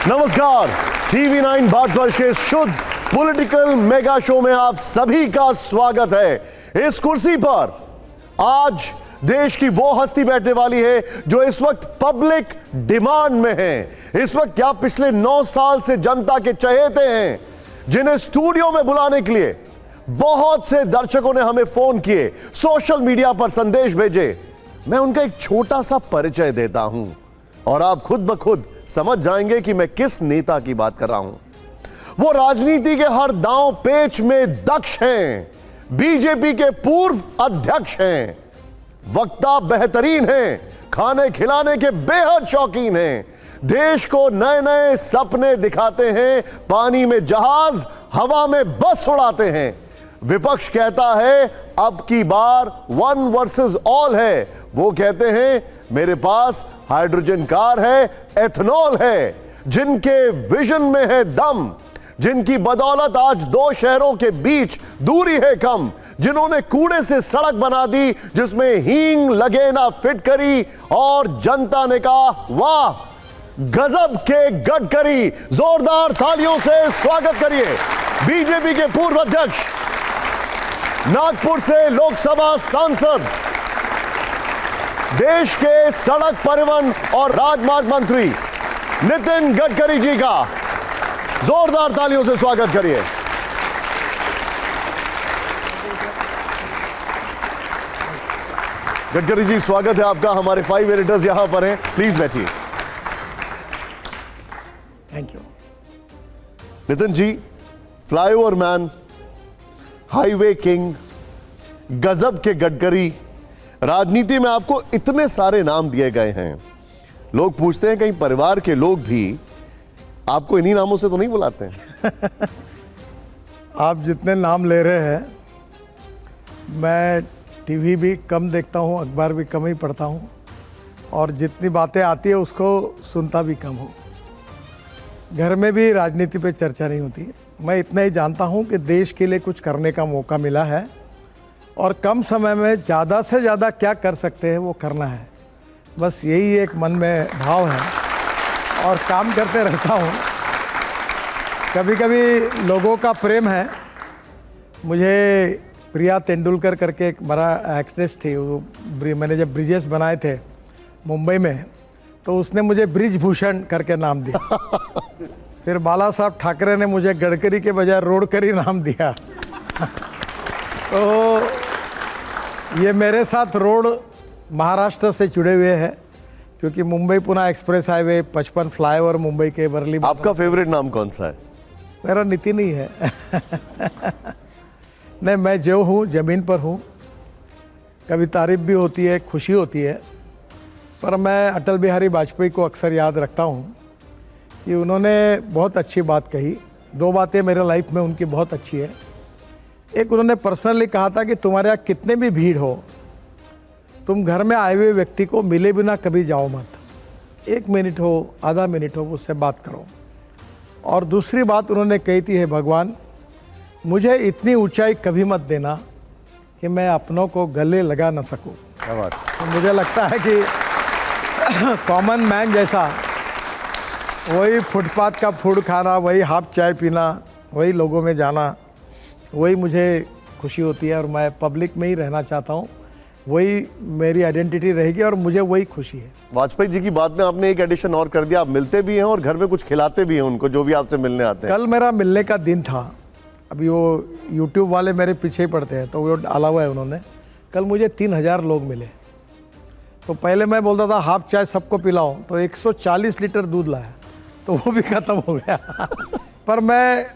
नमस्कार, टीवी 9 भारतवर्ष के शुद्ध पॉलिटिकल मेगा शो में आप सभी का स्वागत है। इस कुर्सी पर आज देश की वो हस्ती बैठने वाली है जो इस वक्त पब्लिक डिमांड में है। इस वक्त क्या पिछले 9 साल से जनता के चहेते हैं, जिन्हें स्टूडियो में बुलाने के लिए बहुत से दर्शकों ने हमें फोन किए, सोशल मीडिया पर संदेश भेजे। मैं उनका एक छोटा सा परिचय देता हूं और आप खुद ब खुद समझ जाएंगे कि मैं किस नेता की बात कर रहा हूं। वो राजनीति के हर दांव पेच में दक्ष हैं, बीजेपी के पूर्व अध्यक्ष हैं, वक्ता बेहतरीन हैं, खाने खिलाने के बेहद शौकीन हैं, देश को नए नए सपने दिखाते हैं, पानी में जहाज हवा में बस उड़ाते हैं। विपक्ष कहता है अब की बार 1 वर्सेस ऑल है। वो कहते हैं मेरे पास हाइड्रोजन कार है, एथेनॉल है। जिनके विजन में है दम, जिनकी बदौलत आज 2 शहरों के बीच दूरी है कम, जिन्होंने कूड़े से सड़क बना दी जिसमें हींग लगे ना फिटकरी, और जनता ने कहा वाह गजब के गडकरी। जोरदार तालियों से स्वागत करिए बीजेपी के पूर्व अध्यक्ष, नागपुर से लोकसभा सांसद, देश के सड़क परिवहन और राजमार्ग मंत्री नितिन गडकरी जी का जोरदार तालियों से स्वागत करिए। गडकरी जी स्वागत है आपका। हमारे 5 एडिटर्स यहां पर हैं, प्लीज बैठिए। Thank you. Nitin ji, flyover man, highway king, गजब के गडकरी, राजनीति में आपको इतने सारे नाम दिए गए हैं। लोग पूछते हैं कहीं परिवार के लोग भी आपको इन्हीं नामों से तो नहीं बुलाते हैं? आप जितने नाम ले रहे हैं, मैं टीवी भी कम देखता हूँ, अखबार भी कम ही पढ़ता हूँ, और जितनी बातें आती है उसको सुनता भी कम हूँ। घर में भी राजनीति पे चर्चा नहीं होती। मैं इतना ही जानता हूँ कि देश के लिए कुछ करने का मौका मिला है और कम समय में ज़्यादा से ज़्यादा क्या कर सकते हैं वो करना है। बस यही एक मन में भाव है और काम करते रहता हूँ। कभी कभी लोगों का प्रेम है। मुझे प्रिया तेंदुलकर करके एक बड़ा एक्ट्रेस थी, वो मैंने जब ब्रिजेस बनाए थे मुंबई में तो उसने मुझे ब्रिज भूषण करके नाम दिया। फिर बाला साहब ठाकरे ने मुझे गडकरी के बजाय रोडकरी नाम दिया। तो ये मेरे साथ रोड महाराष्ट्र से जुड़े हुए हैं, क्योंकि Mumbai Pune express highway, 55 flyover Mumbai के वर्ली। आपका फेवरेट नाम कौन सा है? मेरा नितिन ही है। नहीं, मैं जो हूँ ज़मीन पर हूँ। कभी तारीफ भी होती है, खुशी होती है, पर मैं अटल बिहारी वाजपेयी को अक्सर याद रखता हूँ कि उन्होंने बहुत अच्छी बात कही। 2 बातें मेरे लाइफ में उनकी बहुत अच्छी है। एक, उन्होंने पर्सनली कहा था कि तुम्हारे यहाँ कितने भी भीड़ हो, तुम घर में आए हुए व्यक्ति को मिले बिना कभी जाओ मत। 1 मिनट हो, आधा मिनट हो, उससे बात करो। और दूसरी बात उन्होंने कही थी, हे भगवान मुझे इतनी ऊंचाई कभी मत देना कि मैं अपनों को गले लगा न सकूं। क्या बात। तो मुझे लगता है कि कॉमन मैन जैसा, वही फुटपाथ का फूड खाना, वही हाफ चाय पीना, वही लोगों में जाना, वही मुझे खुशी होती है। और मैं पब्लिक में ही रहना चाहता हूँ, वही मेरी आइडेंटिटी रहेगी और मुझे वही खुशी है। वाजपेयी जी की बात में आपने एक एडिशन और कर दिया, आप मिलते भी हैं और घर में कुछ खिलाते भी हैं उनको, जो भी आपसे मिलने आते हैं। कल मेरा मिलने का दिन था। अभी वो YouTube वाले मेरे पीछे ही पड़ते हैं, तो वो डाला हुआ है उन्होंने। कल मुझे 3000 लोग मिले। तो पहले मैं बोलता था हाफ चाय सबको पिलाओ, तो 140 लीटर दूध लाया, तो वो भी ख़त्म हो गया। पर मैं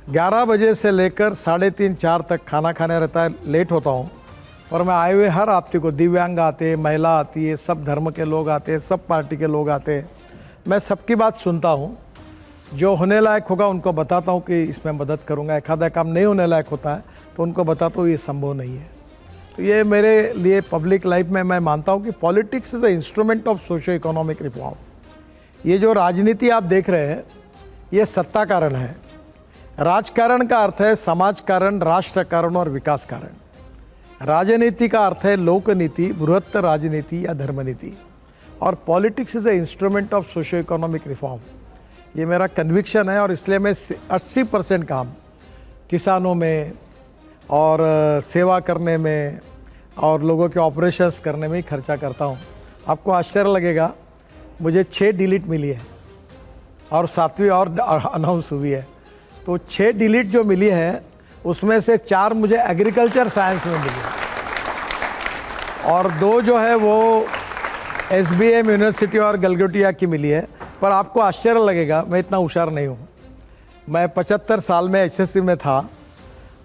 11 बजे से लेकर 3:30-4 तक खाना खाने रहता है, लेट होता हूँ। और मैं आए हुए हर आपते को, दिव्यांग आते हैं, महिला आती है, सब धर्म के लोग आते हैं, सब पार्टी के लोग आते हैं। मैं सबकी बात सुनता हूँ, जो होने लायक होगा उनको बताता हूँ कि इसमें मदद करूँगा। एक आधा काम नहीं होने लायक होता है तो उनको बताता हूँ ये संभव नहीं है। तो ये मेरे लिए पब्लिक लाइफ में मैं मानता हूँ कि politics is a instrument of socio economic reform. ये जो राजनीति आप देख रहे हैं, ये सत्ता कारण है। राजकारण का अर्थ है समाज कारण, राष्ट्र कारण और विकास कारण। राजनीति का अर्थ है लोक नीति, बृहत्त राजनीति या धर्म नीति। और politics is the instrument of socio economic reform. ये मेरा कन्विक्शन है और इसलिए मैं 80% काम किसानों में और सेवा करने में और लोगों के ऑपरेशंस करने में ही खर्चा करता हूँ। आपको आश्चर्य लगेगा, मुझे 6 डिलीट मिली है और 7वीं और अनाउंस हुई है। तो 6 डिलीट जो मिली है उसमें से 4 मुझे एग्रीकल्चर साइंस में मिली है और 2 जो है वो SBM यूनिवर्सिटी और गलगोटिया की मिली है। पर आपको आश्चर्य लगेगा, मैं इतना होशियार नहीं हूँ। मैं 75 साल में HSC में था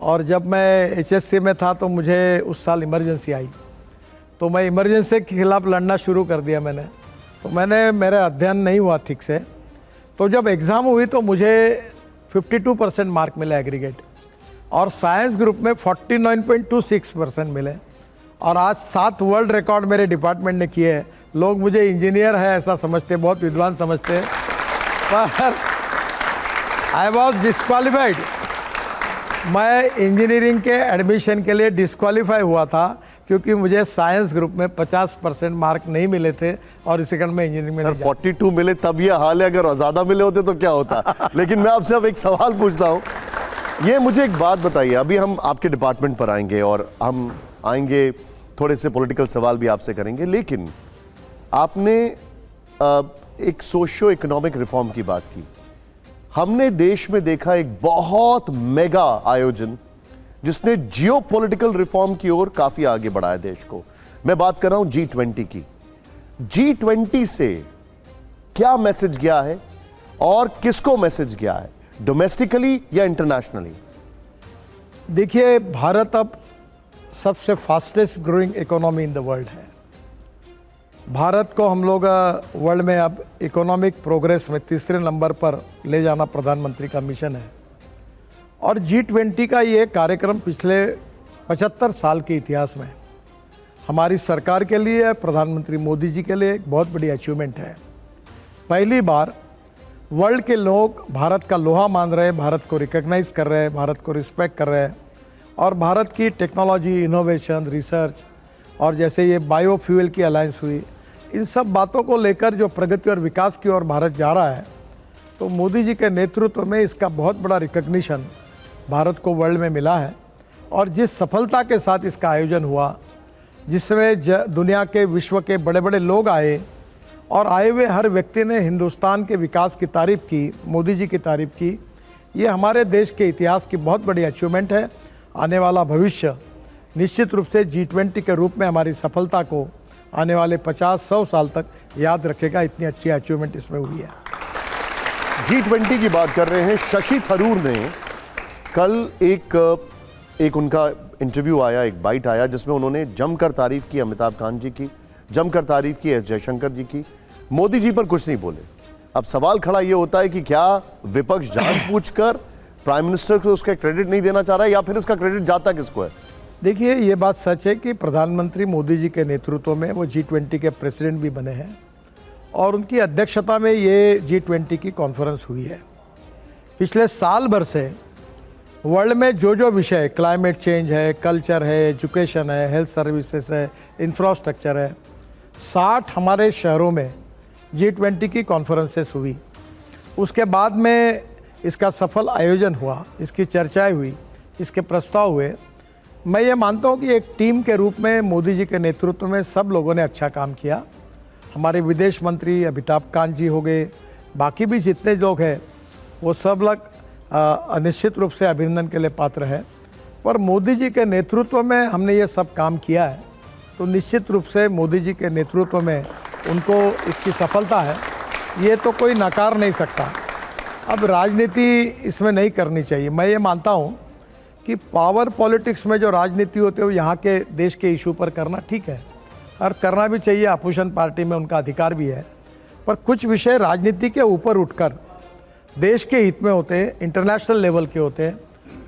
और जब मैं HSC में था तो मुझे उस साल इमरजेंसी आई, तो मैं इमरजेंसी के खिलाफ लड़ना शुरू कर दिया मैंने। तो मेरा अध्ययन नहीं हुआ ठीक से, तो जब एग्ज़ाम हुई तो मुझे 52% मार्क मिले एग्रीगेट और साइंस ग्रुप में 49.26% मिले और आज 7 वर्ल्ड रिकॉर्ड मेरे डिपार्टमेंट ने किए हैं। लोग मुझे इंजीनियर है ऐसा समझते, बहुत विद्वान समझते हैं, पर आई वॉज डिस्क्वालीफाइड। मैं इंजीनियरिंग के एडमिशन के लिए डिस्क्वालीफाई हुआ था क्योंकि मुझे साइंस ग्रुप में 50% मार्क नहीं मिले थे और इसी कारण मैं इंजीनियरिंग में नहीं 42 मिले तब ये हाल है, अगर ज़्यादा मिले होते तो क्या होता। लेकिन मैं आपसे अब एक सवाल पूछता हूँ, ये मुझे एक बात बताइए। अभी हम आपके डिपार्टमेंट पर आएंगे और हम आएंगे, थोड़े से पॉलिटिकल सवाल भी आपसे करेंगे, लेकिन आपने एक सोशियो इकोनॉमिक रिफॉर्म की बात की। हमने देश में देखा एक बहुत मेगा आयोजन जिसने जियो पॉलिटिकल रिफॉर्म की ओर काफी आगे बढ़ाया देश को। मैं बात कर रहा हूं G20 की। G20 से क्या मैसेज गया है और किसको मैसेज गया है, डोमेस्टिकली या इंटरनेशनली? देखिए, भारत अब सबसे fastest growing economy in the world है। भारत को हम लोग वर्ल्ड में अब इकोनॉमिक प्रोग्रेस में 3रे नंबर पर ले जाना प्रधानमंत्री का मिशन है और G20 का ये कार्यक्रम पिछले 75 साल के इतिहास में हमारी सरकार के लिए, प्रधानमंत्री मोदी जी के लिए एक बहुत बड़ी अचीवमेंट है। पहली बार वर्ल्ड के लोग भारत का लोहा मान रहे हैं, भारत को रिकॉग्नाइज कर रहे हैं, भारत को रिस्पेक्ट कर रहे हैं और भारत की टेक्नोलॉजी, इनोवेशन, रिसर्च और जैसे ये बायोफ्यूल की अलायंस हुई, इन सब बातों को लेकर जो प्रगति और विकास की ओर भारत जा रहा है, तो मोदी जी के नेतृत्व में इसका बहुत बड़ा रिकॉग्निशन भारत को वर्ल्ड में मिला है। और जिस सफलता के साथ इसका आयोजन हुआ, जिसमें दुनिया के, विश्व के बड़े बड़े लोग आए और आए हुए हर व्यक्ति ने हिंदुस्तान के विकास की तारीफ़ की, मोदी जी की तारीफ़ की, ये हमारे देश के इतिहास की बहुत बड़ी अचीवमेंट है। आने वाला भविष्य निश्चित रूप से G20 के रूप में हमारी सफलता को आने वाले 50-100 साल तक याद रखेगा। इतनी अच्छी अचीवमेंट इसमें हुई है। G20 की बात कर रहे हैं। शशि थरूर ने कल एक उनका इंटरव्यू आया, एक बाइट आया, जिसमें उन्होंने जमकर तारीफ की अमिताभ कांत जी की, जमकर तारीफ की एस जयशंकर जी की, मोदी जी पर कुछ नहीं बोले। अब सवाल खड़ा ये होता है कि क्या विपक्ष जानबूझकर प्राइम मिनिस्टर को उसका क्रेडिट नहीं देना चाह रहा है या फिर इसका क्रेडिट जाता किसको है? देखिए, ये बात सच है कि प्रधानमंत्री मोदी जी के नेतृत्व में वो G20 के प्रेसिडेंट भी बने हैं और उनकी अध्यक्षता में ये G20 की कॉन्फ्रेंस हुई है। पिछले साल भर से वर्ल्ड में जो विषय, क्लाइमेट चेंज है, कल्चर है, एजुकेशन है, हेल्थ सर्विसेज है, इंफ्रास्ट्रक्चर है, 60 हमारे शहरों में G20 की कॉन्फ्रेंसेस हुई। उसके बाद में इसका सफल आयोजन हुआ, इसकी चर्चाएं हुई, इसके प्रस्ताव हुए। मैं ये मानता हूँ कि एक टीम के रूप में मोदी जी के नेतृत्व में सब लोगों ने अच्छा काम किया। हमारे विदेश मंत्री अमिताभ कांत जी हो गए, बाकी भी जितने लोग हैं वो सब लोग निश्चित रूप से अभिनंदन के लिए पात्र है। पर मोदी जी के नेतृत्व में हमने ये सब काम किया है, तो निश्चित रूप से मोदी जी के नेतृत्व में उनको इसकी सफलता है, ये तो कोई नकार नहीं सकता। अब राजनीति इसमें नहीं करनी चाहिए। मैं ये मानता हूँ कि पावर पॉलिटिक्स में जो राजनीति होती है वो यहाँ के देश के इशू पर करना ठीक है और करना भी चाहिए, अपोजिशन पार्टी में उनका अधिकार भी है। पर कुछ विषय राजनीति के ऊपर उठकर देश के हित में होते हैं, इंटरनेशनल लेवल के होते हैं,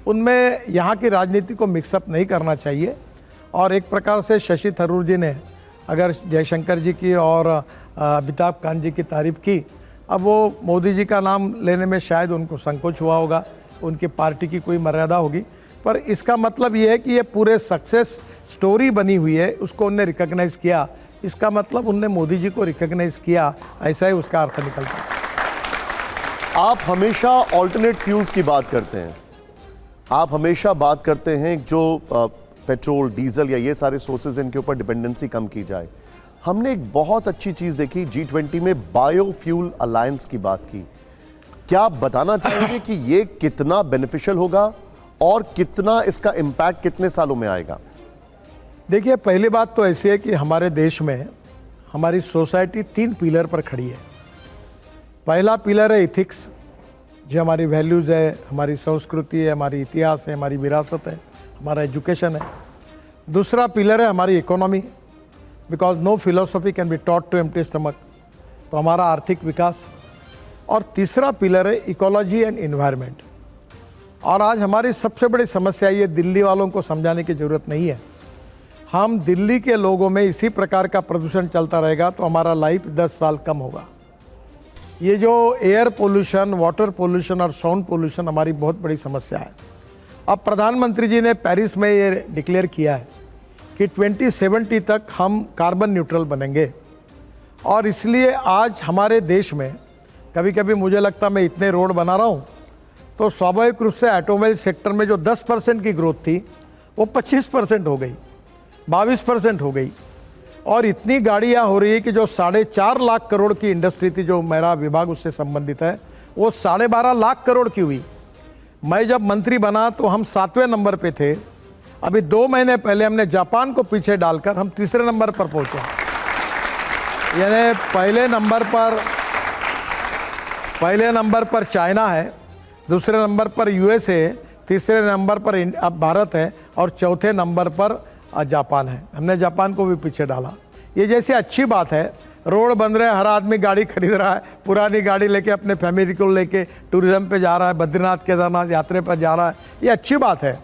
उनमें यहाँ की राजनीति को मिक्सअप नहीं करना चाहिए। और एक प्रकार से शशि थरूर जी ने अगर जयशंकर जी की और अमिताभ कांत जी की तारीफ़ की, अब वो मोदी जी का नाम लेने में शायद उनको संकोच हुआ होगा, उनकी पार्टी की कोई मर्यादा होगी, पर इसका मतलब ये है कि ये पूरे सक्सेस स्टोरी बनी हुई है, उसको उनने रिकॉग्नाइज किया। इसका मतलब उनने मोदी जी को रिकॉग्नाइज किया, ऐसा ही उसका अर्थ निकलता है। आप हमेशा ऑल्टरनेट फ्यूल्स की बात करते हैं, आप हमेशा बात करते हैं जो पेट्रोल डीजल या ये सारे सोर्सेज इनके ऊपर डिपेंडेंसी कम की जाए। हमने एक बहुत अच्छी चीज देखी G20 में, बायोफ्यूल अलायंस की बात की। क्या आप बताना चाहेंगे कि ये कितना बेनिफिशियल होगा और कितना इसका इम्पैक्ट कितने सालों में आएगा? देखिए, पहली बात तो ऐसी है कि हमारे देश में हमारी सोसाइटी 3 पिलर पर खड़ी है। पहला पिलर है इथिक्स, जो हमारी वैल्यूज़ है, हमारी संस्कृति है, हमारी इतिहास है, हमारी विरासत है, हमारा एजुकेशन है। दूसरा पिलर है हमारी economy, because no philosophy can be taught to empty stomach, तो हमारा आर्थिक विकास। और तीसरा पिलर है इकोलॉजी एंड इन्वायरमेंट। और आज हमारी सबसे बड़ी समस्या ये, दिल्ली वालों को समझाने की ज़रूरत नहीं है। हम दिल्ली के लोगों में इसी प्रकार का प्रदूषण चलता रहेगा तो हमारा लाइफ 10 साल कम होगा। ये जो एयर पोल्यूशन, वाटर पोल्यूशन और साउंड पोल्यूशन हमारी बहुत बड़ी समस्या है। अब प्रधानमंत्री जी ने पेरिस में ये डिक्लेयर किया है कि 2070 तक हम कार्बन न्यूट्रल बनेंगे। और इसलिए आज हमारे देश में कभी कभी मुझे लगता है, मैं इतने रोड बना रहा हूँ तो स्वाभाविक रूप से ऑटोमोबाइल सेक्टर में जो 10% की ग्रोथ थी वो 25% हो गई, 22% हो गई। और इतनी गाड़ियाँ हो रही है कि जो 4.5 लाख करोड़ की इंडस्ट्री थी, जो मेरा विभाग उससे संबंधित है, वो 12.5 लाख करोड़ की हुई। मैं जब मंत्री बना तो हम 7वें नंबर पे थे। अभी 2 महीने पहले हमने जापान को पीछे डालकर हम 3रे नंबर पर पहुँचे। यानी पहले नंबर पर चाइना है, दूसरे नंबर पर यूएस है, तीसरे नंबर पर अब भारत है और चौथे नंबर पर जापान है। हमने जापान को भी पीछे डाला। ये जैसे अच्छी बात है, रोड बन रहे हैं, हर आदमी गाड़ी खरीद रहा है, पुरानी गाड़ी लेके अपने फैमिली को लेके टूरिज्म पे जा रहा है, बद्रीनाथ केदारनाथ यात्रा पर जा रहा है, ये अच्छी बात है।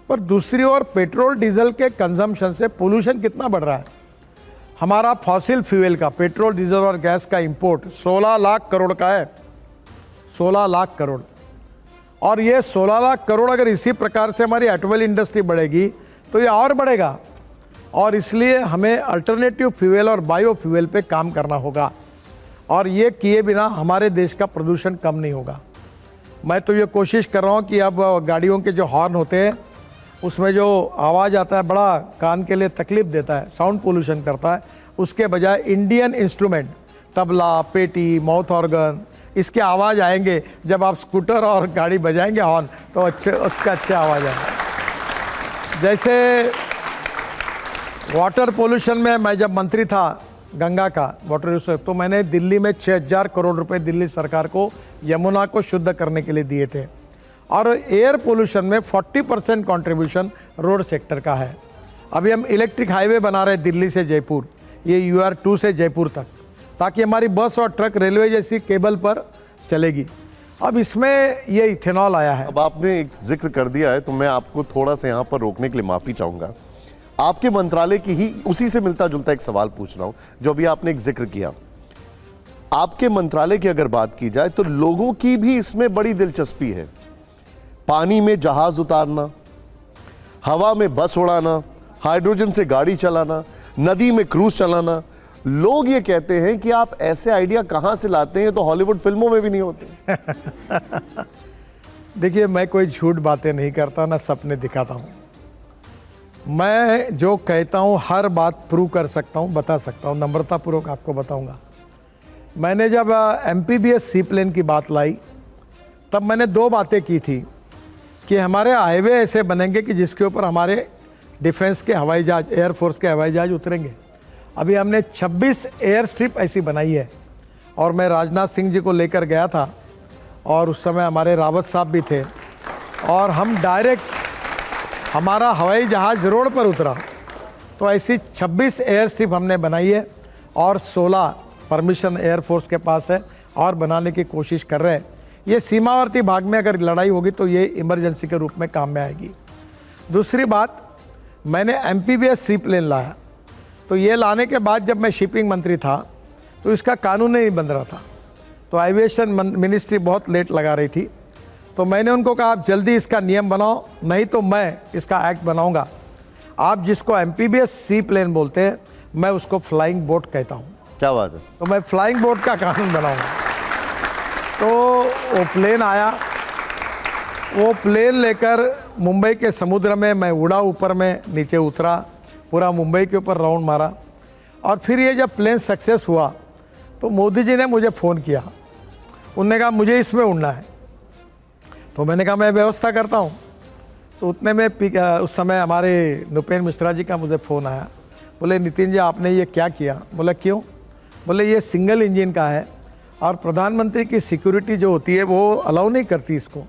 पर दूसरी ओर पेट्रोल डीजल के कंजम्पशन से पोल्यूशन कितना बढ़ रहा है। हमारा फॉसिल फ्यूल का, पेट्रोल डीजल और गैस का इंपोर्ट 16 लाख करोड़ का है, 16 लाख करोड़। और ये 16 लाख करोड़ अगर इसी प्रकार से हमारी ऑटोमोबाइल इंडस्ट्री बढ़ेगी तो ये और बढ़ेगा। और इसलिए हमें अल्टरनेटिव फ्यूल और बायो फ्यूल पे काम करना होगा, और ये किए बिना हमारे देश का प्रदूषण कम नहीं होगा। मैं तो ये कोशिश कर रहा हूँ कि अब गाड़ियों के जो हॉर्न होते हैं उसमें जो आवाज़ आता है, बड़ा कान के लिए तकलीफ़ देता है, साउंड पोल्यूशन करता है, उसके बजाय इंडियन इंस्ट्रूमेंट, तबला, पेटी, माउथ ऑर्गन, इसके आवाज़ आएंगे। जब आप स्कूटर और गाड़ी बजाएंगे हॉर्न तो उसका अच्छा आवाज़ आएगा। जैसे वाटर पोल्यूशन में मैं जब मंत्री था गंगा का वाटर रिसोर्स, तो मैंने दिल्ली में 6000 करोड़ रुपए दिल्ली सरकार को यमुना को शुद्ध करने के लिए दिए थे। और एयर पोल्यूशन में 40% कंट्रीब्यूशन रोड सेक्टर का है। अभी हम इलेक्ट्रिक हाईवे बना रहे हैं दिल्ली से जयपुर, ये UR2 से जयपुर तक, ताकि हमारी बस और ट्रक रेलवे जैसी केबल पर चलेगी। अब इसमें ये इथेनॉल आया है। अब आपने एक जिक्र कर दिया है तो मैं आपको थोड़ा सा यहाँ पर रोकने के लिए माफ़ी चाहूँगा। आपके मंत्रालय की ही उसी से मिलता जुलता एक सवाल पूछ रहा हूँ जो अभी आपने एक जिक्र किया। आपके मंत्रालय की अगर बात की जाए तो लोगों की भी इसमें बड़ी दिलचस्पी है। पानी में जहाज उतारना, हवा में बस उड़ाना, हाइड्रोजन से गाड़ी चलाना, नदी में क्रूज चलाना। लोग ये कहते हैं कि आप ऐसे आइडिया कहां से लाते हैं, तो हॉलीवुड फिल्मों में भी नहीं होते। देखिए, मैं कोई झूठ बातें नहीं करता, ना सपने दिखाता हूँ। मैं जो कहता हूँ हर बात प्रूव कर सकता हूँ, बता सकता हूँ, नम्रतापूर्वक आपको बताऊँगा। मैंने जब MPBS सी प्लेन की बात लाई तब मैंने 2 बातें की थी कि हमारे हाईवे ऐसे बनेंगे कि जिसके ऊपर हमारे डिफेंस के हवाई जहाज, एयरफोर्स के हवाई जहाज उतरेंगे। अभी हमने 26 एयर स्ट्रिप ऐसी बनाई है। और मैं राजनाथ सिंह जी को लेकर गया था और उस समय हमारे रावत साहब भी थे, और हम डायरेक्ट हमारा हवाई जहाज रोड पर उतरा। तो ऐसी 26 एयर स्ट्रिप हमने बनाई है और 16 परमिशन एयरफोर्स के पास है और बनाने की कोशिश कर रहे हैं। ये सीमावर्ती भाग में अगर लड़ाई होगी तो ये इमरजेंसी के रूप में काम में आएगी। दूसरी बात, मैंने MPBS सी प्लेन लाया, तो ये लाने के बाद जब मैं शिपिंग मंत्री था तो इसका कानून नहीं बन रहा था, तो एविएशन मिनिस्ट्री बहुत लेट लगा रही थी। तो मैंने उनको कहा आप जल्दी इसका नियम बनाओ, नहीं तो मैं इसका एक्ट बनाऊंगा। आप जिसको MPBS सी प्लेन बोलते हैं, मैं उसको फ्लाइंग बोट कहता हूँ। क्या बात है। तो मैं फ्लाइंग बोट का कानून बनाऊंगा। तो वो प्लेन आया, वो प्लेन लेकर मुंबई के समुद्र में मैं उड़ा, ऊपर में नीचे उतरा, पूरा मुंबई के ऊपर राउंड मारा। और फिर ये जब प्लेन सक्सेस हुआ तो मोदी जी ने मुझे फ़ोन किया, उनने कहा मुझे इसमें उड़ना है। तो मैंने कहा मैं व्यवस्था करता हूँ। तो उतने में उस समय हमारे नृपेंद्र मिश्रा जी का मुझे फ़ोन आया, बोले नितिन जी आपने ये क्या किया? बोला क्यों? बोले ये सिंगल इंजन का है और प्रधानमंत्री की सिक्योरिटी जो होती है वो अलाउ नहीं करती इसको,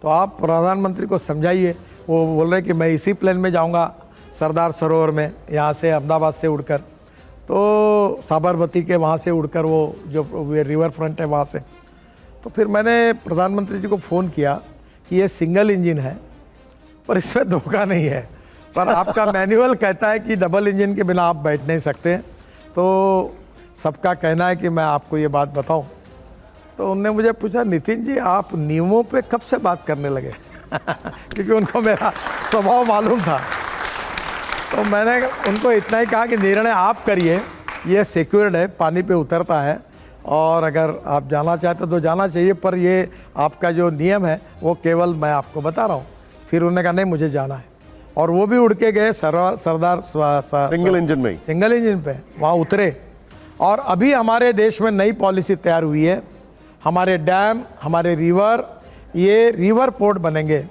तो आप प्रधानमंत्री को समझाइए। वो बोल रहे कि मैं इसी प्लेन में जाऊंगा सरदार सरोवर में, यहाँ से अहमदाबाद से उड़कर, तो साबरमती के वहाँ से उड़कर वो जो रिवर फ्रंट है वहाँ से। तो फिर मैंने प्रधानमंत्री जी को फ़ोन किया कि ये सिंगल इंजन है पर इसमें धोखा नहीं है, पर आपका मैनुअल कहता है कि डबल इंजन के बिना आप बैठ नहीं सकते। तो सबका कहना है कि मैं आपको ये बात बताऊं। तो उनने मुझे पूछा नितिन जी आप नियमों पे कब से बात करने लगे? क्योंकि उनको मेरा स्वभाव मालूम था। तो मैंने उनको इतना ही कहा कि निर्णय आप करिए, ये सिक्योर्ड है, पानी पे उतरता है और अगर आप जाना चाहते तो जाना चाहिए, पर ये आपका जो नियम है वो केवल मैं आपको बता रहा हूँ। फिर उन्होंने कहा नहीं मुझे जाना है, और वो भी उड़ के गए सरदार सिंगल इंजन में, सिंगल इंजन पे वहाँ उतरे। और अभी हमारे देश में नई पॉलिसी तैयार हुई है, हमारे डैम, हमारे रिवर, ये रिवर पोर्ट बनेंगे।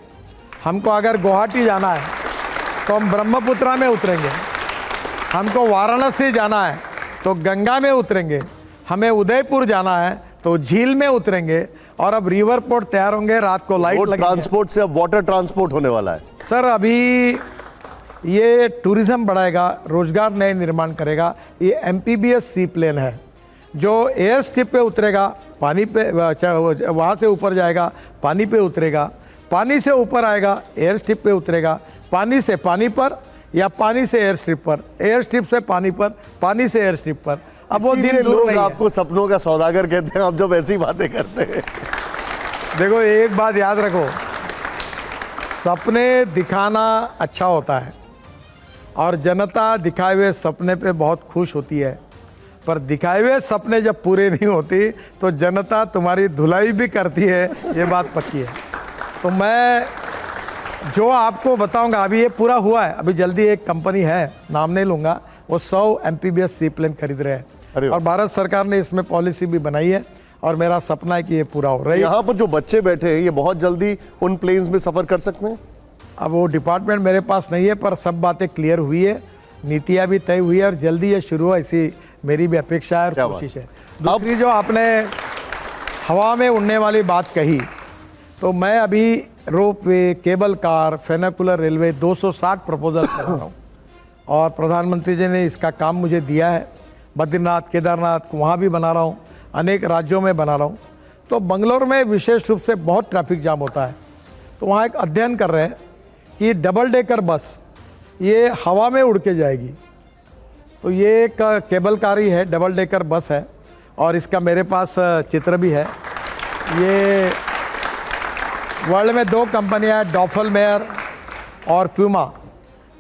हमको अगर गुवाहाटी जाना है तो हम ब्रह्मपुत्रा में उतरेंगे, हमको वाराणसी जाना है तो गंगा में उतरेंगे, हमें उदयपुर जाना है तो झील में उतरेंगे। और अब रिवर पोर्ट तैयार होंगे, रात को लाइट लगेगी। ट्रांसपोर्ट से अब वाटर ट्रांसपोर्ट होने वाला है। सर अभी ये टूरिज्म बढ़ाएगा, रोजगार नए निर्माण करेगा। ये एमपीबीएस सी प्लेन है जो एयर स्ट्रिप पे उतरेगा, पानी पे वहाँ से ऊपर जाएगा, पानी पे उतरेगा, पानी से ऊपर आएगा, एयर स्ट्रिप पे उतरेगा, पानी से पानी पर या पानी से एयर स्ट्रिप पर, एयर स्ट्रिप से पानी पर, पानी से एयर स्ट्रिप पर। अब वो दिन दूर नहीं है। आपको सपनों का सौदागर कहते हैं आप जब ऐसी बातें करते हैं। देखो एक बात याद रखो, सपने दिखाना अच्छा होता है और जनता दिखाए हुए सपने पे बहुत खुश होती है, पर दिखाए हुए सपने जब पूरे नहीं होती तो जनता तुम्हारी धुलाई भी करती है, ये बात पक्की है। तो मैं जो आपको बताऊंगा, अभी ये पूरा हुआ है, अभी जल्दी एक कंपनी है, नाम नहीं लूँगा, वो 100 एमपीबीएस सी प्लेन खरीद रहे हैं और भारत सरकार ने इसमें पॉलिसी भी बनाई है और मेरा सपना है कि ये पूरा हो रहा है। यहाँ पर जो बच्चे बैठे हैं ये बहुत जल्दी उन प्लेन्स में सफ़र कर सकते हैं? अब वो डिपार्टमेंट मेरे पास नहीं है, पर सब बातें क्लियर हुई है, नीतियाँ भी तय हुई है और जल्दी ये शुरू हो, ऐसी मेरी भी अपेक्षा है और कोशिश है। दूसरी जो आपने हवा में उड़ने वाली बात कही, तो मैं अभी ropeway, cable car, funicular railway 260 proposal कर रहा हूँ और प्रधानमंत्री जी ने इसका काम मुझे दिया है। बद्रीनाथ, केदारनाथ वहाँ भी बना रहा हूँ, अनेक राज्यों में बना रहा हूँ। तो बंगलोर में विशेष रूप से बहुत ट्रैफिक जाम होता है, तो वहाँ एक अध्ययन कर रहे हैं कि डबल डेकर बस ये हवा में उड़ के जाएगी। तो ये एक केबल कार ही है, डबल डेकर बस है और इसका मेरे पास चित्र भी है। ये वर्ल्ड में 2 कंपनियाँ हैं, डॉफलमेयर और प्यूमा।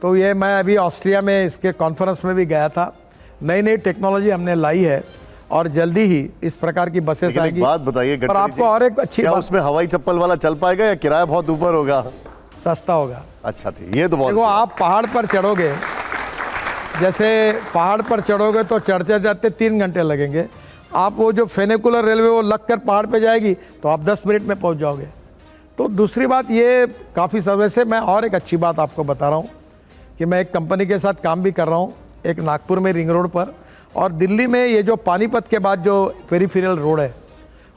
तो ये मैं अभी ऑस्ट्रिया में इसके कॉन्फ्रेंस में भी गया था। नई नई टेक्नोलॉजी हमने लाई है और जल्दी ही इस प्रकार की बसेस आएगी। बात बताइए पर आपको और एक अच्छी बात, उसमें हवाई चप्पल वाला चल पाएगा या किराया बहुत ऊपर होगा? सस्ता होगा। अच्छा ठीक, ये तो बहुत। देखो आप पहाड़ पर चढ़ोगे, जैसे पहाड़ पर चढ़ोगे तो चढ़ते जाते 3 घंटे लगेंगे। आप वो जो फेनिकुलर रेलवे वो लग कर पहाड़ पे जाएगी तो आप 10 मिनट में पहुंच जाओगे। तो दूसरी बात ये काफ़ी समय से मैं और एक अच्छी बात आपको बता रहा हूँ कि मैं एक कंपनी के साथ काम भी कर रहा हूँ, एक नागपुर में रिंग रोड पर, और दिल्ली में ये जो पानीपत के बाद जो पेरीफेरल रोड है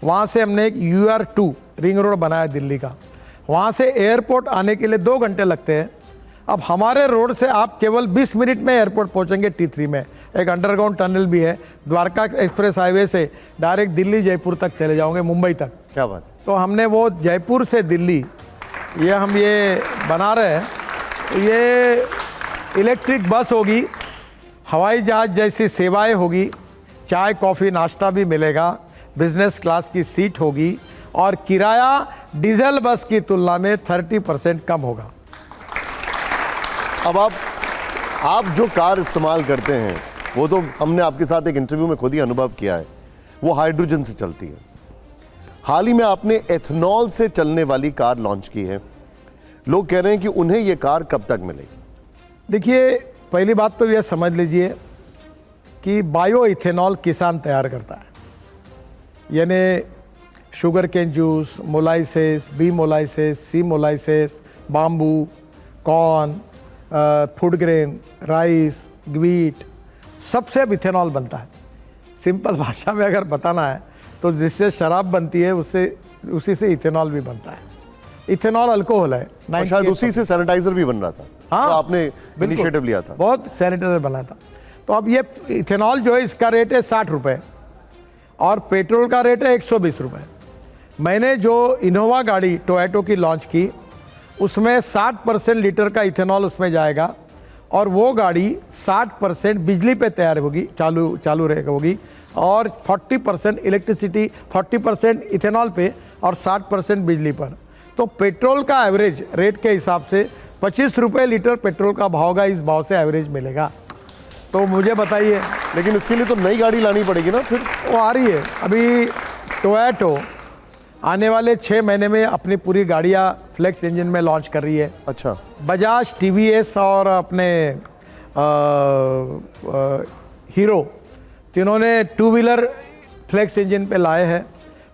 वहाँ से हमने एक UR2 रिंग रोड बनाया दिल्ली का। वहाँ से एयरपोर्ट आने के लिए 2 घंटे लगते हैं। अब हमारे रोड से आप केवल 20 मिनट में एयरपोर्ट पहुँचेंगे। T3 में एक अंडरग्राउंड टनल भी है, द्वारका एक्सप्रेस हाईवे से डायरेक्ट दिल्ली जयपुर तक चले जाओगे, मुंबई तक। क्या बात। तो हमने वो जयपुर से दिल्ली ये बना रहे हैं। तो ये इलेक्ट्रिक बस होगी, हवाई जहाज़ जैसी सेवाएं होगी, चाय कॉफ़ी नाश्ता भी मिलेगा, बिजनेस क्लास की सीट होगी और किराया डीजल बस की तुलना में 30% कम होगा। अब आप जो कार इस्तेमाल करते हैं वो तो हमने आपके साथ एक इंटरव्यू में खुद ही अनुभव किया है, वो हाइड्रोजन से चलती है। हाल ही में आपने एथेनॉल से चलने वाली कार लॉन्च की है। लोग कह रहे हैं कि उन्हें यह कार कब तक मिलेगी? देखिए, पहली बात तो यह समझ लीजिए कि बायो इथेनॉल किसान तैयार करता है, यानी sugarcane juice, molasses, B molasses, C molasses, bamboo, corn, food grain, rice, wheat, सबसे अब इथेनॉल बनता है। सिंपल भाषा में अगर बताना है तो जिससे शराब बनती है उससे उसी से इथेनॉल भी बनता है। इथेनॉल अल्कोहल है, और शायद उसी से सैनिटाइजर भी बन रहा था। हाँ, तो आपने इनिशिएटिव लिया था। बहुत सैनिटाइजर बना था। तो अब ये इथेनॉल जो है इसका रेट है 60 रुपये और पेट्रोल का रेट है 120 रुपये। मैंने जो इनोवा गाड़ी टोयोटो की लॉन्च की उसमें 60% लीटर का इथेनॉल उसमें जाएगा और वो गाड़ी 60% बिजली पे तैयार होगी, चालू रहेगा होगी, और 40% इलेक्ट्रिसिटी, 40% इथेनॉल पे और 60% बिजली पर। तो पेट्रोल का एवरेज रेट के हिसाब से 25 रुपये लीटर पेट्रोल का भाव होगा, इस भाव से एवरेज मिलेगा। तो मुझे बताइए। लेकिन इसके लिए तो नई गाड़ी लानी पड़ेगी ना फिर? वो आ रही है अभी। टोयोटो आने वाले 6 महीने में अपनी पूरी गाड़ियाँ फ्लेक्स इंजन में लॉन्च कर रही है। अच्छा। बजाज, टीवीएस और अपने हीरो, तीनों ने 2 व्हीलर फ्लेक्स इंजन पे लाए हैं।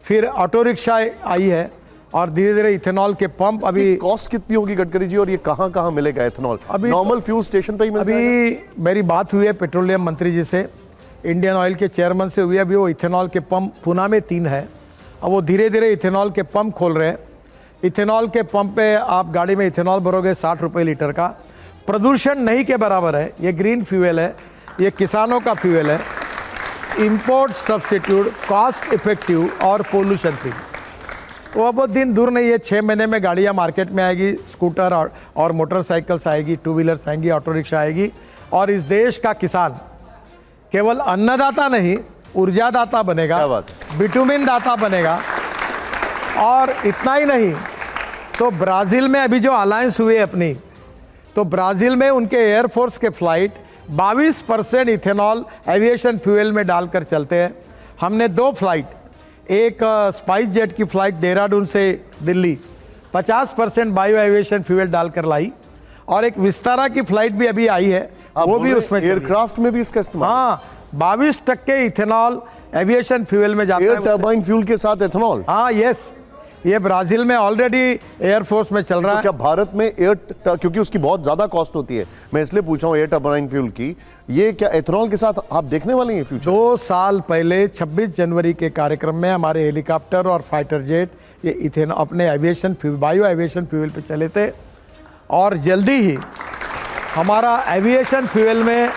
फिर ऑटो रिक्शा आई है और धीरे धीरे इथेनॉल के पंप। अभी कॉस्ट कितनी होगी गडकरी जी, और ये कहाँ कहाँ मिलेगा इथेनॉल? अभी नॉर्मल फ्यूल स्टेशन पे ही मिलेगा? अभी मेरी बात हुई है पेट्रोलियम मंत्री जी से, इंडियन ऑयल के चेयरमैन से हुई है। अभी वो इथेनॉल के पंप पूना में 3 है, अब वो धीरे धीरे इथेनॉल के पंप खोल रहे हैं। इथेनॉल के पंप पे आप गाड़ी में इथेनॉल भरोगे 60 रुपये लीटर का। प्रदूषण नहीं के बराबर है, ये ग्रीन फ्यूल है, ये किसानों का फ्यूल है, इंपोर्ट सब्सटीट्यूट, कॉस्ट इफेक्टिव और पोल्यूशन फ्री। तो अब वो दिन दूर नहीं है, 6 महीने में गाड़ियाँ मार्केट में आएगी, स्कूटर और मोटरसाइकिल्स आएगी, 2 व्हीलर्स आएंगी, ऑटो रिक्शा आएगी। और इस देश का किसान केवल अन्नदाता नहीं, ऊर्जादाता बनेगा, बिटुमिन दाता बनेगा। और इतना ही नहीं, तो ब्राज़ील में अभी जो अलायंस हुई है अपनी, तो ब्राज़ील में उनके एयरफोर्स के फ्लाइट 22% इथेनॉल एविएशन फ्यूल में डालकर चलते हैं। हमने 2 फ्लाइट, एक स्पाइस जेट की फ्लाइट देहरादून से दिल्ली 50% बायो एविएशन फ्यूल डालकर लाई, और एक विस्तारा की फ्लाइट भी अभी आई है, वो भी उसमें एयरक्राफ्ट में भी इसका इस्तेमाल। हाँ, 22% इथेनॉल एविएशन फ्यूल में जाता है। एयर टर्बाइन फ्यूल के साथ इथेनॉल? हाँ, यस, ये ब्राजील में ऑलरेडी एयरफोर्स में चल रहा है। क्या भारत में क्योंकि उसकी बहुत ज्यादा कॉस्ट होती है, मैं इसलिए पूछ रहा हूँ एयर टर्बाइन फ्यूल की, ये क्या एथेनॉल के साथ आप देखने वाले हैं फ्यूचर? 2 साल पहले 26 जनवरी के कार्यक्रम में हमारे हेलीकॉप्टर और फाइटर जेट ये इथेनॉल अपने aviation fuel, bio aviation fuel पे चले थे। और जल्दी ही हमारा एविएशन फ्यूल में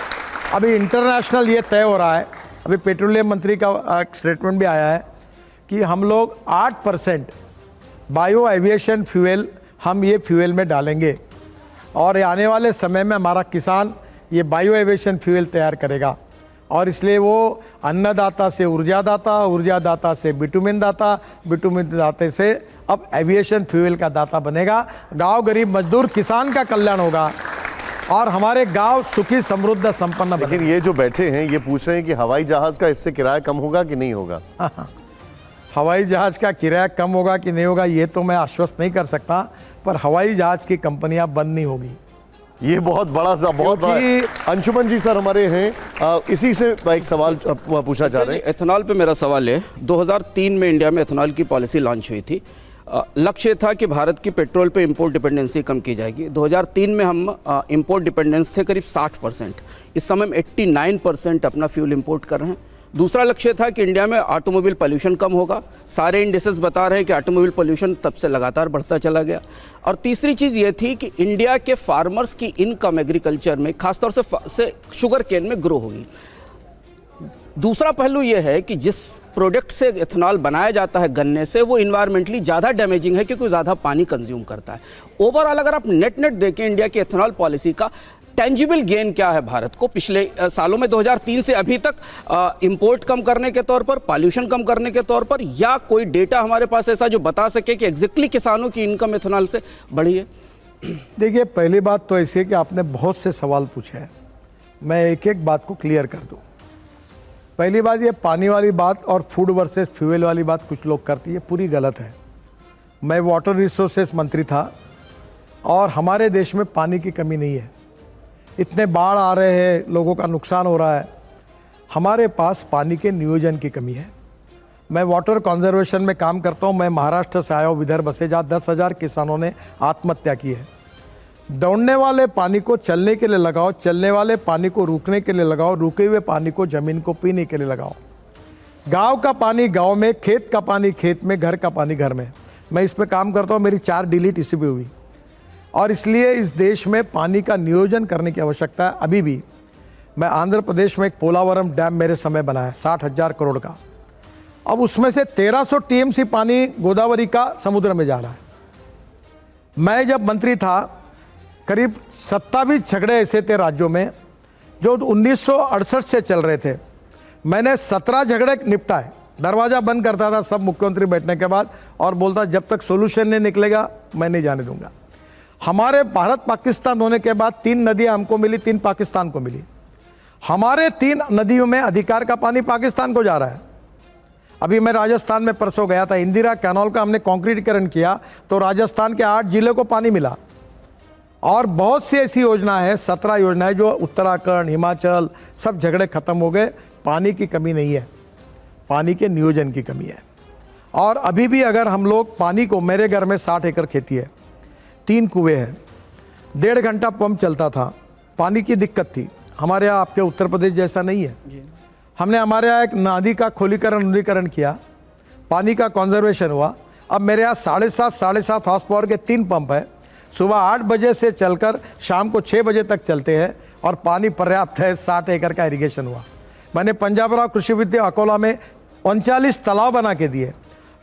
अभी इंटरनेशनल ये तय हो रहा है, अभी पेट्रोलियम मंत्री का स्टेटमेंट भी आया है कि हम लोग 8% बायो एविएशन फ्यूल हम ये फ्यूल में डालेंगे, और आने वाले समय में हमारा किसान ये बायो एविएशन फ्यूल तैयार करेगा। और इसलिए वो अन्नदाता से ऊर्जादाता, ऊर्जादाता से बिटुमिन दाता, बिटुमिन दाते से अब एविएशन फ्यूल का दाता बनेगा। गांव गरीब मजदूर किसान का कल्याण होगा और हमारे गांव सुखी समृद्ध संपन्न बनेगा। लेकिन ये जो बैठे हैं ये पूछ रहे हैं कि हवाई जहाज का इससे किराया कम होगा कि नहीं होगा? हवाई जहाज का किराया कम होगा कि नहीं होगा ये तो मैं आश्वस्त नहीं कर सकता, पर हवाई जहाज की कंपनियां बंद नहीं होगी। ये बहुत बड़ा अंशुमन जी सर हमारे हैं, इसी से एक सवाल पूछा जा रहा है। एथेनॉल पे मेरा सवाल है, 2003 में इंडिया में एथेनॉल की पॉलिसी लॉन्च हुई थी। लक्ष्य था कि भारत की पेट्रोल पे इंपोर्ट डिपेंडेंसी कम की जाएगी। 2003 में हम इंपोर्ट डिपेंडेंस थे करीब 60%, इस समय हम 89% अपना फ्यूल इंपोर्ट कर रहे हैं। दूसरा लक्ष्य था कि इंडिया में ऑटोमोबाइल पोल्यूशन कम होगा, सारे इंडिसेस बता रहे हैं कि ऑटोमोबाइल पोल्यूशन तब से लगातार बढ़ता चला गया। और तीसरी चीज़ ये थी कि इंडिया के फार्मर्स की इनकम एग्रीकल्चर में खासतौर से शुगर केन में ग्रो होगी। दूसरा पहलू ये है कि जिस प्रोडक्ट से एथेनॉल बनाया जाता है गन्ने से, वो इन्वायरमेंटली ज़्यादा डैमेजिंग है क्योंकि ज़्यादा पानी कंज्यूम करता है। ओवरऑल अगर आप नेट देखें इंडिया की एथेनॉल पॉलिसी का टेंजिबल गेन क्या है भारत को पिछले सालों में 2003 से अभी तक, इंपोर्ट कम करने के तौर पर, पॉल्यूशन कम करने के तौर पर, या कोई डेटा हमारे पास ऐसा जो बता सके कि एग्जैक्टली किसानों की इनकम एथेनॉल से बढ़ी है? देखिए, पहली बात तो ऐसी है कि आपने बहुत से सवाल पूछे हैं, मैं एक एक बात को क्लियर कर दूं। पहली बात, ये पानी वाली बात और फूड वर्सेस फ्यूल वाली बात कुछ लोग करती है, पूरी गलत है। मैं वाटर रिसोर्सेस मंत्री था और हमारे देश में पानी की कमी नहीं है। इतने बाढ़ आ रहे हैं, लोगों का नुकसान हो रहा है, हमारे पास पानी के नियोजन की कमी है। मैं वाटर कंजर्वेशन में काम करता हूँ। मैं महाराष्ट्र से आया हूँ, विदर्भ से, जहाँ 10,000 किसानों ने आत्महत्या की है। दौड़ने वाले पानी को चलने के लिए लगाओ, चलने वाले पानी को रुकने के लिए लगाओ, रुके हुए पानी को ज़मीन को पीने के लिए लगाओ। गांव का पानी गांव में, खेत का पानी खेत में, घर का पानी घर में। मैं इस पे काम करता हूँ, मेरी 4 डिलीट इसी पे हुई। और इसलिए इस देश में पानी का नियोजन करने की आवश्यकता है। अभी भी मैं आंध्र प्रदेश में एक पोलावरम डैम मेरे समय बना है 60,000 करोड़ का। अब उसमें से 1300 टीएमसी पानी गोदावरी का समुद्र में जा रहा है। मैं जब मंत्री था, करीब 27 झगड़े ऐसे थे राज्यों में जो 1968 से चल रहे थे। मैंने 17 झगड़े निपटाए। दरवाज़ा बंद करता था सब मुख्यमंत्री बैठने के बाद और बोलता जब तक सोल्यूशन नहीं निकलेगा मैं नहीं जाने दूंगा। हमारे भारत पाकिस्तान होने के बाद 3 नदियां हमको मिली, 3 पाकिस्तान को मिली। हमारे 3 नदियों में अधिकार का पानी पाकिस्तान को जा रहा है। अभी मैं राजस्थान में परसों गया था, इंदिरा कैनाल का हमने कंक्रीटीकरण किया तो राजस्थान के 8 जिले को पानी मिला। और बहुत सी ऐसी योजना है, 17 योजनाएं जो उत्तराखंड, हिमाचल, सब झगड़े खत्म हो गए। पानी की कमी नहीं है, पानी के नियोजन की कमी है। और अभी भी अगर हम लोग पानी को, मेरे घर में 60 एकड़ खेती है, 3 कुएं हैं, 1.5 घंटा पंप चलता था, पानी की दिक्कत थी। हमारे यहाँ आपके उत्तर प्रदेश जैसा नहीं है। हमने हमारे यहाँ एक नदी का खोलीकरण किया, पानी का कंजर्वेशन हुआ। अब मेरे यहाँ 7.5 हॉर्स पावर के 3 पंप है। सुबह 8 बजे से चलकर शाम को 6 बजे तक चलते हैं और पानी पर्याप्त है। 60 एकड़ का इरिगेशन हुआ। मैंने पंजाबराव कृषि विद्या अकोला में 39 तालाब बना के दिए।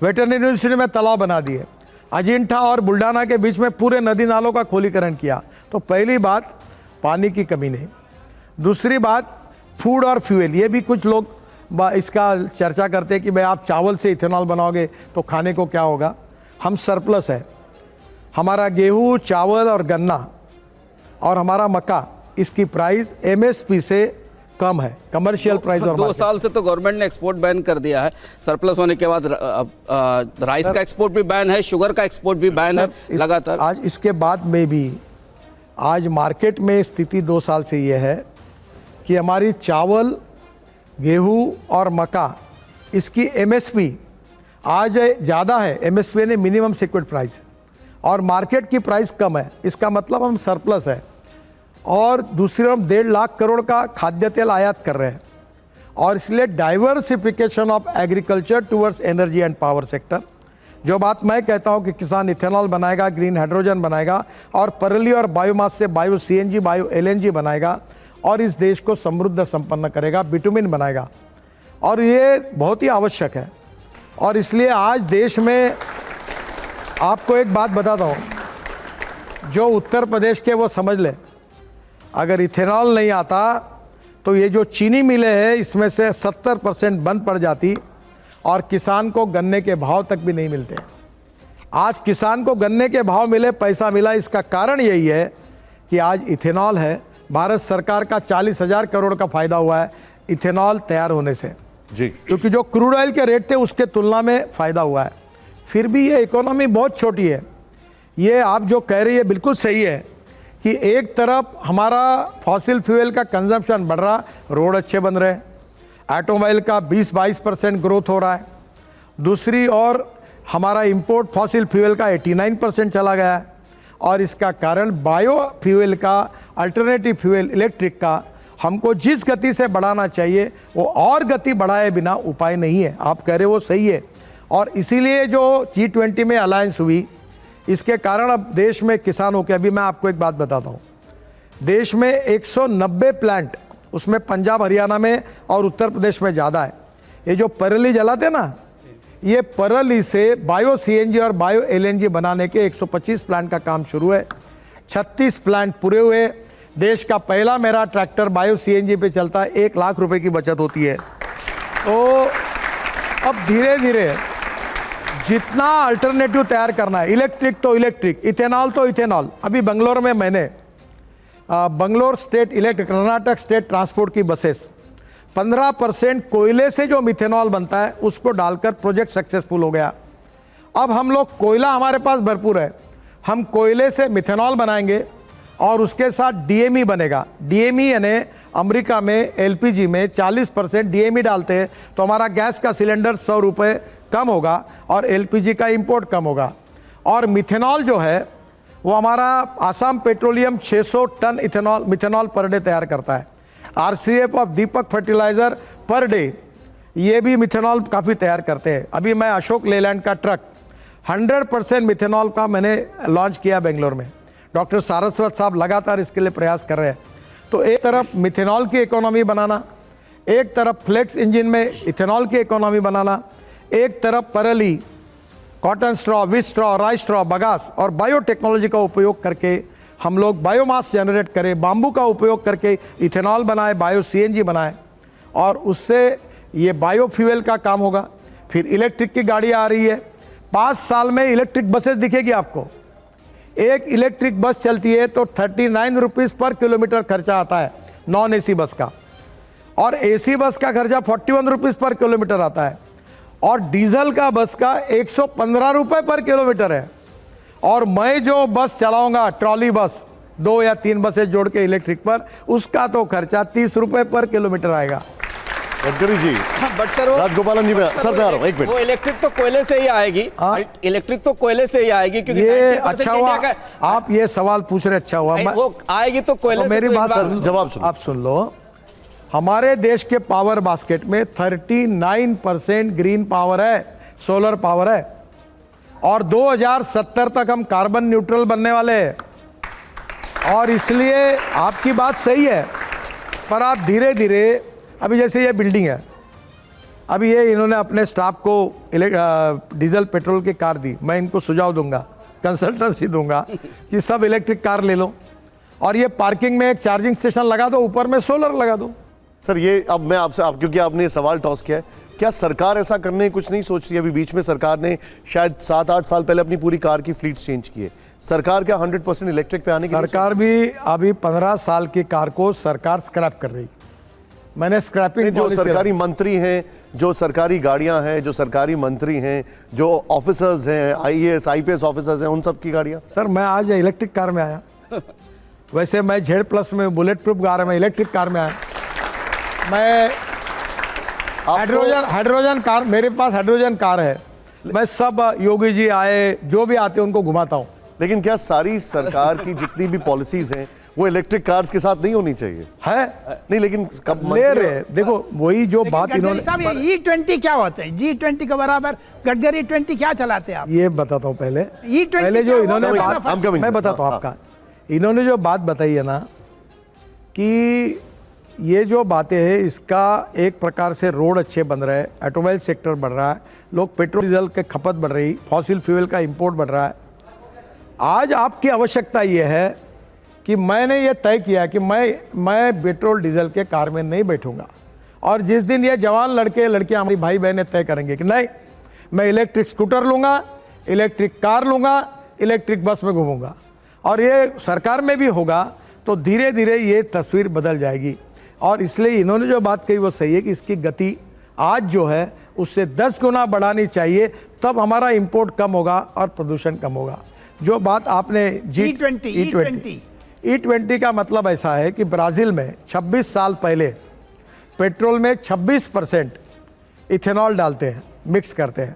वेटरनरी यूनिवर्सिटी में तालाब बना दिए। अजिंठा और बुल्ढाना के बीच में पूरे नदी नालों का खोलीकरण किया। तो पहली बात, पानी की कमी नहीं। दूसरी बात, फूड और फ्यूल। ये भी कुछ लोग इसका चर्चा करते हैं कि भाई आप चावल से इथेनॉल बनाओगे तो खाने को क्या होगा। हम सरप्लस है। हमारा गेहूँ, चावल और गन्ना और हमारा मक्का, इसकी प्राइस एमएसपी से कम है, कमर्शियल प्राइस। और 2 साल से तो गवर्नमेंट ने एक्सपोर्ट बैन कर दिया है। सरप्लस होने के बाद राइस का एक्सपोर्ट भी बैन है, शुगर का एक्सपोर्ट भी बैन है लगातार। आज इसके बाद में भी आज मार्केट में स्थिति 2 साल से ये है कि हमारी चावल, गेहूँ और मक्का, इसकी एमएसपी आज ज़्यादा है। एमएसपी ने मिनिमम सिक्योर्ड प्राइस, और मार्केट की प्राइस कम है। इसका मतलब हम सरप्लस है। और दूसरी ओर हम 1.5 लाख करोड़ का खाद्य तेल आयात कर रहे हैं। और इसलिए diversification of agriculture towards energy and power sector, जो बात मैं कहता हूं कि किसान इथेनॉल बनाएगा, ग्रीन हाइड्रोजन बनाएगा और परली और बायोमास से बायो सीएनजी, बायो एलएनजी बनाएगा और इस देश को समृद्ध संपन्न करेगा, बिटुमिन बनाएगा। और ये बहुत ही आवश्यक है। और इसलिए आज देश में आपको एक बात बताता हूँ, जो उत्तर प्रदेश के वो समझ ले, अगर इथेनॉल नहीं आता तो ये जो चीनी मिलें हैं इसमें से 70% बंद पड़ जाती और किसान को गन्ने के भाव तक भी नहीं मिलते। आज किसान को गन्ने के भाव मिले, पैसा मिला, इसका कारण यही है कि आज इथेनॉल है। भारत सरकार का 40,000 करोड़ का फायदा हुआ है इथेनॉल तैयार होने से जी, क्योंकि जो क्रूड ऑयल के रेट थे उसके तुलना में फ़ायदा हुआ है। फिर भी ये इकोनॉमी बहुत छोटी है। ये आप जो कह रही है बिल्कुल सही है कि एक तरफ हमारा फॉसिल फ्यूल का कंजम्पशन बढ़ रहा, रोड अच्छे बन रहे, ऑटोमोबाइल का 20-22% ग्रोथ हो रहा है। दूसरी ओर हमारा इंपोर्ट फॉसिल फ्यूल का 89% चला गया है। और इसका कारण बायो फ्यूल का, अल्टरनेटिव फ्यूल, इलेक्ट्रिक का हमको जिस गति से बढ़ाना चाहिए वो और गति बढ़ाए बिना उपाय नहीं है। आप कह रहे हो वो सही है। और इसीलिए जो G20 में अलायंस हुई, इसके कारण अब देश में किसानों के, अभी मैं आपको एक बात बताता हूँ, देश में 190 प्लांट, उसमें पंजाब, हरियाणा में और उत्तर प्रदेश में ज़्यादा है। ये जो परली जलाते ना, ये परली से बायो सीएनजी और बायो एलएनजी बनाने के 125 प्लांट का काम शुरू है। 36 प्लांट पूरे हुए। देश का पहला मेरा ट्रैक्टर बायो सीएनजी पे चलता है, 1 लाख रुपए की बचत होती है। तो अब धीरे धीरे जितना अल्टरनेटिव तैयार करना है, इलेक्ट्रिक तो इलेक्ट्रिक, इथेनॉल तो इथेनॉल। अभी बंगलोर में मैंने Bangalore state electric, Karnataka state transport की बसेस 15% कोयले से जो मिथेनॉल बनता है उसको डालकर प्रोजेक्ट सक्सेसफुल हो गया। अब हम लोग कोयला हमारे पास भरपूर है, हम कोयले से मिथेनॉल बनाएंगे और उसके साथ डीएमई बनेगा। डीएमई यानी अमेरिका में एलपीजी में 40% डीएमई डालते हैं तो हमारा गैस का सिलेंडर 100 रुपये कम होगा और एलपीजी का इंपोर्ट कम होगा। और मिथेनॉल जो है वो हमारा Assam petroleum 600 ton methanol per day तैयार करता है। RCF of Deepak fertiliser per day ये भी मिथेनॉल काफ़ी तैयार करते हैं। अभी मैं अशोक लेलैंड का ट्रक 100% मिथेनॉल का मैंने लॉन्च किया बेंगलोर में। डॉक्टर सारस्वत साहब लगातार इसके लिए प्रयास कर रहे हैं। तो एक तरफ मिथेनॉल की इकोनॉमी बनाना, एक तरफ फ्लेक्स इंजन में इथेनॉल की इकोनॉमी बनाना, एक तरफ परली, cotton straw, with straw, rice straw, bagasse और बायोटेक्नोलॉजी का उपयोग करके हम लोग बायोमास जनरेट करें, बाम्बू का उपयोग करके इथेनॉल बनाए, बायो सीएनजी बनाए और उससे ये बायोफ्यूल का काम होगा। फिर इलेक्ट्रिक की गाड़ी आ रही है, 5 साल में इलेक्ट्रिक बसेस दिखेगी आपको। एक इलेक्ट्रिक बस चलती है तो 39 रुपीज़ पर किलोमीटर खर्चा आता है नॉन एसी बस का, और एसी बस का खर्चा 41 रुपीज़ पर किलोमीटर आता है, और डीजल का बस का 115 रुपये पर किलोमीटर है। और मैं जो बस चलाऊंगा ट्रॉली बस 2 या 3 बसें जोड़ के इलेक्ट्रिक पर, उसका तो खर्चा 30 रुपये पर किलोमीटर आएगा। गडकरी जी, बट सर वो राजगोपालन जी सर पे आ रहा हूँ, एक मिनट। वो इलेक्ट्रिक तो कोयले से ही आएगी, इलेक्ट्रिक तो कोयले से ही आएगी क्योंकि ये 90% अच्छा हुआ इंडिया का- आप ये सवाल पूछ रहे, अच्छा हुआ। वो आएगी तो कोयले तो से। मेरी तो बात एक बार- सर, जवाब सुनो। आप सुन लो। हमारे देश के पावर बास्केट में 39% ग्रीन पावर है, सोलर पावर है, और 2070 तक हम कार्बन न्यूट्रल बनने वाले हैं। और इसलिए आपकी बात सही है, पर आप धीरे धीरे, अभी जैसे ये बिल्डिंग है, अभी ये इन्होंने अपने स्टाफ को डीजल पेट्रोल की कार दी, मैं इनको सुझाव दूंगा, कंसल्टेंसी दूंगा कि सब इलेक्ट्रिक कार ले लो और ये पार्किंग में एक चार्जिंग स्टेशन लगा दो, ऊपर में सोलर लगा दो। सर ये अब मैं आपसे क्योंकि आपने ये सवाल टॉस किया है, क्या सरकार ऐसा करने की कुछ नहीं सोच रही? अभी बीच में सरकार ने शायद 7-8 साल पहले अपनी पूरी कार की फ्लीट चेंज की है। सरकार क्या 100% इलेक्ट्रिक पे आने की सरकार भी अभी 15 साल की कार को सरकार स्क्रैप कर रही। मैंने स्क्रैपिंग जो सरकारी मंत्री हैं, जो सरकारी गाड़ियां हैं, जो सरकारी मंत्री हैं, जो ऑफिसर्स हैं, आईएएस आईपीएस ऑफिसर्स हैं, उन सब की गाड़ियां? सर मैं आज इलेक्ट्रिक कार में आया। वैसे मैं Z+ में बुलेट प्रूफ कार में इलेक्ट्रिक कार में आया। मैं हाइड्रोजन कार, मेरे पास हाइड्रोजन कार है। मैं सब योगी जी आए, जो भी आते हैं उनको घुमाता हूँ। लेकिन क्या सारी सरकार की जितनी भी पॉलिसीज हैं वो इलेक्ट्रिक कार्स के साथ नहीं होनी चाहिए? है नहीं, लेकिन कब ले रहे, देखो वही जो बात इन्होंने, साहब ये E20 क्या होता है? G20 के बराबर गडकरी 20 क्या चलाते हैं आप? ये बताता हूँ पहले। E20 पहले जो क्या इन्होंने होता है? बात, I'm coming, मैं sir. बताता हूँ हाँ, आपका, इन्होंने जो बात बताई है ना कि ये जो बातें हैं, इसका एक प्रकार से रोड अच्छे बन रहे हैं, ऑटोमोबाइल सेक्टर बढ़ रहा है, लोग पेट्रोल डीजल के खपत बढ़ रही, फॉसिल फ्यूल का इंपोर्ट बढ़ रहा है। आज आपकी आवश्यकता ये है कि मैंने ये तय किया कि मैं पेट्रोल डीजल के कार में नहीं बैठूंगा, और जिस दिन ये जवान लड़के लड़कियां हमारी भाई बहनें तय करेंगे कि नहीं, मैं इलेक्ट्रिक स्कूटर लूँगा, इलेक्ट्रिक कार लूँगा, इलेक्ट्रिक बस में घूमूंगा, और ये सरकार में भी होगा, तो धीरे धीरे ये तस्वीर बदल जाएगी। और इसलिए इन्होंने जो बात कही वो सही है कि इसकी गति आज जो है उससे 10 गुना बढ़ानी चाहिए, तब हमारा इंपोर्ट कम होगा और प्रदूषण कम होगा। जो बात आपने E20 का मतलब ऐसा है कि ब्राज़ील में 26 साल पहले पेट्रोल में 26% इथेनॉल डालते हैं, मिक्स करते हैं।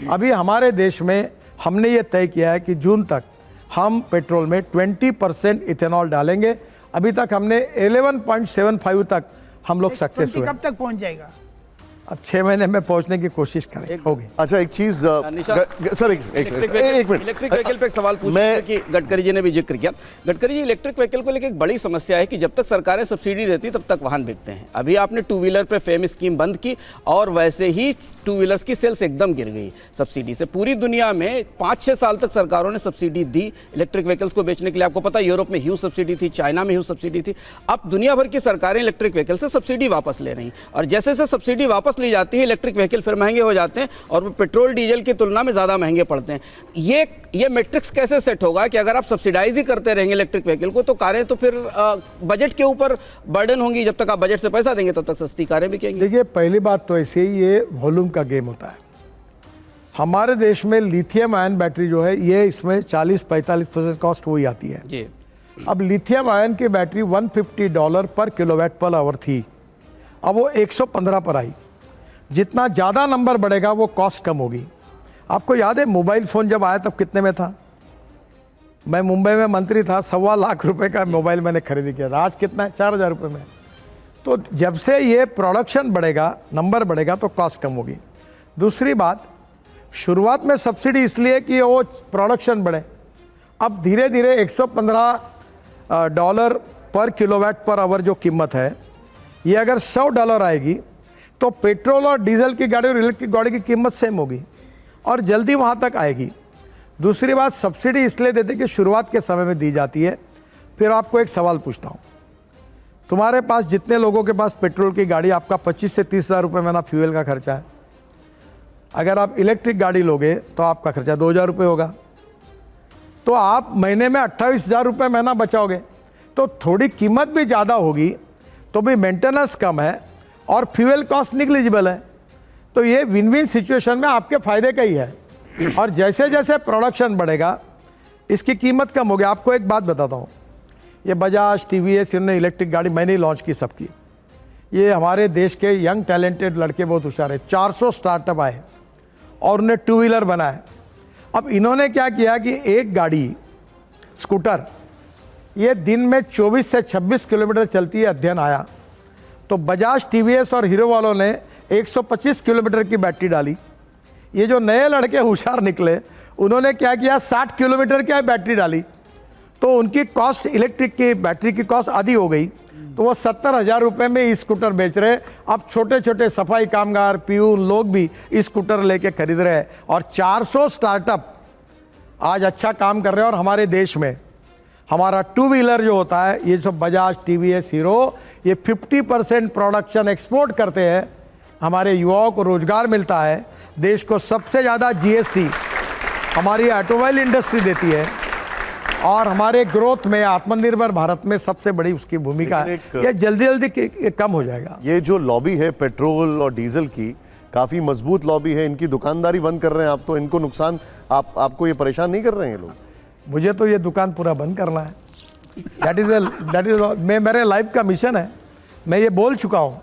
अभी हमारे देश में हमने ये तय किया है कि जून तक हम पेट्रोल में 20% इथेनॉल डालेंगे। अभी तक हमने 11.75 तक हम लोग सक्सेस हुए। कब तक पहुंच जाएगा? अब 6 महीने में पहुंचने की कोशिश करें, होगी। अच्छा, एक चीज सर, एक मिनट, इलेक्ट्रिक व्हीकल पे एक सवाल पूछना है कि गडकरी जी ने भी जिक्र किया। गडकरी जी, इलेक्ट्रिक व्हीकल को लेकर एक बड़ी समस्या है कि जब तक सरकारें सब्सिडी देती तब तक वाहन बिकते हैं। अभी आपने 2 व्हीलर पे फेम स्कीम बंद की और वैसे ही 2 व्हीलर्स की सेल्स एकदम गिर गई सब्सिडी से। पूरी दुनिया में 5-6 साल तक सरकारों ने सब्सिडी दी इलेक्ट्रिक व्हीकल्स को बेचने के लिए। आपको पता है यूरोप में ह्यूज सब्सिडी थी, चाइना में ह्यूज सब्सिडी थी। अब दुनिया भर की सरकारें इलेक्ट्रिक व्हीकल से सब्सिडी वापस ले रही, और जैसे जैसे सब्सिडी वापस वापस ली जाती है, इलेक्ट्रिक व्हीकल फिर महंगे हो जाते हैं और वो पेट्रोल डीजल की तुलना में ज़्यादा महंगे पड़ते हैं। ये मैट्रिक्स कैसे सेट होगा कि अगर आप सब्सिडाइज ही करते रहेंगे इलेक्ट्रिक व्हीकल को तो कारें तो फिर बजट के ऊपर बर्डन होंगी, जब तक आप बजट से पैसा देंगे तब तक सस्ती कारें बिकेंगी। देखिए, पहली बात तो ऐसे ही ये वॉल्यूम का गेम होता है। हमारे देश में लिथियम आयन बैटरी जो है ये इसमें 40-45% कॉस्ट हुई आती है जी। अब लिथियम आयन की बैटरी $150 पर किलोवाट पर आवर थी, अब वो 115 पर आई। जितना ज़्यादा नंबर बढ़ेगा वो कॉस्ट कम होगी। आपको याद है मोबाइल फ़ोन जब आया तब कितने में था? मैं मुंबई में मंत्री था, 1.25 लाख रुपए का मोबाइल मैंने खरीद किया था। आज कितना है? 4,000 रुपये में। तो जब से ये प्रोडक्शन बढ़ेगा, नंबर बढ़ेगा तो कॉस्ट कम होगी। दूसरी बात, शुरुआत में सब्सिडी इसलिए कि वो प्रोडक्शन बढ़े। अब धीरे धीरे $115 पर किलोवाट पर आवर जो कीमत है, ये अगर $100 आएगी तो पेट्रोल और डीजल की गाड़ी और इलेक्ट्रिक गाड़ी की कीमत सेम होगी और जल्दी वहाँ तक आएगी। दूसरी बात, सब्सिडी इसलिए देते कि शुरुआत के समय में दी जाती है। फिर आपको एक सवाल पूछता हूँ, तुम्हारे पास जितने लोगों के पास पेट्रोल की गाड़ी, आपका 25 से 30 हज़ार रुपये महीना फ्यूल का खर्चा है। अगर आप इलेक्ट्रिक गाड़ी लोगे तो आपका खर्चा 2,000 रुपये होगा, तो आप महीने में 28,000 रुपये महीना बचाओगे। तो थोड़ी कीमत भी ज़्यादा होगी तो भी मेंटेनेंस कम है और फ्यूल कॉस्ट निग्लिजिबल है। तो ये विन विन सिचुएशन में आपके फ़ायदे का ही है। और जैसे जैसे प्रोडक्शन बढ़ेगा इसकी कीमत कम होगी। आपको एक बात बताता हूँ, ये बजाज, TVS, इन्होंने इलेक्ट्रिक गाड़ी मैंने ही लॉन्च की सबकी। ये हमारे देश के यंग टैलेंटेड लड़के बहुत होशियार है। 400 स्टार्टअप आए और उन्हें 2 व्हीलर बनाए। अब इन्होंने क्या किया कि एक गाड़ी स्कूटर ये दिन में 24 से 26 किलोमीटर चलती है, अध्ययन आया। तो बजाज, TVS और हीरो वालों ने 125 किलोमीटर की बैटरी डाली। ये जो नए लड़के होशियार निकले उन्होंने क्या किया, 60 किलोमीटर की बैटरी डाली। तो उनकी कॉस्ट, इलेक्ट्रिक की बैटरी की कॉस्ट आधी हो गई। तो वो 70,000 रुपये में ई स्कूटर बेच रहे। अब छोटे छोटे सफाई कामगार, पियून लोग भी ई स्कूटर लेके खरीद रहे हैं और 400 स्टार्टअप आज अच्छा काम कर रहे हैं। और हमारे देश में हमारा 2 व्हीलर जो होता है, ये सब बजाज, TVS, हीरो, ये 50% प्रोडक्शन एक्सपोर्ट करते हैं। हमारे युवाओं को रोजगार मिलता है। देश को सबसे ज़्यादा GST हमारी ऑटोमोबाइल इंडस्ट्री देती है और हमारे ग्रोथ में, आत्मनिर्भर भारत में सबसे बड़ी उसकी भूमिका है। ये जल्दी जल्दी कम हो जाएगा। ये जो लॉबी है पेट्रोल और डीजल की, काफी मजबूत लॉबी है। इनकी दुकानदारी बंद कर रहे हैं आप, तो इनको नुकसान, आपको ये परेशान नहीं कर रहे हैं ये लोग? मुझे तो ये दुकान पूरा बंद करना है। दैट इज मेरे लाइफ का मिशन है। मैं ये बोल चुका हूँ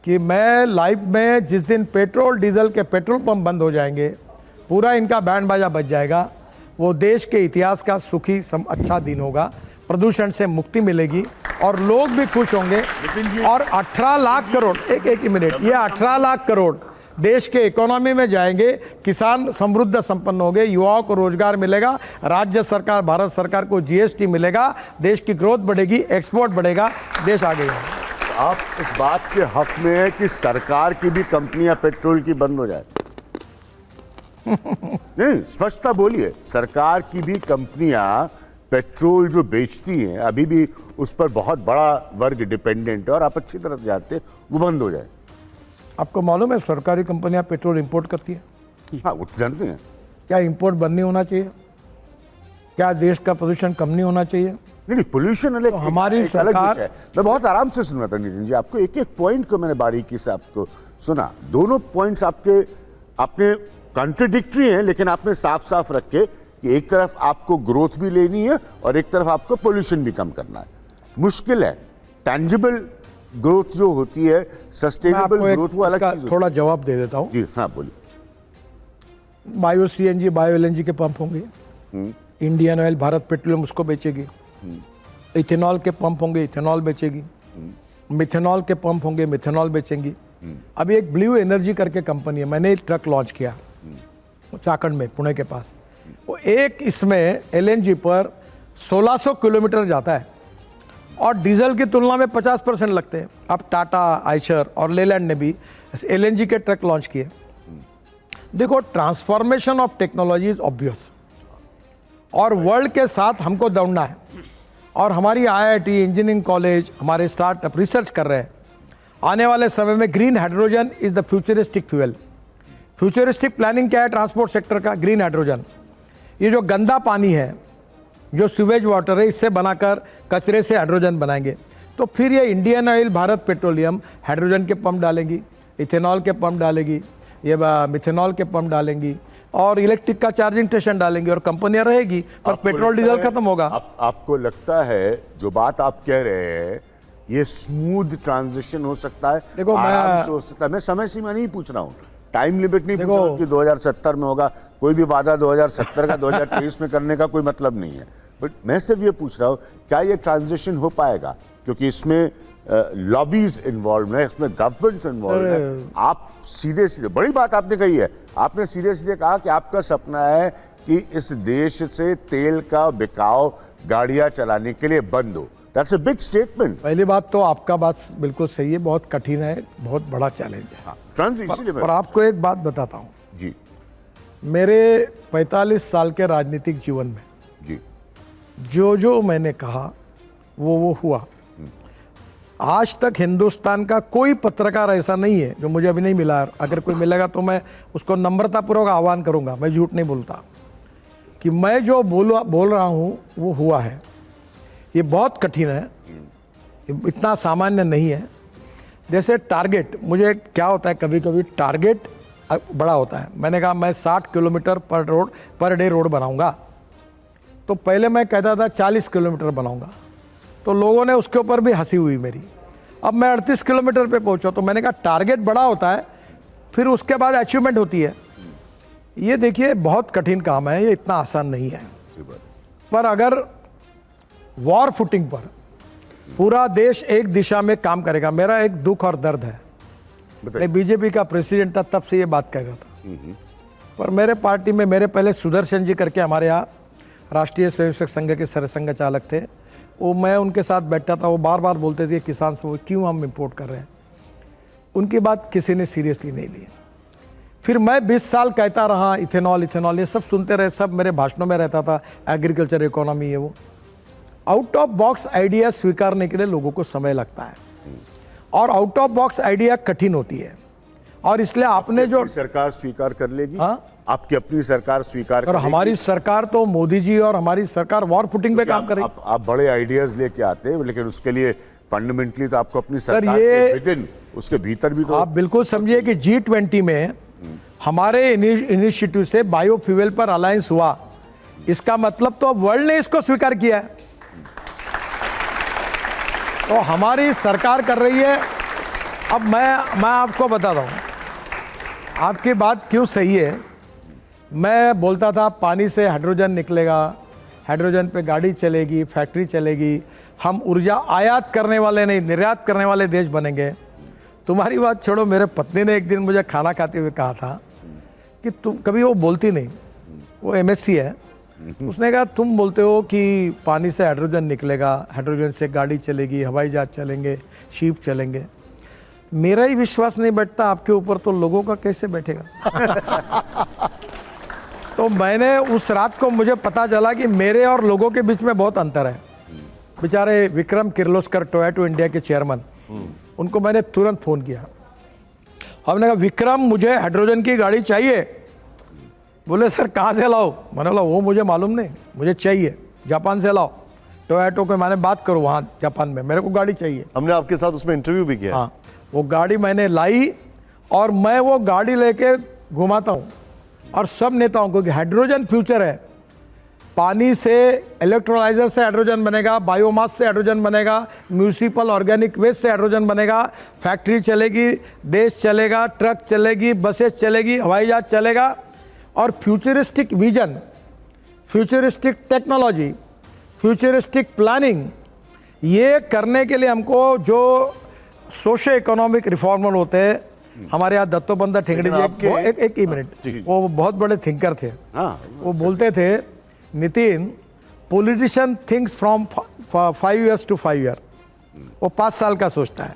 कि मैं लाइफ में जिस दिन पेट्रोल डीजल के पेट्रोल पंप बंद हो जाएंगे, पूरा इनका बैंड बाजा बज जाएगा, वो देश के इतिहास का सुखी अच्छा दिन होगा। प्रदूषण से मुक्ति मिलेगी और लोग भी खुश होंगे। और 18 लाख करोड़, एक मिनट, ये 18 लाख करोड़ देश के इकोनॉमी में जाएंगे। किसान समृद्ध संपन्न होंगे, युवाओं को रोजगार मिलेगा, राज्य सरकार, भारत सरकार को GST मिलेगा, देश की ग्रोथ बढ़ेगी, एक्सपोर्ट बढ़ेगा, देश आगे जाएगा। आप इस बात के हक में है कि सरकार की भी कंपनियां पेट्रोल की बंद हो जाए? नहीं, स्पष्टता बोलिए। सरकार की भी कंपनियां पेट्रोल जो बेचती हैं, अभी भी उस पर बहुत बड़ा वर्ग डिपेंडेंट है और आप अच्छी तरह से जानते हैं, वो बंद हो जाए। आपको मालूम है सरकारी कंपनियां पेट्रोल इंपोर्ट करती है? हाँ, वो तो जानते हैं। क्या इंपोर्ट बंद नहीं होना चाहिए? क्या देश का प्रदूषण कम नहीं होना चाहिए? नहीं, पोल्यूशन अलग, तो हमारी एक अलग सरकार, विषय है। मैं बहुत आराम से सुन रहा था नितिन जी, आपको एक एक पॉइंट को मैंने बारीकी से आपको सुना। दोनों पॉइंट्स आपने कॉन्ट्रडिक्टरी हैं, लेकिन आपने साफ साफ रखे कि एक तरफ आपको ग्रोथ भी लेनी है और एक तरफ आपको पोल्यूशन भी कम करना है। मुश्किल है। टैंजिबल ग्रोथ जो होती है, सस्टेनेबल ग्रोथ, वो अलग चीज। थोड़ा जवाब दे देता हूँ। जी हाँ, बोलिए। बायो CNG, बायो LNG के पंप होंगे। इंडियन ऑयल, भारत पेट्रोलियम उसको बेचेगी। इथेनॉल के पंप होंगे, इथेनॉल बेचेगी। मिथेनॉल के पंप होंगे, मिथेनॉल बेचेंगी। अभी एक ब्लू एनर्जी करके कंपनी है, मैंने एक ट्रक लॉन्च किया चाकंड में, पुणे के पास। वो एक इसमें LNG पर 1600 किलोमीटर जाता है और डीजल की तुलना में 50% लगते हैं। अब टाटा, आइशर और लेलैंड ने भी LNG के ट्रक लॉन्च किए। देखो, transformation of technology is obvious और वर्ल्ड के साथ हमको दौड़ना है। और हमारी IIT, इंजीनियरिंग कॉलेज, हमारे स्टार्टअप रिसर्च कर रहे हैं आने वाले समय में green hydrogen is the futuristic fuel. Futuristic planning क्या है ट्रांसपोर्ट सेक्टर का? Green hydrogen. ये जो गंदा पानी है, जो सीवेज वाटर है, इससे बनाकर कचरे से हाइड्रोजन बनाएंगे। तो फिर ये Indian oil, Bharat petroleum hydrogen के पंप डालेंगी, इथेनॉल के पंप डालेगी, ये मिथेनॉल के पंप डालेंगी और इलेक्ट्रिक का चार्जिंग स्टेशन डालेंगी और कंपनियां रहेगी, पर पेट्रोल डीजल खत्म होगा। आपको लगता है जो बात आप कह रहे हैं ये स्मूथ ट्रांजिशन हो सकता है? देखो, आराम से हो सकता है। मैं समय सीमा नहीं पूछ रहा हूँ, टाइम लिमिट नहीं पूछ रहा हूँ कि 2070 में होगा। कोई भी वादा 2070 का 2023 में करने का कोई मतलब नहीं है, बट मैं सिर्फ ये पूछ रहा हूँ क्या ये ट्रांजिशन हो पाएगा, क्योंकि इसमें लॉबीज इन्वॉल्व है, इसमें गवर्नमेंट्स इन्वॉल्व है। आप सीधे सीधे, बड़ी बात आपने कही है, आपने सीधे सीधे कहा कि आपका सपना है कि इस देश से तेल का बिकाव गाड़ियां चलाने के लिए बंद हो। That's a big statement. पहली बात तो आपका बात बिल्कुल सही है, बहुत कठिन है, बहुत बड़ा चैलेंज है। और आपको एक बात बताता हूँ जी, मेरे 45 साल के राजनीतिक जीवन में जी, जो मैंने कहा वो हुआ। आज तक हिंदुस्तान का कोई पत्रकार ऐसा नहीं है जो मुझे अभी नहीं मिला, अगर कोई मिलेगा तो मैं उसको नम्रतापूर्वक आह्वान करूंगा, मैं झूठ नहीं बोलता, कि मैं जो बोल रहा हूँ वो हुआ है। ये बहुत कठिन है, इतना सामान्य नहीं है। जैसे टारगेट, मुझे क्या होता है, कभी कभी टारगेट बड़ा होता है। मैंने कहा मैं 60 किलोमीटर पर डे रोड बनाऊंगा, तो पहले मैं कहता था 40 किलोमीटर बनाऊंगा, तो लोगों ने उसके ऊपर भी हंसी हुई मेरी। अब मैं 38 किलोमीटर पे पहुंचा, तो मैंने कहा टारगेट बड़ा होता है, फिर उसके बाद अचीवमेंट होती है। ये देखिए बहुत कठिन काम है, ये इतना आसान नहीं है। पर अगर वॉर फुटिंग पर पूरा देश एक दिशा में काम करेगा, मेरा एक दुख और दर्द है, मैं बीजेपी का प्रेसिडेंट था तब से ये बात कह रहा था, पर मेरे पार्टी में मेरे पहले सुदर्शन जी करके हमारे यहाँ राष्ट्रीय स्वयंसेवक संघ के सरसंघ चालक थे, वो मैं उनके साथ बैठा था, वो बार बार बोलते थे किसान से वो क्यों हम इंपोर्ट कर रहे हैं, उनकी बात किसी ने सीरियसली नहीं ली। फिर मैं 20 साल कहता रहा इथेनॉल इथेनॉल, ये सब सुनते रहे, सब मेरे भाषणों में रहता था, एग्रीकल्चर इकोनॉमी है वो। आउट ऑफ बॉक्स आइडिया स्वीकारने के लिए लोगों को समय लगता है और आउट ऑफ बॉक्स आइडिया कठिन होती है, और इसलिए आपने जो सरकार स्वीकार कर लेगी। हाँ? आपकी अपनी सरकार स्वीकार और हमारी सरकार तो मोदी जी और हमारी सरकार वॉर फुटिंग पे काम करेगी। आप बड़े आइडियाज लेके आते हैं, लेकिन उसके लिए फंडामेंटली तो आपको अपनी सरकार ये के विदिन, उसके भीतर भी तो आप बिल्कुल समझिए कि G20 में हमारे इनिशिएटिव से बायोफ्यूल पर अलायंस हुआ, इसका मतलब तो वर्ल्ड ने इसको स्वीकार किया है, तो हमारी सरकार कर रही है। अब मैं आपको बताता हूँ आपकी बात क्यों सही है। मैं बोलता था पानी से हाइड्रोजन निकलेगा, हाइड्रोजन पे गाड़ी चलेगी, फैक्ट्री चलेगी, हम ऊर्जा आयात करने वाले नहीं निर्यात करने वाले देश बनेंगे। तुम्हारी बात छोड़ो, मेरे पत्नी ने एक दिन मुझे खाना खाते हुए कहा था कि तुम, कभी वो बोलती नहीं, वो MSc है, उसने कहा तुम बोलते हो कि पानी से हाइड्रोजन निकलेगा, हाइड्रोजन से गाड़ी चलेगी, हवाई जहाज चलेंगे, शिप चलेंगे, मेरा ही विश्वास नहीं बैठता आपके ऊपर, तो लोगों का कैसे बैठेगा। तो मैंने उस रात को मुझे पता चला कि मेरे और लोगों के बीच में बहुत अंतर है। बेचारे विक्रम किर्लोस्कर टोयोटा इंडिया के चेयरमैन, उनको मैंने तुरंत फ़ोन किया, हमने कहा विक्रम मुझे हाइड्रोजन की गाड़ी चाहिए। बोले सर कहाँ से लाओ? मैंने बोला वो मुझे मालूम नहीं, मुझे चाहिए, जापान से लाओ, टोयोटा को मैंने बात करो वहाँ जापान में, मेरे को गाड़ी चाहिए। हमने आपके साथ उसमें इंटरव्यू भी किया। हाँ, वो गाड़ी मैंने लाई और मैं वो गाड़ी लेके घुमाता हूँ और सब नेताओं को कि हाइड्रोजन फ्यूचर है, पानी से इलेक्ट्रोलाइजर से हाइड्रोजन बनेगा, बायोमास से हाइड्रोजन बनेगा, म्यूनिसिपल ऑर्गेनिक वेस्ट से हाइड्रोजन बनेगा, फैक्ट्री चलेगी, देश चलेगा, ट्रक चलेगी, बसेस चलेगी, हवाई जहाज चलेगा। और futuristic vision, futuristic technology, futuristic planning, ये करने के लिए हमको जो सोशो इकोनॉमिक रिफॉर्मर होते हैं, हमारे यहाँ दत्तोबंदा ठेंगड़ी जी, एक ही मिनट, वो बहुत बड़े थिंकर थे। वो बोलते थे Nitin, politician thinks from 5 years to 5 year, वो 5 साल का सोचता है।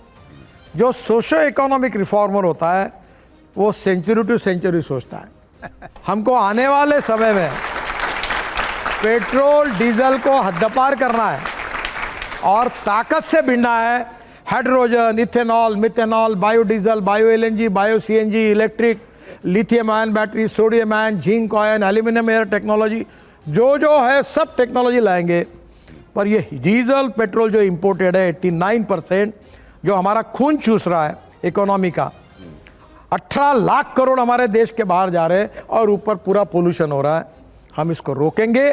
जो सोशो इकोनॉमिक रिफॉर्मर होता है वो सेंचुरी टू सेंचुरी सोचता है। हमको आने वाले समय में पेट्रोल डीजल को हद्दपार करना है और ताकत से भिड़ना है, hydrogen, ethanol, methanol, biodiesel, bio LNG, bio CNG, electric, lithium ion battery, sodium ion, zinc ion, aluminium air technology, जो है सब टेक्नोलॉजी लाएंगे। पर ये डीजल पेट्रोल जो इंपोर्टेड है 89%, जो हमारा खून चूस रहा है इकोनॉमी का, 18 लाख करोड़ हमारे देश के बाहर जा रहे हैं और ऊपर पूरा पोल्यूशन हो रहा है। हम इसको रोकेंगे,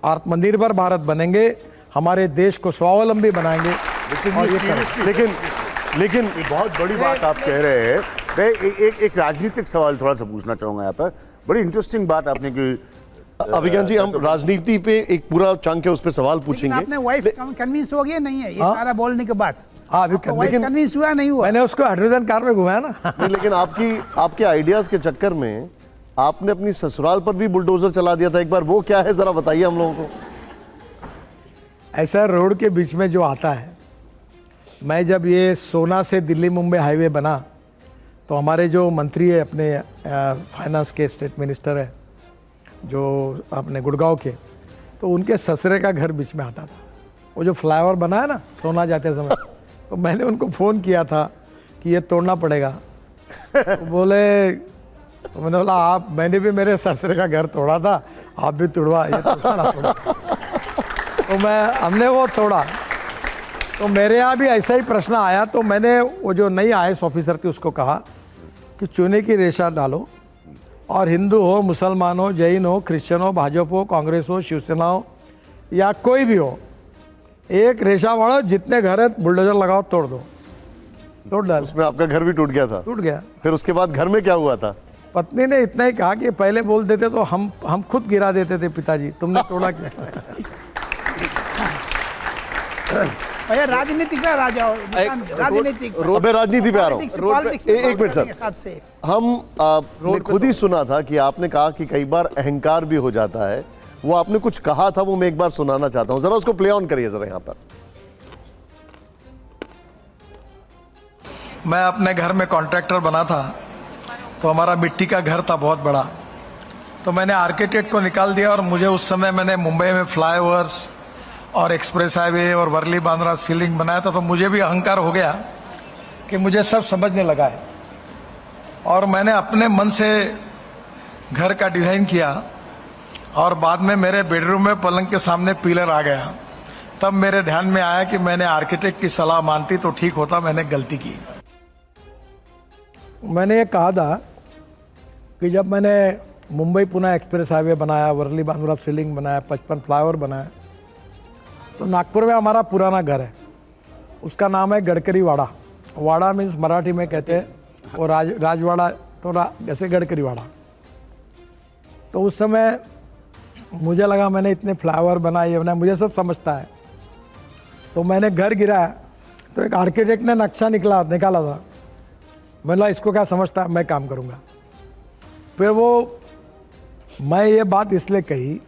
आत्मनिर्भर भारत बनेंगे, हमारे देश को स्वावलंबी बनाएंगे। लेकिन ये बहुत बड़ी बात आप कह रहे हैं। मैं एक राजनीतिक सवाल थोड़ा सा पूछना चाहूंगा यहाँ पर। बड़ी इंटरेस्टिंग बात आपने की। अभिज्ञान जी, हम राजनीति पे एक पूरा चंक है, उस पे सवाल लेकिन पूछेंगे। आपने वाइफ कन्विंस हो गया नहीं है ये सारा बोलने के बाद? हाँ, अभी कन्विंस हुआ नहीं हुआ? मैंने उसको हाइड्रोजन कार में घुमाया ना। नहीं, लेकिन आपके आइडियाज के चक्कर में आपने अपनी ससुराल पर भी बुलडोजर चला दिया था एक बार, वो क्या है जरा बताइए हम लोगों को। ऐसा रोड के बीच में जो आता है, मैं जब ये सोना से दिल्ली मुंबई हाईवे बना तो हमारे जो मंत्री है अपने फाइनेंस के, स्टेट मिनिस्टर है जो अपने गुड़गांव के, तो उनके ससुरे का घर बीच में आता था। वो जो फ्लाईओवर बना है ना सोना जाते समय, तो मैंने उनको फ़ोन किया था कि ये तोड़ना पड़ेगा। तो बोले, तो मैंने बोला मैंने भी मेरे ससुरे का घर तोड़ा था, आप भी तोड़वा, ये तोड़ना ना तोड़ा। तो हमने वो तोड़ा। तो मेरे यहाँ भी ऐसा ही प्रश्न आया, तो मैंने वो जो नई IAS ऑफिसर थी उसको कहा कि चूने की रेशा डालो और हिंदू हो, मुसलमान हो, जैन हो, क्रिश्चियन हो, भाजपा हो, कांग्रेस हो, शिवसेना हो या कोई भी हो, एक रेशा वाड़ो, जितने घर है बुलडोजर लगाओ, तोड़ दो। तोड़ डाल। उसमें आपका घर भी टूट गया था? टूट गया। फिर उसके बाद घर में क्या हुआ था? पत्नी ने इतना ही कहा कि पहले बोल देते तो हम खुद गिरा देते थे, पिताजी तुमने तोड़ा क्या? भैया राजनीतिक पे राजा राजनीतिक अबे राजनीति पे आ रहा हूँ। एक मिनट सर, सबसे हमने खुद ही सुना था कि आपने कहा कि कई बार अहंकार भी हो जाता है। वो आपने कुछ कहा था, वो मैं एक बार सुनाना चाहता हूँ, जरा उसको प्ले ऑन करिए जरा यहाँ पर। मैं अपने घर में कॉन्ट्रैक्टर बना था, तो हमारा मिट्टी का घर था बहुत बड़ा, तो मैंने आर्किटेक्ट को निकाल दिया और मुझे उस समय मैंने मुंबई में फ्लाईओवर्स और एक्सप्रेस हाईवे और वर्ली बांद्रा सीलिंग बनाया था, तो मुझे भी अहंकार हो गया कि मुझे सब समझने लगा है। और मैंने अपने मन से घर का डिज़ाइन किया और बाद में मेरे बेडरूम में पलंग के सामने पिलर आ गया। तब मेरे ध्यान में आया कि मैंने आर्किटेक्ट की सलाह मानती तो ठीक होता, मैंने गलती की। मैंने ये कहा था कि जब मैंने मुंबई पुणे एक्सप्रेस हाईवे बनाया, वर्ली बांद्रा सीलिंग बनाया, 55 फ्लाईओवर बनाया, तो नागपुर में हमारा पुराना घर है, उसका नाम है गडकरी वाड़ा। वाड़ा मीन्स मराठी में कहते हैं, और राजवाड़ा तो जैसे गडकरी वाड़ा। तो उस समय मुझे लगा मैंने इतने फ्लाईओवर बनाए, ये बनाया, मुझे सब समझता है। तो मैंने घर गिराया तो एक आर्किटेक्ट ने नक्शा निकाला था। मैंने बोला इसको क्या समझता है, मैं काम करूँगा। फिर मैं ये बात इसलिए कही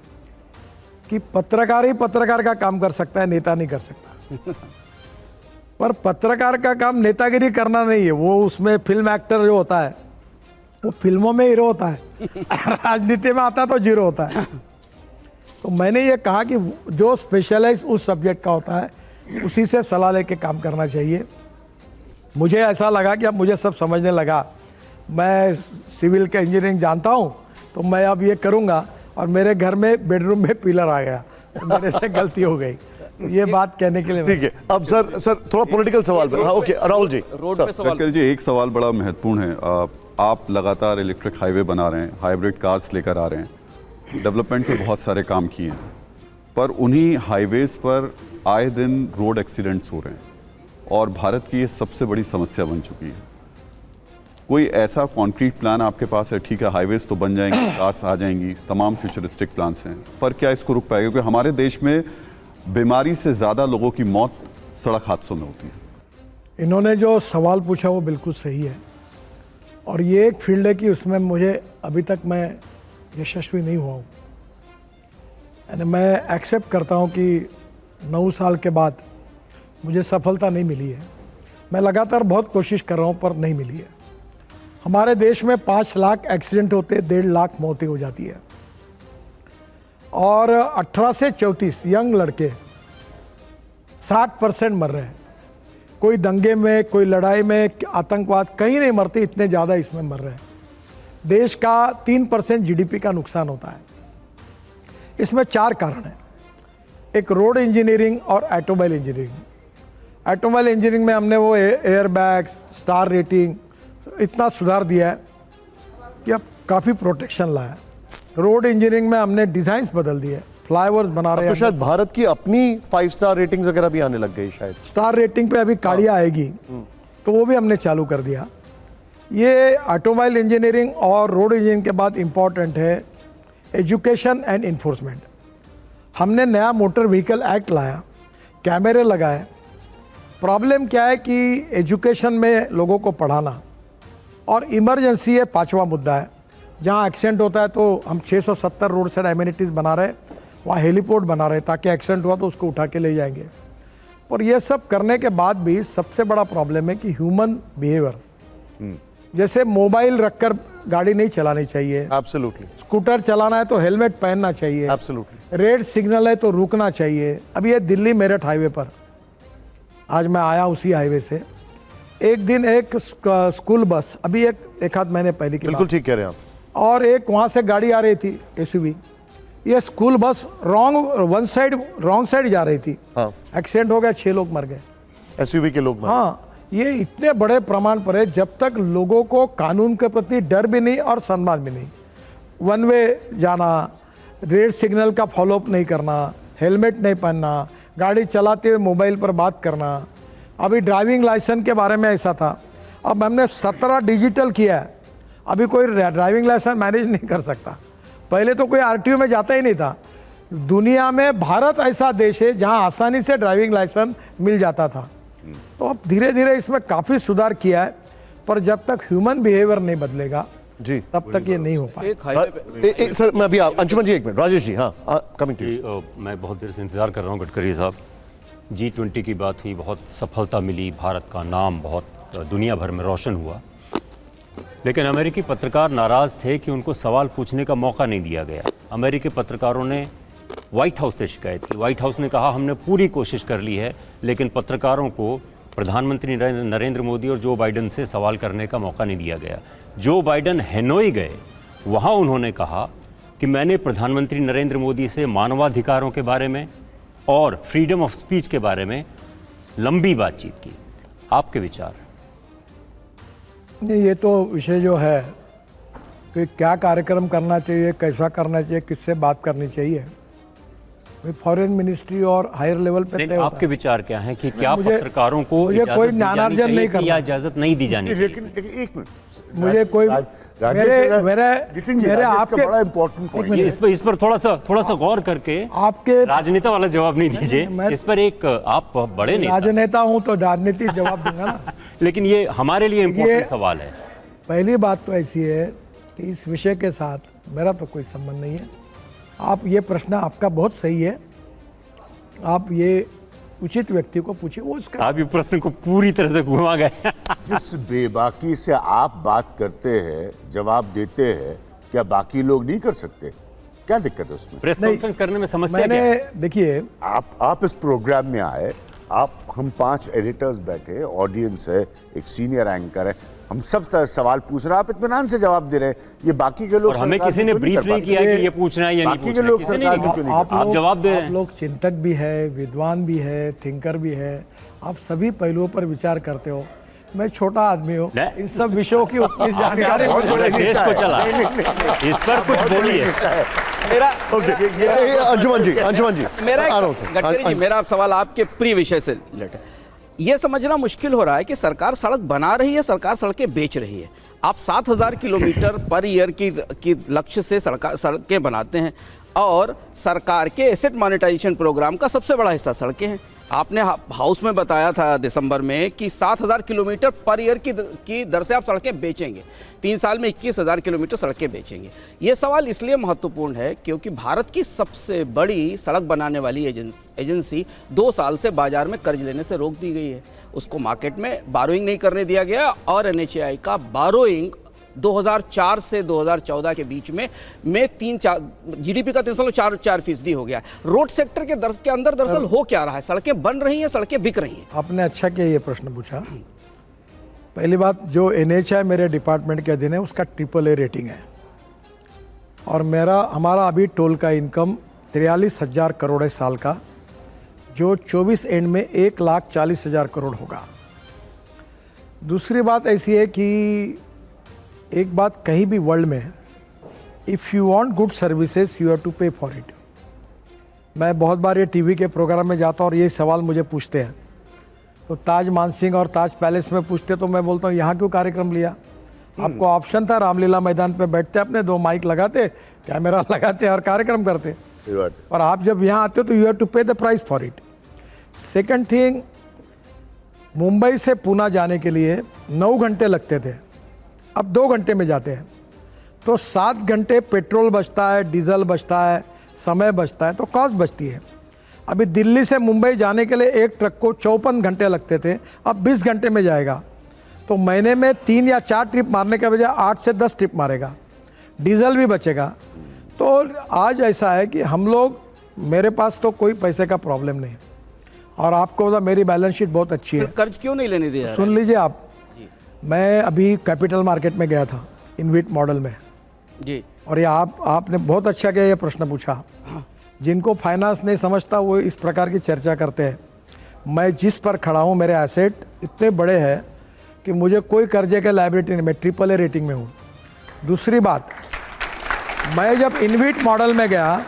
कि पत्रकार ही पत्रकार का काम कर सकता है, नेता नहीं कर सकता। पर पत्रकार का काम नेतागिरी करना नहीं है, वो उसमें फिल्म एक्टर जो होता है वो फिल्मों में हीरो होता है, राजनीति में आता तो जीरो होता है। तो मैंने ये कहा कि जो स्पेशलाइज उस सब्जेक्ट का होता है उसी से सलाह लेके काम करना चाहिए। मुझे ऐसा लगा कि अब मुझे सब समझने लगा, मैं सिविल का इंजीनियरिंग जानता हूँ, तो मैं अब ये करूँगा। और मेरे घर में बेडरूम में पिलर आ गया, तो मेरे से गलती हो गई। तो ये बात कहने के लिए ठीक है। अब सर थोड़ा पॉलिटिकल सवाल पर। हाँ, ओके राहुल जी। रोड पे सवाल। गडकरी जी, एक सवाल बड़ा महत्वपूर्ण है। आप लगातार इलेक्ट्रिक हाईवे बना रहे हैं, हाइब्रिड कार्स लेकर आ रहे हैं, डेवलपमेंट के बहुत सारे काम किए हैं, पर उन्हीं हाईवेज पर आए दिन रोड एक्सीडेंट्स हो रहे हैं और भारत की ये सबसे बड़ी समस्या बन चुकी है। कोई ऐसा कॉन्क्रीट प्लान आपके पास है? ठीक है, हाईवेज तो बन जाएंगे, कार्स आ जाएंगी, तमाम फ्यूचरिस्टिक प्लान्स हैं, पर क्या इसको रुक पाएगा? क्योंकि हमारे देश में बीमारी से ज़्यादा लोगों की मौत सड़क हादसों में होती है। इन्होंने जो सवाल पूछा वो बिल्कुल सही है, और ये एक फील्ड है कि उसमें मुझे अभी तक मैं यशस्वी नहीं हुआ हूँ। यानी मैं एक्सेप्ट करता हूँ कि 9 साल के बाद मुझे सफलता नहीं मिली है। मैं लगातार बहुत कोशिश कर रहा हूँ पर नहीं मिली है। हमारे देश में 5 लाख एक्सीडेंट होते, 1.5 लाख मौतें हो जाती है, और 18 से 34 यंग लड़के 60% मर रहे हैं। कोई दंगे में, कोई लड़ाई में, आतंकवाद कहीं नहीं मरते, इतने ज़्यादा इसमें मर रहे हैं। देश का 3% जीडीपी का नुकसान होता है। इसमें 4 कारण हैं। एक रोड इंजीनियरिंग और ऑटोमोबाइल इंजीनियरिंग। ऑटोमोबाइल इंजीनियरिंग में हमने वो एयर बैग्स, स्टार रेटिंग इतना सुधार दिया है कि अब काफ़ी प्रोटेक्शन लाया। रोड इंजीनियरिंग में हमने डिज़ाइंस बदल दिए, फ्लाईओवर्स बना रहे तो हैं। शायद भारत की अपनी 5 स्टार रेटिंग्स वगैरह भी आने लग गई शायद। स्टार रेटिंग पे अभी गाड़ियाँ आएगी, तो वो भी हमने चालू कर दिया। ये ऑटोमोबाइल इंजीनियरिंग और रोड इंजीनियरिंग के बाद इम्पॉर्टेंट है एजुकेशन एंड इन्फोर्समेंट। हमने नया मोटर व्हीकल एक्ट लाया, कैमरे लगाए। प्रॉब्लम क्या है कि एजुकेशन में लोगों को पढ़ाना, और इमरजेंसी है 5वां मुद्दा है। जहाँ एक्सीडेंट होता है तो हम 670 रोड साइड एमिनिटीज़ बना रहे, वहाँ हेलीपोर्ट बना रहे ताकि एक्सीडेंट हुआ तो उसको उठा के ले जाएंगे। और ये सब करने के बाद भी सबसे बड़ा प्रॉब्लम है कि ह्यूमन बिहेवियर। जैसे मोबाइल रखकर गाड़ी नहीं चलानी चाहिए, एब्सोल्युटली, स्कूटर चलाना है तो हेलमेट पहनना चाहिए, एब्सोल्युटली। रेड सिग्नल है तो रुकना चाहिए। अभी ये दिल्ली मेरठ हाईवे पर आज मैं आया उसी हाईवे से, एक दिन एक स्कूल बस, अभी एक आध महीने पहले की बिल्कुल बात, ठीक कह रहे हैं आप। और एक वहाँ से गाड़ी आ रही थी एसयूवी, ये स्कूल बस रॉन्ग साइड जा रही थी। हाँ, एक्सीडेंट हो गया, 6 लोग मर गए। एसयूवी के लोग। हाँ, ये इतने बड़े प्रमाण पर है। जब तक लोगों को कानून के प्रति डर भी नहीं और सम्मान भी नहीं, वन वे जाना, रेड सिग्नल का फॉलोअप नहीं करना, हेलमेट नहीं पहनना, गाड़ी चलाते हुए मोबाइल पर बात करना। अभी ड्राइविंग लाइसेंस के बारे में ऐसा था, अब हमने 17 डिजिटल किया है। अभी कोई ड्राइविंग लाइसेंस मैनेज नहीं कर सकता। पहले तो कोई आरटीओ में जाता ही नहीं था। दुनिया में भारत ऐसा देश है जहां आसानी से ड्राइविंग लाइसेंस मिल जाता था। तो अब धीरे धीरे इसमें काफ़ी सुधार किया है, पर जब तक ह्यूमन बिहेवियर नहीं बदलेगा जी, तब तक ये नहीं हो पाएगा। एक हाईवे पे सर मैं अभी अंशुमन जी, 1 मिनट। राजेश जी, हाँ, कमिंग टू। मैं बहुत देर से इंतज़ार कर रहा हूँ गडकरी साहब। G20 की बात हुई, बहुत सफलता मिली, भारत का नाम बहुत दुनिया भर में रोशन हुआ, लेकिन अमेरिकी पत्रकार नाराज़ थे कि उनको सवाल पूछने का मौका नहीं दिया गया। अमेरिकी पत्रकारों ने व्हाइट हाउस से शिकायत की। व्हाइट हाउस ने कहा हमने पूरी कोशिश कर ली है, लेकिन पत्रकारों को प्रधानमंत्री नरेंद्र मोदी और जो बाइडन से सवाल करने का मौका नहीं दिया गया। जो बाइडन हैनोई गए, वहाँ उन्होंने कहा कि मैंने प्रधानमंत्री नरेंद्र मोदी से मानवाधिकारों के बारे में और फ्रीडम ऑफ स्पीच के बारे में लंबी बातचीत की। आपके विचार? नहीं, ये तो विषय जो है कि क्या कार्यक्रम करना चाहिए, कैसा करना चाहिए, किससे बात करनी चाहिए, फॉरेन मिनिस्ट्री और हायर लेवल पे तय होता आपके है। विचार क्या है कि क्या मुझे- पत्रकारों को मुझे इजाजत कोई दी जानी ज्ञानार्जन चाहिए नहीं कि करना। या इजाजत नहीं दी जानी चाहिए? लेकिन एक मिनट, मुझे कोई मेरे आपके बड़ा इंपॉर्टेंट पॉइंट ये इस पर थोड़ा सा गौर करके आपके राजनेता वाला जवाब नहीं दीजिए। मैं- इस पर एक आप बड़े नेता, राजनेता हूं तो राजनीतिक जवाब दूंगा ना। लेकिन ये हमारे लिए इम्पोर्टेंट सवाल है। पहली बात तो ऐसी है कि इस विषय के साथ मेरा तो कोई संबंध नहीं है। आप ये प्रश्न आपका बहुत सही है, आप ये उचित व्यक्ति को पूछिए, वो उसका आप ये प्रश्न को पूरी तरह से घुमा गए। जिस बेबाकी से आप बात करते हैं, जवाब देते हैं, क्या बाकी लोग नहीं कर सकते? क्या दिक्कत है उसमें? प्रेस नहीं, कॉन्फ्रेंस करने में समस्या क्या है? मैंने देखिए, आप इस प्रोग्राम में आए, हम 5 एडिटर्स बैठे, ऑडियंस है, एक सीनियर एंकर है, हम सब सवाल पूछ रहे हैं, आप इत्मीनान से जवाब दे रहे हैं। ये बाकी के लोग और हमें सरकार किसी में ने क्यों ब्रीफ कर नहीं पाते? किया कि ये पूछना है या नहीं बाकी के पूछना है। लोग किसी ने सरकार नहीं में क्यों नहीं किया। करते? आप जवाब दे रहे आप हैं। लोग चिंतक भी है, विद्वान भी है, थिंकर भी है, आप सभी पहलुओं पर विचार करते हो। मैं छोटा आदमी हूँ, नहीं। इन सब विषयों की उतनी जानकारी बहुत बड़े देश नेता को है। चला। इस पर कुछ बोलिए। मेरा अंशुमन जी मेरा आ रहा हूं सर। गडकरी जी, मेरा सवाल आपके प्रिय विषय से रिलेटेड है। ये समझना मुश्किल हो रहा है कि सरकार सड़क बना रही है, सरकार सड़कें बेच रही है। आप 7,000 किलोमीटर पर ईयर की लक्ष्य से सड़कें बनाते हैं, और सरकार के एसेट मॉनेटाइजेशन प्रोग्राम का सबसे बड़ा हिस्सा सड़कें हैं। आपने हाउस में बताया था दिसंबर में कि 7,000 किलोमीटर पर ईयर की दर से आप सड़कें बेचेंगे। 3 साल में 21,000 किलोमीटर सड़कें बेचेंगे। ये सवाल इसलिए महत्वपूर्ण है क्योंकि भारत की सबसे बड़ी सड़क बनाने वाली एजेंसी 2 साल से बाजार में कर्ज लेने से रोक दी गई है। उसको मार्केट में बारोइंग नहीं करने दिया गया, और NHAI का बारोइंग 2004 से 2014 के बीच में 3-4 जीडीपी का 3.4% हो गया है। रोड सेक्टर के अंदर दरअसल हो क्या रहा है? सड़कें बन रही हैं, सड़कें बिक रही हैं। आपने अच्छा किया ये प्रश्न पूछा। पहली बात, जो NHAI मेरे डिपार्टमेंट के अधीन है उसका AAA रेटिंग है, और हमारा अभी टोल का इनकम 43,000 करोड़ है साल का, जो 24 एंड में 1,40,000 करोड़ होगा। दूसरी बात ऐसी है कि एक बात कहीं भी वर्ल्ड में, if you want good services you have to pay for it. मैं बहुत बार ये टीवी के प्रोग्राम में जाता हूँ और ये सवाल मुझे पूछते हैं, तो ताज मानसिंह और ताज पैलेस में पूछते, तो मैं बोलता हूँ यहाँ क्यों कार्यक्रम लिया? आपको ऑप्शन था, रामलीला मैदान पे बैठते अपने 2 माइक लगाते, कैमरा लगाते और कार्यक्रम करते। और आप जब यहाँ आते हो तो यू हैव टू पे the price for it. Second thing, Mumbai से पूना जाने के लिए 9 घंटे लगते थे, अब 2 घंटे में जाते हैं, तो 7 घंटे पेट्रोल बचता है, डीजल बचता है, समय बचता है, तो कॉस्ट बचती है। अभी दिल्ली से मुंबई जाने के लिए एक ट्रक को 54 घंटे लगते थे, अब 20 घंटे में जाएगा। तो महीने में 3 या 4 ट्रिप मारने के बजाय 8 से 10 ट्रिप मारेगा, डीजल भी बचेगा। तो आज ऐसा है कि हम लोग, मेरे पास तो कोई पैसे का प्रॉब्लम नहीं, और आपको तो मेरी बैलेंस शीट बहुत अच्छी है। कर्ज क्यों नहीं लेने दिया? सुन लीजिए आप, मैं अभी कैपिटल मार्केट में गया था इनविट मॉडल में जी, और ये आपने बहुत अच्छा किया ये प्रश्न पूछा। जिनको फाइनेंस नहीं समझता वो इस प्रकार की चर्चा करते हैं। मैं जिस पर खड़ा हूँ, मेरे एसेट इतने बड़े हैं कि मुझे कोई कर्जे के लायबिलिटी नहीं, मैं AAA रेटिंग में हूँ। दूसरी बात, मैं जब इनविट मॉडल में गया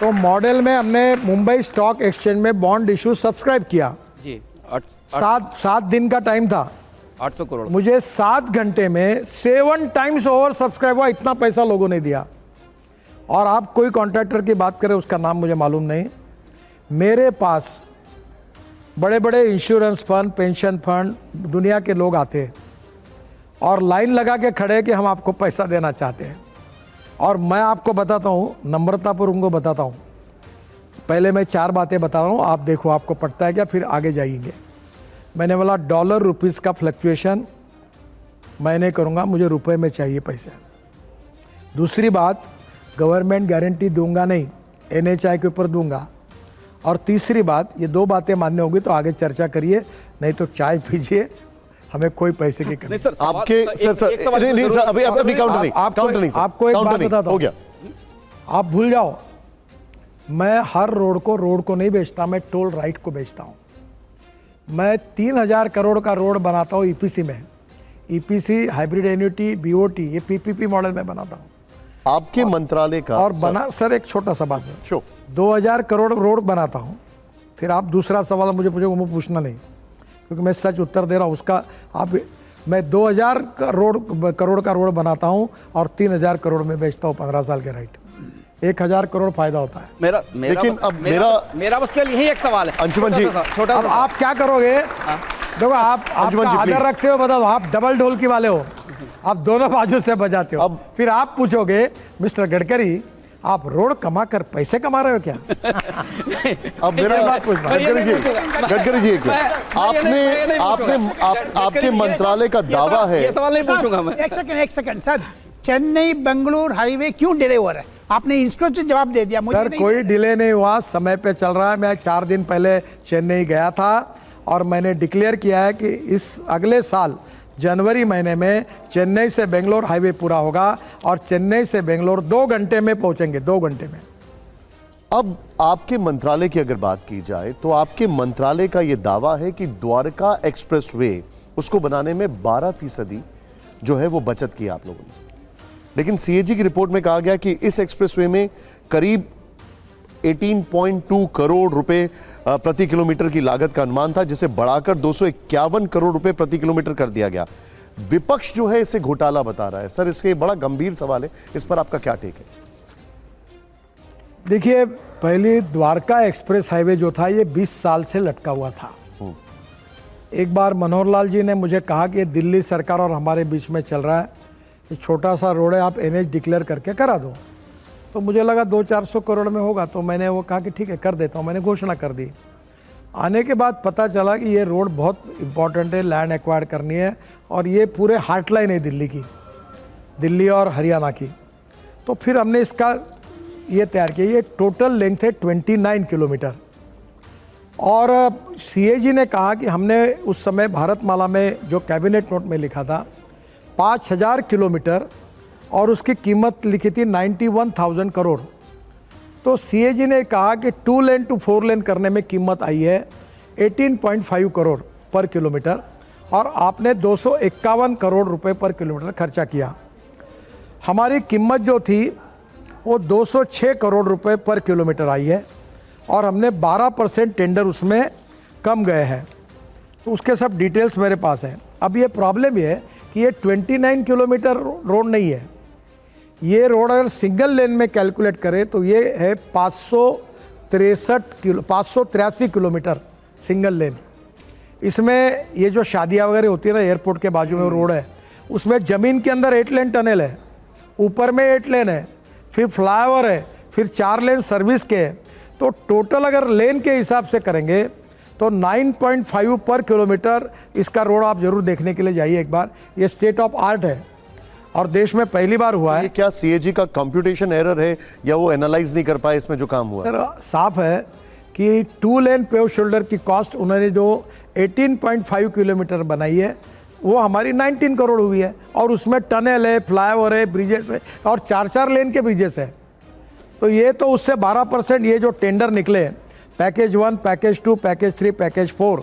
तो मॉडल में हमने मुंबई स्टॉक एक्सचेंज में बॉन्ड इशू सब्सक्राइब किया जी। 7 दिन का टाइम था, 800 करोड़। मुझे 7 घंटे में 7 टाइम्स ओवर सब्सक्राइब हुआ, इतना पैसा लोगों ने दिया। और आप कोई कॉन्ट्रैक्टर की बात करें, उसका नाम मुझे मालूम नहीं, मेरे पास बड़े बड़े इंश्योरेंस फंड, पेंशन फंड, दुनिया के लोग आते हैं और लाइन लगा के खड़े कि हम आपको पैसा देना चाहते हैं। और मैं आपको बताता हूँ, नम्रतापूर्वक उनको बताता हूँ, पहले मैं 4 बातें बता रहा हूँ, आप देखो आपको पड़ता है क्या, फिर आगे जाएंगे। मैंने बोला डॉलर रुपीस का फ्लक्चुएशन मैं नहीं करूँगा, मुझे रुपए में चाहिए पैसे। दूसरी बात, गवर्नमेंट गारंटी दूंगा नहीं, NHAI के ऊपर दूंगा। और तीसरी बात, ये 2 बातें मान्य होगी तो आगे चर्चा करिए, नहीं तो चाय पीजिए, हमें कोई पैसे की कमी नहीं सर, आपके सर नहीं सर, अभी अपनी काउंटर नहीं, काउंटर नहीं सर, आपको एक बात बताता हूं, हो गया, आप भूल जाओ, मैं हर रोड को नहीं बेचता, मैं टोल राइट को बेचता हूं। मैं 3,000 करोड़ का रोड बनाता हूं EPC में, EPC, हाइब्रिड एन्युटी, BOT, ये PPP मॉडल में बनाता हूं। आपके मंत्रालय का और सर एक छोटा सा बात है, शो 2000 करोड़ रोड बनाता हूँ। फिर आप दूसरा सवाल मुझे पूछोगे, मुझे पूछना नहीं, क्योंकि मैं सच उत्तर दे रहा हूँ उसका। मैं 2000 करोड़ का रोड बनाता हूँ और 3000 करोड़ में बेचता हूँ 15 साल के राइट। 1000 करोड़ फायदा होता है। लेकिन अब मेरा बस केवल यही एक सवाल है, अंशुमन जी, छोटा अब आप क्या करोगे? देखो आप आदर रखते हो, बताओ, आप डबल ढोलकी वाले हो, आप दोनों बाजू से बजाते हो। अब फिर आप पूछोगे मिस्टर गडकरी, आप रोड कमा कर पैसे कमा रहे हो क्या? अब मेरा बात गडकरी जी, आपके मंत्रालय का दावा है, ये सवाल नहीं पूछूंगा मैं। एक second sir, Chennai Bengaluru highway क्यों डिले हो रहा है? आपने इसको जवाब दे दिया मुझे। सर कोई डिले नहीं हुआ, समय पे चल रहा है। मैं 4 दिन पहले चेन्नई गया था और मैंने डिक्लेयर किया है कि इस अगले साल जनवरी महीने में चेन्नई से बेंगलोर हाईवे पूरा होगा और चेन्नई से बेंगलोर 2 घंटे में पहुंचेंगे, 2 घंटे में। अब आपके मंत्रालय की अगर बात की जाए तो आपके मंत्रालय का यह दावा है कि द्वारका एक्सप्रेसवे उसको बनाने में 12% जो है वो बचत की आप लोगों ने, लेकिन CAG की रिपोर्ट में कहा गया कि इस एक्सप्रेसवे में करीब 18.2 करोड़ रुपए प्रति किलोमीटर की लागत का अनुमान था, जिसे बढ़ाकर 251 करोड़ रुपए प्रति किलोमीटर कर दिया गया। विपक्ष जो है इसे घोटाला बता रहा है। सर इसके बड़ा गंभीर सवाल है, इस पर आपका क्या टेक है? देखिए, पहले द्वारका एक्सप्रेस हाईवे जो था ये 20 साल से लटका हुआ था। एक बार मनोहर लाल जी ने मुझे कहा कि दिल्ली सरकार और हमारे बीच में चल रहा है, ये छोटा सा रोड है, आप NH डिक्लेयर करके करा दो। तो मुझे लगा 200-400 करोड़ में होगा, तो मैंने वो कहा कि ठीक है कर देता हूँ, मैंने घोषणा कर दी। आने के बाद पता चला कि ये रोड बहुत इंपॉर्टेंट है, लैंड एक्वायर करनी है और ये पूरे हार्ट लाइन है दिल्ली की। दिल्ली और हरियाणा की। तो फिर हमने इसका ये तैयार किया। ये टोटल लेंथ है 29 किलोमीटर। और सीएजी ने कहा कि हमने उस समय भारतमाला में जो कैबिनेट नोट में लिखा था 5000 किलोमीटर और उसकी कीमत लिखी थी 91,000 करोड़। तो सीएजी ने कहा कि 2 लेन टू 4 लेन करने में कीमत आई है 18.5 करोड़ पर किलोमीटर और आपने 251 करोड़ रुपए पर किलोमीटर खर्चा किया। हमारी कीमत जो थी वो 206 करोड़ रुपए पर किलोमीटर आई है और हमने 12% टेंडर उसमें कम गए हैं। तो उसके सब डिटेल्स मेरे पास हैं। अब ये प्रॉब्लम ये है कि ये 29 किलोमीटर रोड नहीं है। ये रोड अगर सिंगल लेन में कैलकुलेट करें तो ये है 583 किलोमीटर सिंगल लेन। इसमें ये जो शादियाँ वगैरह होती है ना, एयरपोर्ट के बाजू में रोड है, उसमें ज़मीन के अंदर 8 लेन टनल है, ऊपर में 8 लेन है, फिर फ्लाईओवर है, फिर 4 लेन सर्विस के है। तो टोटल अगर लेन के हिसाब से करेंगे तो 9.5 पर किलोमीटर इसका रोड आप जरूर देखने के लिए जाइए एक बार। ये स्टेट ऑफ आर्ट है और देश में पहली बार हुआ है। ये क्या सीएजी का कंप्यूटेशन एरर है या वो एनालाइज नहीं कर पाए इसमें जो काम हुआ? सर साफ है कि 2 लेन पेव शोल्डर की कॉस्ट उन्होंने जो 18.5 किलोमीटर बनाई है वो हमारी 19 करोड़ हुई है और उसमें टनल है, फ्लाईओवर है, ब्रिजेस है और 4-4 लेन के ब्रिजेस है। तो ये तो उससे 12% ये जो टेंडर निकले package 1, package 2, package 3, package 4,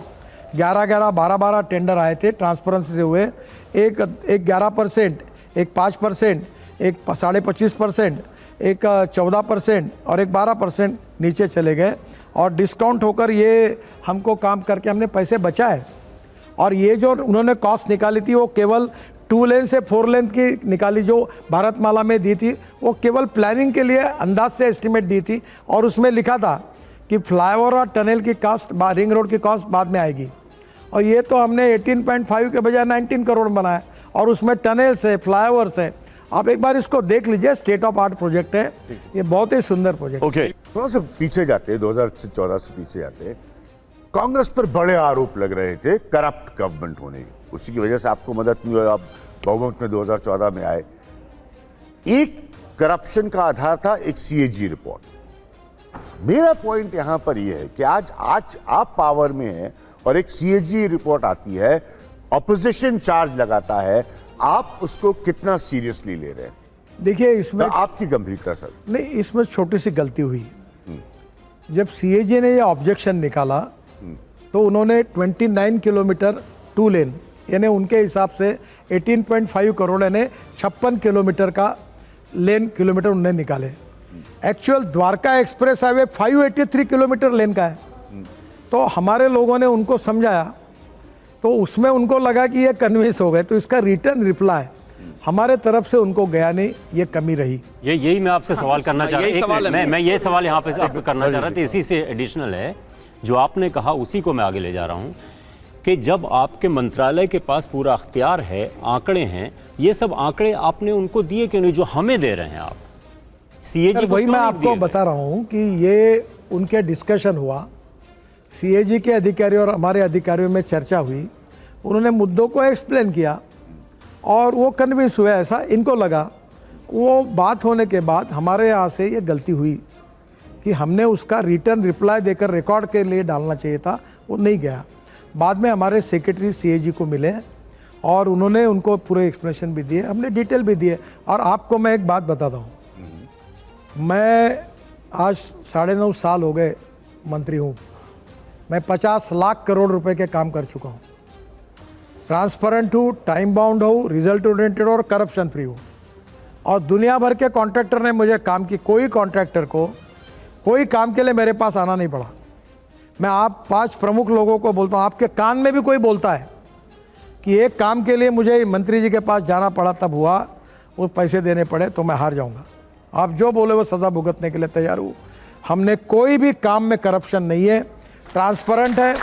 11-11, 12-12 tender आए थे ट्रांसपेरेंसी से हुए। एक 11%, एक 5%, एक 25.5%, एक 14% और एक 12% नीचे चले गए और डिस्काउंट होकर ये हमको काम करके हमने पैसे बचाए। और ये जो उन्होंने कॉस्ट निकाली थी वो केवल 2 लेन से 4 लेन की निकाली, जो भारतमाला में दी थी वो केवल प्लानिंग के लिए अंदाज से एस्टिमेट दी थी और उसमें लिखा था कि फ्लाईओवर और टनल की कॉस्ट, रिंग रोड की कॉस्ट बाद में आएगी। और ये तो हमने 18.5 के बजाय 19 करोड़ बनाया और उसमें टनल से, फ्लाईओवर से। आप एक बार इसको देख लीजिए, स्टेट ऑफ आर्ट प्रोजेक्ट है ये, बहुत ही सुंदर प्रोजेक्ट। ओके, थोड़ा सा पीछे जाते हैं, 2014 से पीछे जाते हैं। कांग्रेस पर बड़े आरोप लग रहे थे करप्ट गवर्नमेंट होने की, उसी की वजह से आपको मदद नहीं हुई, आप बहुमत में 2014 में आए। एक करप्शन का आधार था एक सीएजी रिपोर्ट। मेरा पॉइंट यहां पर यह है कि आज आप पावर में हैं और एक सीएजी रिपोर्ट आती है, ऑपोजिशन चार्ज लगाता है, आप उसको कितना सीरियसली ले रहे हैं? देखिए इसमें आपकी गंभीरता सर। नहीं, इसमें छोटी सी गलती हुई। जब सीएजी ने ये ऑब्जेक्शन निकाला तो उन्होंने 29 किलोमीटर 2 लेन यानी उनके हिसाब से 18.5 करोड़ यानी 56 किलोमीटर का लेन किलोमीटर उन्होंने निकाले। Actual Dwarka express highway 583 kilometre lane का है। तो हमारे लोगों ने उनको समझाया तो उसमें उनको लगा कि ये कन्विंस हो गए, तो इसका रिटर्न रिप्लाई हमारे तरफ से उनको गया नहीं, ये कमी रही। यही मैं आपसे सवाल करना चाह रहा था। मैं ये सवाल यहाँ पे आपको करना चाह रहा था, इसी से एडिशनल है जो आपने कहा, उसी को मैं आगे ले जा रहा हूँ कि जब आपके मंत्रालय के पास पूरा अख्तियार है, आंकड़े हैं, ये सब आंकड़े आपने उनको दिए क्यों नहीं जो हमें दे रहे हैं आप? सीएजी वही मैं आपको बता रहा हूँ कि ये उनके डिस्कशन हुआ, सीएजी के अधिकारी और हमारे अधिकारियों में चर्चा हुई, उन्होंने मुद्दों को एक्सप्लेन किया और वो कन्विंस हुए, ऐसा इनको लगा। वो बात होने के बाद हमारे यहाँ से ये गलती हुई कि हमने उसका रिटर्न रिप्लाई देकर रिकॉर्ड के लिए डालना चाहिए था, वो नहीं गया। बाद में हमारे सेक्रेटरी सीएजी को मिले और उन्होंने उनको पूरे एक्सप्लेनेशन भी दिए, हमने डिटेल भी दिए। और आपको मैं एक बात बताता हूँ, मैं आज 9.5 साल हो गए मंत्री हूँ, मैं 50 लाख करोड़ रुपए के काम कर चुका हूँ। ट्रांसपेरेंट हूँ, टाइम बाउंड हूँ, रिजल्ट ओरिएंटेड और करप्शन फ्री हूँ। और दुनिया भर के कॉन्ट्रैक्टर ने मुझे काम की, कोई कॉन्ट्रैक्टर को कोई काम के लिए मेरे पास आना नहीं पड़ा। मैं आप 5 प्रमुख लोगों को बोलता हूँ, आपके कान में भी कोई बोलता है कि एक काम के लिए मुझे मंत्री जी के पास जाना पड़ा, तब हुआ, वो पैसे देने पड़े, तो मैं हार जाऊँगा। आप जो बोले वो सज़ा भुगतने के लिए तैयार हूँ। हमने कोई भी काम में करप्शन नहीं है, ट्रांसपेरेंट है,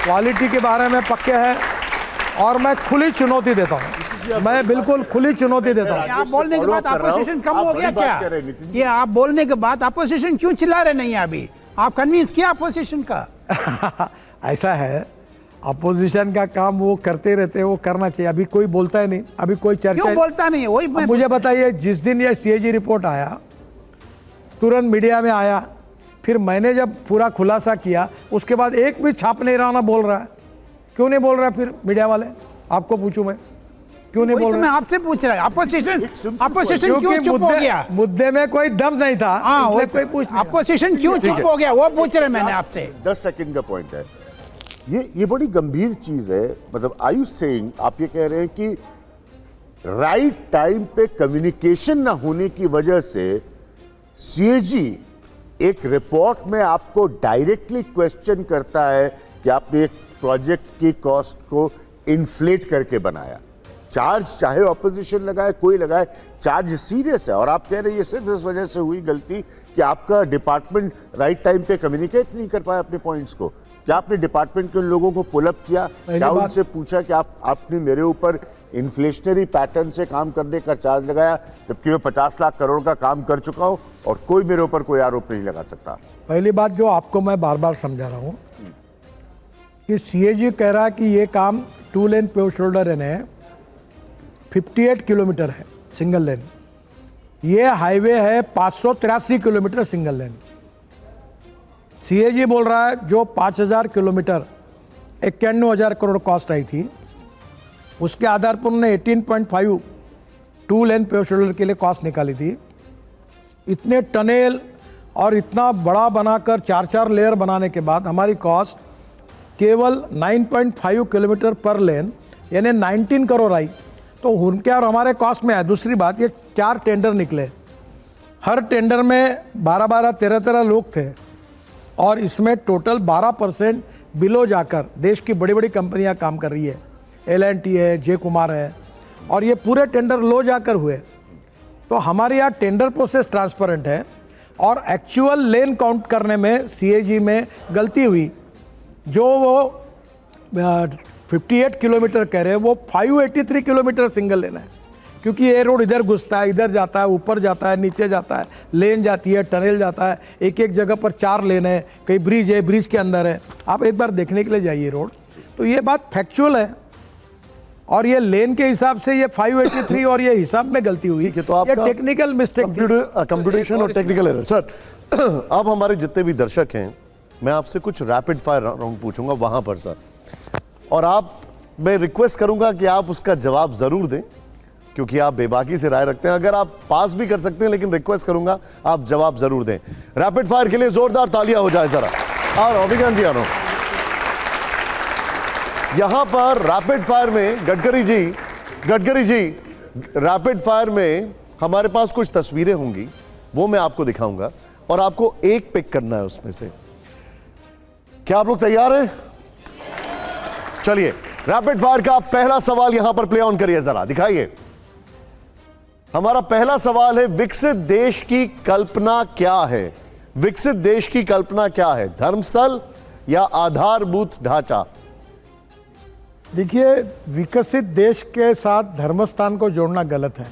क्वालिटी के बारे में पक्के हैं और मैं खुली चुनौती देता हूँ, मैं बिल्कुल खुली चुनौती देता हूँ। आप बोलने के बाद अपोजिशन कम हो गया क्या? ये आप बोलने के बाद अपोजिशन क्यों चिल्ला रहे नहीं है अभी? आप कन्विंस किया अपोजिशन का? ऐसा है, अपोजिशन का काम वो करते रहते हैं, वो करना चाहिए। अभी कोई बोलता है नहीं, अभी कोई चर्चा क्यों बोलता नहीं है? वही मैं अब मुझे बताइए, जिस दिन ये सीएजी रिपोर्ट आया तुरंत मीडिया में आया, फिर मैंने जब पूरा खुलासा किया उसके बाद एक भी छाप नहीं रहा ना बोल रहा है। क्यों नहीं बोल रहा फिर मीडिया वाले? आपको पूछूं मैं, क्यों नहीं वही बोल तो रहे? मैं आपसे पूछ रहा हूँ। अपोजिशन क्यों क्योंकि चुप हो गया? मुद्दे में कोई दम नहीं था, हाँ, इसलिए वो कोई पूछ नहीं रहा। अपोजिशन क्यों चुप हो गया वो पूछ रहे मैंने आपसे। 10 सेकंड का पॉइंट है ये बड़ी गंभीर चीज है। मतलब आई यू सेइंग, आप ये कह रहे हैं कि राइट टाइम पे कम्युनिकेशन ना होने की वजह से सीएजी एक रिपोर्ट में आपको डायरेक्टली क्वेश्चन करता है कि आपने एक प्रोजेक्ट की कॉस्ट को इन्फ्लेट करके बनाया। चार्ज चाहे ऑपोजिशन लगाए कोई लगाए, चार्ज सीरियस है। और आप कह रहे हैं ये सिर्फ इस वजह से हुई गलती कि आपका डिपार्टमेंट राइट टाइम पे कम्युनिकेट नहीं कर पाया अपने पॉइंट्स को। क्या आपने डिपार्टमेंट के उन लोगों को पुल अप किया? क्या उनसे पूछा कि आपने मेरे ऊपर इन्फ्लेशनरी पैटर्न से काम करने का चार्ज लगाया, जबकि मैं 50 लाख करोड़ का काम कर चुका हूं और कोई मेरे ऊपर कोई आरोप नहीं लगा सकता? पहली बात जो आपको मैं बार बार समझा रहा हूं कि सीएजी कह रहा है कि ये काम 2 लेन पेव शोल्डर है, 58 किलोमीटर है सिंगल लेन। ये हाईवे है 583 किलोमीटर सिंगल लेन। सीएजी बोल रहा है जो 5000 किलोमीटर 91,000 करोड़ कॉस्ट आई थी, उसके आधार पर उन्होंने 18.5 2 लेन पेव शोल्डर के लिए कॉस्ट निकाली थी। इतने टनेल और इतना बड़ा बनाकर 4-4 लेयर बनाने के बाद हमारी कॉस्ट केवल 9.5 किलोमीटर पर लेन यानी 19 करोड़ आई। तो उनके और हमारे कॉस्ट में है। दूसरी बात, ये 4 टेंडर निकले, हर टेंडर में 12-12, 13-13 लोग थे और इसमें टोटल 12% बिलो जाकर देश की बड़ी बड़ी कंपनियां काम कर रही है। L&T है, जे कुमार है, और ये पूरे टेंडर लो जाकर हुए। तो हमारे यहाँ टेंडर प्रोसेस ट्रांसपेरेंट है और एक्चुअल लेन काउंट करने में सीएजी में गलती हुई। जो वो 58 किलोमीटर कह रहे हैं वो 583 किलोमीटर सिंगल लेन है, क्योंकि ये रोड इधर घुसता है, इधर जाता है, ऊपर जाता है, नीचे जाता है, लेन जाती है, टनल जाता है। एक एक जगह पर 4 लेन है, कहीं ब्रिज है, ब्रिज के अंदर है। आप एक बार देखने के लिए जाइए रोड, तो ये बात फैक्चुअल है। और ये लेन के हिसाब से ये 583 और ये हिसाब में गलती हुई, तो ये टेक्निकल मिस्टेक, कंप्यूटेशन और टेक्निकल एरर। सर, अब हमारे जितने भी दर्शक हैं, मैं आपसे कुछ रैपिड फायर राउंड पूछूंगा वहां पर सर, और मैं रिक्वेस्ट करूंगा कि आप उसका जवाब जरूर दें, क्योंकि आप बेबाकी से राय रखते हैं। अगर आप पास भी कर सकते हैं, लेकिन रिक्वेस्ट करूंगा आप जवाब जरूर दें। रैपिड फायर के लिए जोरदार तालियां हो जाए जरा। और अभिज्ञान जी आनो, यहां पर रैपिड फायर में गडकरी जी रैपिड फायर में हमारे पास कुछ तस्वीरें होंगी, वो मैं आपको दिखाऊंगा और आपको एक पिक करना है उसमें से। क्या आप लोग तैयार हैं? चलिए, रैपिड फायर का पहला सवाल यहां पर प्ले ऑन करिए, जरा दिखाइए। हमारा पहला सवाल है, विकसित देश की कल्पना क्या है? विकसित देश की कल्पना क्या है? धर्मस्थल या आधारभूत ढांचा? देखिए, विकसित देश के साथ धर्मस्थान को जोड़ना गलत है।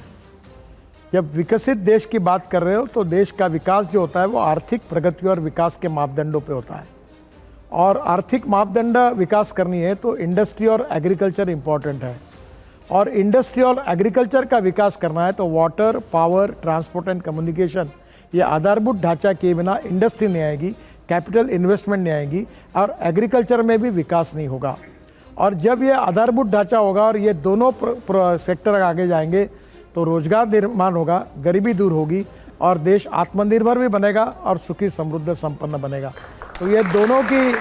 जब विकसित देश की बात कर रहे हो तो देश का विकास जो होता है वो आर्थिक प्रगति और विकास के मापदंडों पे होता है, और आर्थिक मापदंड विकास करनी है तो इंडस्ट्री और एग्रीकल्चर इंपॉर्टेंट है। और इंडस्ट्री और एग्रीकल्चर का विकास करना है तो water, power, transport and communication, ये आधारभूत ढांचा के बिना इंडस्ट्री नहीं आएगी, कैपिटल इन्वेस्टमेंट नहीं आएगी और एग्रीकल्चर में भी विकास नहीं होगा। और जब ये आधारभूत ढांचा होगा और ये दोनों सेक्टर आगे जाएंगे तो रोजगार निर्माण होगा, गरीबी दूर होगी और देश आत्मनिर्भर भी बनेगा और सुखी, समृद्ध, संपन्न बनेगा। तो ये दोनों की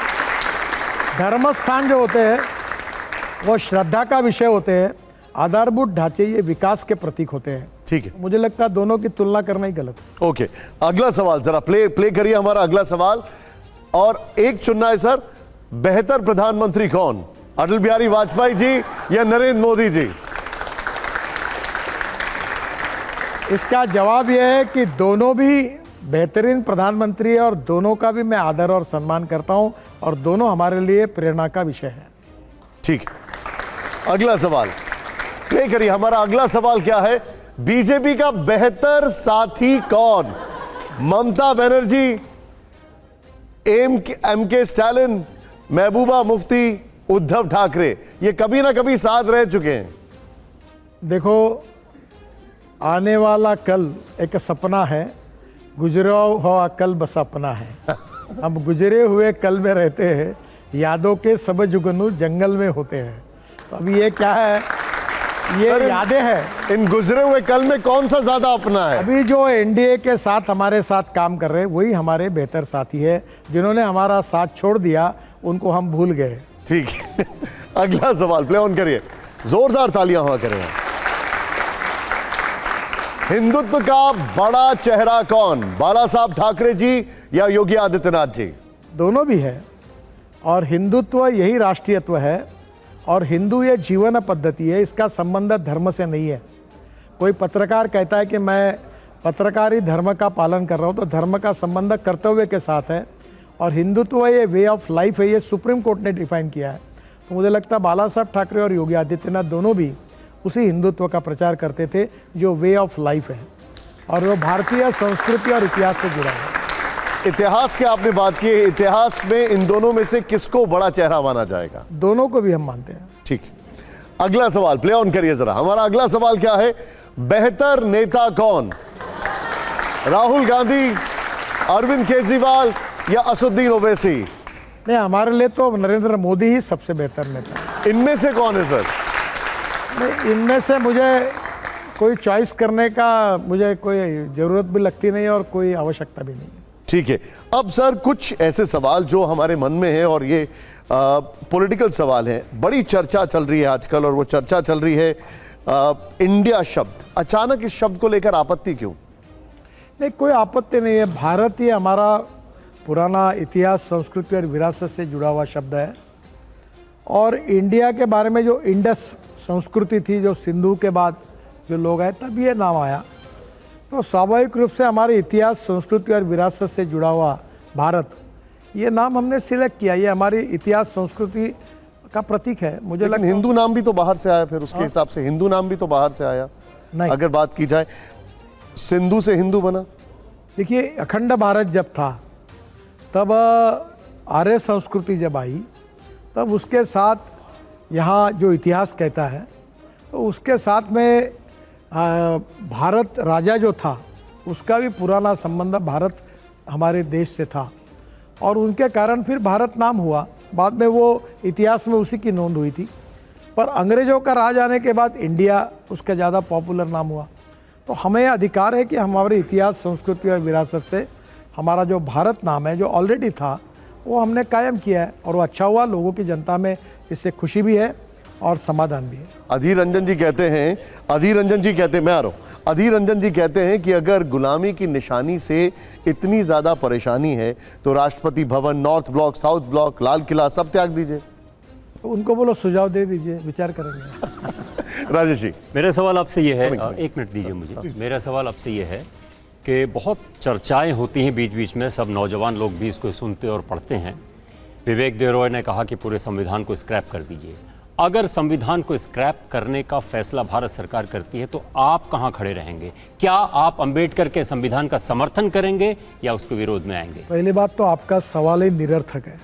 धर्मस्थान जो होते हैं वो श्रद्धा का विषय होते हैं, आधारभूत ढांचे ये विकास के प्रतीक होते हैं। ठीक है, मुझे लगता है दोनों की तुलना करना ही गलत है। ओके, अगला सवाल जरा प्ले करिए हमारा अगला सवाल। और एक चुनना है सर, बेहतर प्रधानमंत्री कौन, अटल बिहारी वाजपेयी जी या नरेंद्र मोदी जी? इसका जवाब यह है कि दोनों भी बेहतरीन प्रधानमंत्री है और दोनों का भी मैं आदर और सम्मान करता हूं और दोनों हमारे लिए प्रेरणा का विषय है। ठीक, अगला सवाल प्ले करिए। हमारा अगला सवाल क्या है, बीजेपी का बेहतर साथी कौन? ममता बनर्जी, एम के स्टालिन, महबूबा मुफ्ती उद्धव ठाकरे, ये कभी ना कभी साथ रह चुके हैं। देखो, आने वाला कल एक सपना है, गुजरा हुआ कल बस अपना है। हम गुजरे हुए कल में रहते हैं, यादों के सब जुगनू जंगल में होते हैं। तो अभी ये क्या है, ये अरे, यादें हैं। इन गुजरे हुए कल में कौन सा ज्यादा अपना है? अभी जो एनडीए के साथ हमारे साथ काम कर रहे हैं वही हमारे बेहतर साथी है। जिन्होंने हमारा साथ छोड़ दिया उनको हम भूल गए। ठीक है, अगला सवाल प्ले ऑन करिए, जोरदार तालियां हुआ करें। हिंदुत्व का बड़ा चेहरा कौन, बाला साहब ठाकरे जी या योगी आदित्यनाथ जी? दोनों भी है, और हिंदुत्व यही राष्ट्रीयत्व है, और हिंदू ये जीवन पद्धति है, इसका संबंध धर्म से नहीं है। कोई पत्रकार कहता है कि मैं पत्रकारी धर्म का पालन कर रहा हूँ, तो धर्म का संबंध कर्तव्य के साथ है, और हिंदुत्व ये वे ऑफ लाइफ है, ये सुप्रीम कोर्ट ने डिफाइन किया है। तो मुझे लगता है बाला साहब ठाकरे और योगी आदित्यनाथ दोनों भी उसी हिंदुत्व का प्रचार करते थे जो वे ऑफ लाइफ है, और वो भारतीय संस्कृति और इतिहास से जुड़ा है। इतिहास की आपने बात की, इतिहास में इन दोनों में से किसको बड़ा चेहरा माना जाएगा? दोनों को भी हम मानते हैं। ठीक, अगला सवाल प्ले ऑन करिए जरा। हमारा अगला सवाल क्या है, बेहतर नेता कौन, राहुल गांधी, अरविंद केजरीवाल या असदुद्दीन ओवैसी? नहीं, हमारे लिए तो नरेंद्र मोदी ही सबसे बेहतर नेता है। इनमें से कौन है सर? नहीं, इनमें से मुझे कोई चॉइस करने का मुझे कोई ज़रूरत भी लगती नहीं और कोई आवश्यकता भी नहीं है। ठीक है, अब सर कुछ ऐसे सवाल जो हमारे मन में है, और ये पॉलिटिकल सवाल हैं, बड़ी चर्चा चल रही है आजकल, और वो चर्चा चल रही है इंडिया शब्द। अचानक इस शब्द को लेकर आपत्ति क्यों? नहीं, कोई आपत्ति नहीं है। भारत ये हमारा पुराना इतिहास, संस्कृति और विरासत से जुड़ा हुआ शब्द है, और इंडिया के बारे में जो इंडस संस्कृति थी, जो सिंधु के बाद जो लोग आए, तब ये नाम आया। तो स्वाभाविक रूप से हमारे इतिहास, संस्कृति और विरासत से जुड़ा हुआ भारत, ये नाम हमने सिलेक्ट किया। ये हमारी इतिहास, संस्कृति का प्रतीक है। मुझे लेकिन लगता हिंदू नाम भी तो बाहर से आया, फिर उसके हिसाब से हिंदू नाम भी तो बाहर से आया। नहीं। अगर बात की जाए, सिंधु से हिंदू बना। देखिए, अखंड भारत जब था, तब आर्य संस्कृति जब आई, तब उसके साथ यहाँ जो इतिहास कहता है, तो उसके साथ में भारत राजा जो था उसका भी पुराना संबंध भारत हमारे देश से था, और उनके कारण फिर भारत नाम हुआ। बाद में वो इतिहास में उसी की नोंद हुई थी, पर अंग्रेज़ों का राज आने के बाद इंडिया उसका ज़्यादा पॉपुलर नाम हुआ। तो हमें अधिकार है कि हमारे इतिहास, संस्कृति और विरासत से हमारा जो भारत नाम है, जो ऑलरेडी था, वो हमने कायम किया है, और वो अच्छा हुआ। लोगों की जनता में इससे खुशी भी है और समाधान भी है। अधीर रंजन जी कहते हैं, मैं आ रहा हूँ, अधीर रंजन जी कहते हैं कि अगर गुलामी की निशानी से इतनी ज़्यादा परेशानी है तो Rashtrapati Bhavan, north block, south block, Lal Qila सब त्याग दीजिए। तो उनको बोलो सुझाव दे दीजिए, विचार करेंगे। राजेश जी, मेरा सवाल आपसे ये है, एक मिनट दीजिए मुझे। मेरा सवाल आपसे ये है कि बहुत चर्चाएं होती हैं बीच बीच में, सब नौजवान लोग भी इसको सुनते और पढ़ते हैं। विवेक देवरॉय ने कहा कि पूरे संविधान को स्क्रैप कर दीजिए। अगर संविधान को स्क्रैप करने का फैसला भारत सरकार करती है तो आप कहां खड़े रहेंगे? क्या आप अंबेडकर के संविधान का समर्थन करेंगे या उसके विरोध में आएंगे? पहली बात तो आपका सवाल ही निरर्थक है।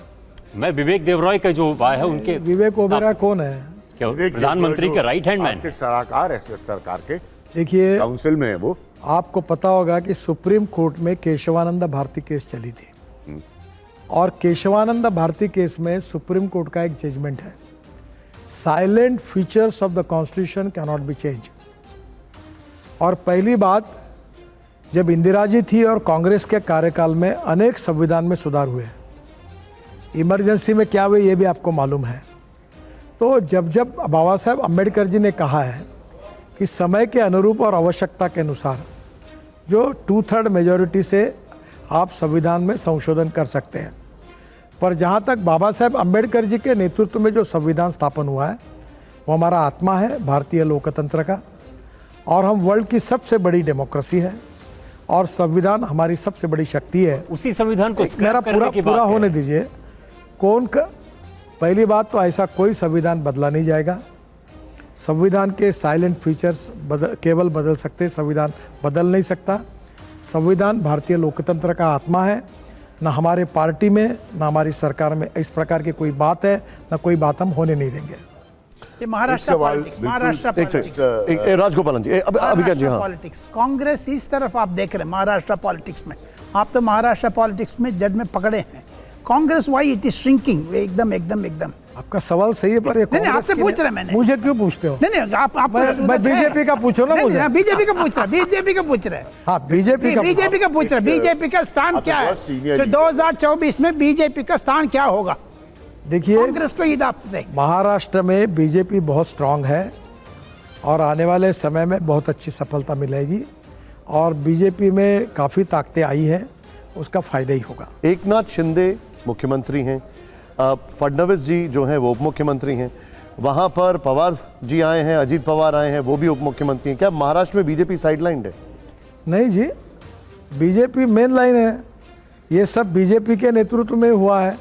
मैं विवेक देवरॉय का जो है उनके, विवेक ओबेरॉय कौन है? क्या प्रधानमंत्री के राइट हैंड मैन? सलाहकार है सरकार के, देखिए, काउंसिल में है वो। आपको पता होगा कि सुप्रीम कोर्ट में केशवानंद भारती केस चली थी, और केशवानंद भारती केस में सुप्रीम कोर्ट का एक जजमेंट है, salient features of the constitution can not be change. और पहली बात, जब इंदिरा जी थी और कांग्रेस के कार्यकाल में अनेक संविधान में सुधार हुए, इमरजेंसी में क्या हुए ये भी आपको मालूम है। तो जब जब बाबा साहब अम्बेडकर जी ने कहा है कि समय के अनुरूप और आवश्यकता के अनुसार जो 2/3 मेजॉरिटी से आप संविधान में संशोधन कर सकते हैं, पर जहाँ तक बाबा साहब अम्बेडकर जी के नेतृत्व में जो संविधान स्थापन हुआ है वो हमारा आत्मा है भारतीय लोकतंत्र का, और हम वर्ल्ड की सबसे बड़ी डेमोक्रेसी है, और संविधान हमारी सबसे बड़ी शक्ति है। उसी संविधान को मेरा पूरा होने दीजिए। पहली बात तो ऐसा कोई संविधान बदला नहीं जाएगा। संविधान के साइलेंट फीचर्स केवल बदल सकते, संविधान बदल नहीं सकता। संविधान भारतीय लोकतंत्र का आत्मा है। ना हमारे पार्टी में ना हमारी सरकार में इस प्रकार की कोई बात है, ना कोई बात हम होने नहीं देंगे। ये महाराष्ट्र सवाल पॉलिटिक्स, बिल्कुल- महाराष्ट्र एक पॉलिटिक्स, सेकंड राजगोपालन जी अभी क्या जी, हाँ पॉलिटिक्स, कांग्रेस इस तरफ आप देख रहे हैं महाराष्ट्र पॉलिटिक्स में, आप तो महाराष्ट्र पॉलिटिक्स में जज में पकड़े हैं। Congress why it is shrinking, एकदम एकदम एकदम। आपका सवाल सही है, पर ये नहीं, कांग्रेस आपसे की पूछ नहीं- रहे हैं मैंने। मुझे क्यों पूछते हो? नहीं आप मैं बीजेपी का पूछो ना मुझे। बीजेपी का पूछ रहे, बीजेपी का पूछ रहे। हाँ, बीजेपी का पूछ रहे, बीजेपी का स्थान आप तो क्या है? बहुत सीनियर तो लीडर। 2024 में बीजेपी का स्थान क्या होगा? देखिए, कांग्रेस को ईद आपसे महाराष्ट्र में बीजेपी बहुत स्ट्रांग है और आने वाले समय में बहुत अच्छी सफलता मिलेगी और बीजेपी में काफ़ी ताकतें आई हैं, उसका फ़ायदा ही होगा। एकनाथ शिंदे मुख्यमंत्री हैं, फडणवीस जी जो हैं वो उप मुख्यमंत्री हैं, वहाँ पर पवार जी आए हैं, अजीत पवार आए हैं, वो भी उप मुख्यमंत्री हैं। क्या महाराष्ट्र में बीजेपी साइडलाइंड है? नहीं जी, बीजेपी मेन लाइन है। ये सब बीजेपी के नेतृत्व में हुआ है,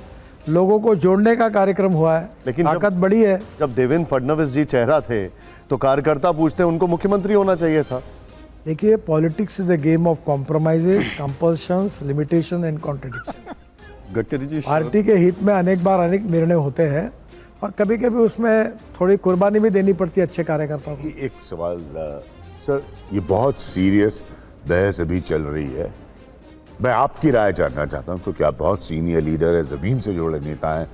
लोगों को जोड़ने का कार्यक्रम हुआ है, लेकिन ताकत बड़ी है। जब देवेंद्र फडणवीस जी चेहरा थे तो कार्यकर्ता पूछते हैं उनको मुख्यमंत्री होना चाहिए था। देखिए, politics is a game of compromises, compulsions, limitation and contradictions. Gadkari ji, party के हित में अनेक बार अनेक निर्णय होते हैं और कभी कभी उसमें थोड़ी कुर्बानी भी देनी पड़ती है अच्छे कार्यकर्ताओं को। एक सवाल सर, ये बहुत सीरियस बहस अभी चल रही है, मैं आपकी राय जानना चाहता हूँ क्योंकि आप बहुत सीनियर लीडर है, ज़मीन से जुड़े नेता हैं।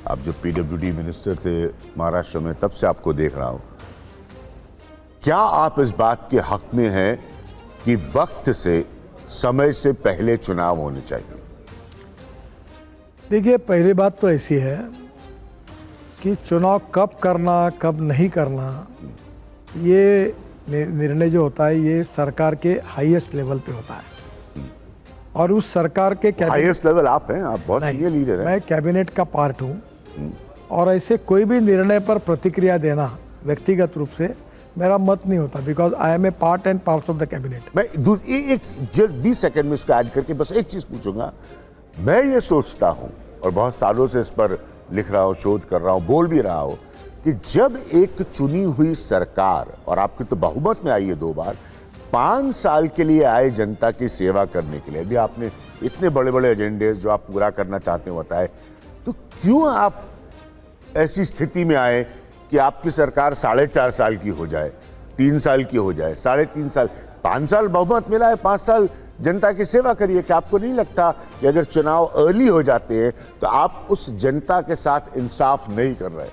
आप जब पीडब्ल्यूडी मिनिस्टर थे महाराष्ट्र में, तब से आपको देख रहा हूँ। क्या आप इस बात के हक में हैं कि वक्त से, समय से पहले चुनाव होने चाहिए? देखिए, पहली बात तो ऐसी है कि चुनाव कब करना कब नहीं करना, ये निर्णय जो होता है ये सरकार के हाईएस्ट लेवल पे होता है और उस सरकार के हाईएस्ट लेवल आप हैं, आप बहुत सीनियर लीडर हैं। मैं कैबिनेट का पार्ट हूँ और ऐसे कोई भी निर्णय पर प्रतिक्रिया देना व्यक्तिगत रूप से मेरा मत नहीं होता, because I am a part and parts of the cabinet. मैं एक 20 सेकंड में इसको ऐड करके बस एक चीज पूछूंगा। मैं ये सोचता हूं और बहुत सालों से इस पर लिख रहा हूं, शोध कर रहा हूं, बोल भी रहा हूं कि जब एक चुनी हुई सरकार, और आपकी तो बहुमत में आई है 2 बार, 5 साल के लिए आए जनता की सेवा करने के लिए, अभी आपने इतने बड़े बड़े एजेंडे जो आप पूरा करना चाहते हो बताए, तो क्यों आप ऐसी स्थिति में आए कि आपकी सरकार 4.5 साल की हो जाए, 3 साल की हो जाए, 3.5 साल, 5 साल बहुमत मिला है, 5 साल जनता की सेवा करिए। क्या आपको नहीं लगता कि अगर चुनाव अर्ली हो जाते हैं तो आप उस जनता के साथ इंसाफ नहीं कर रहे?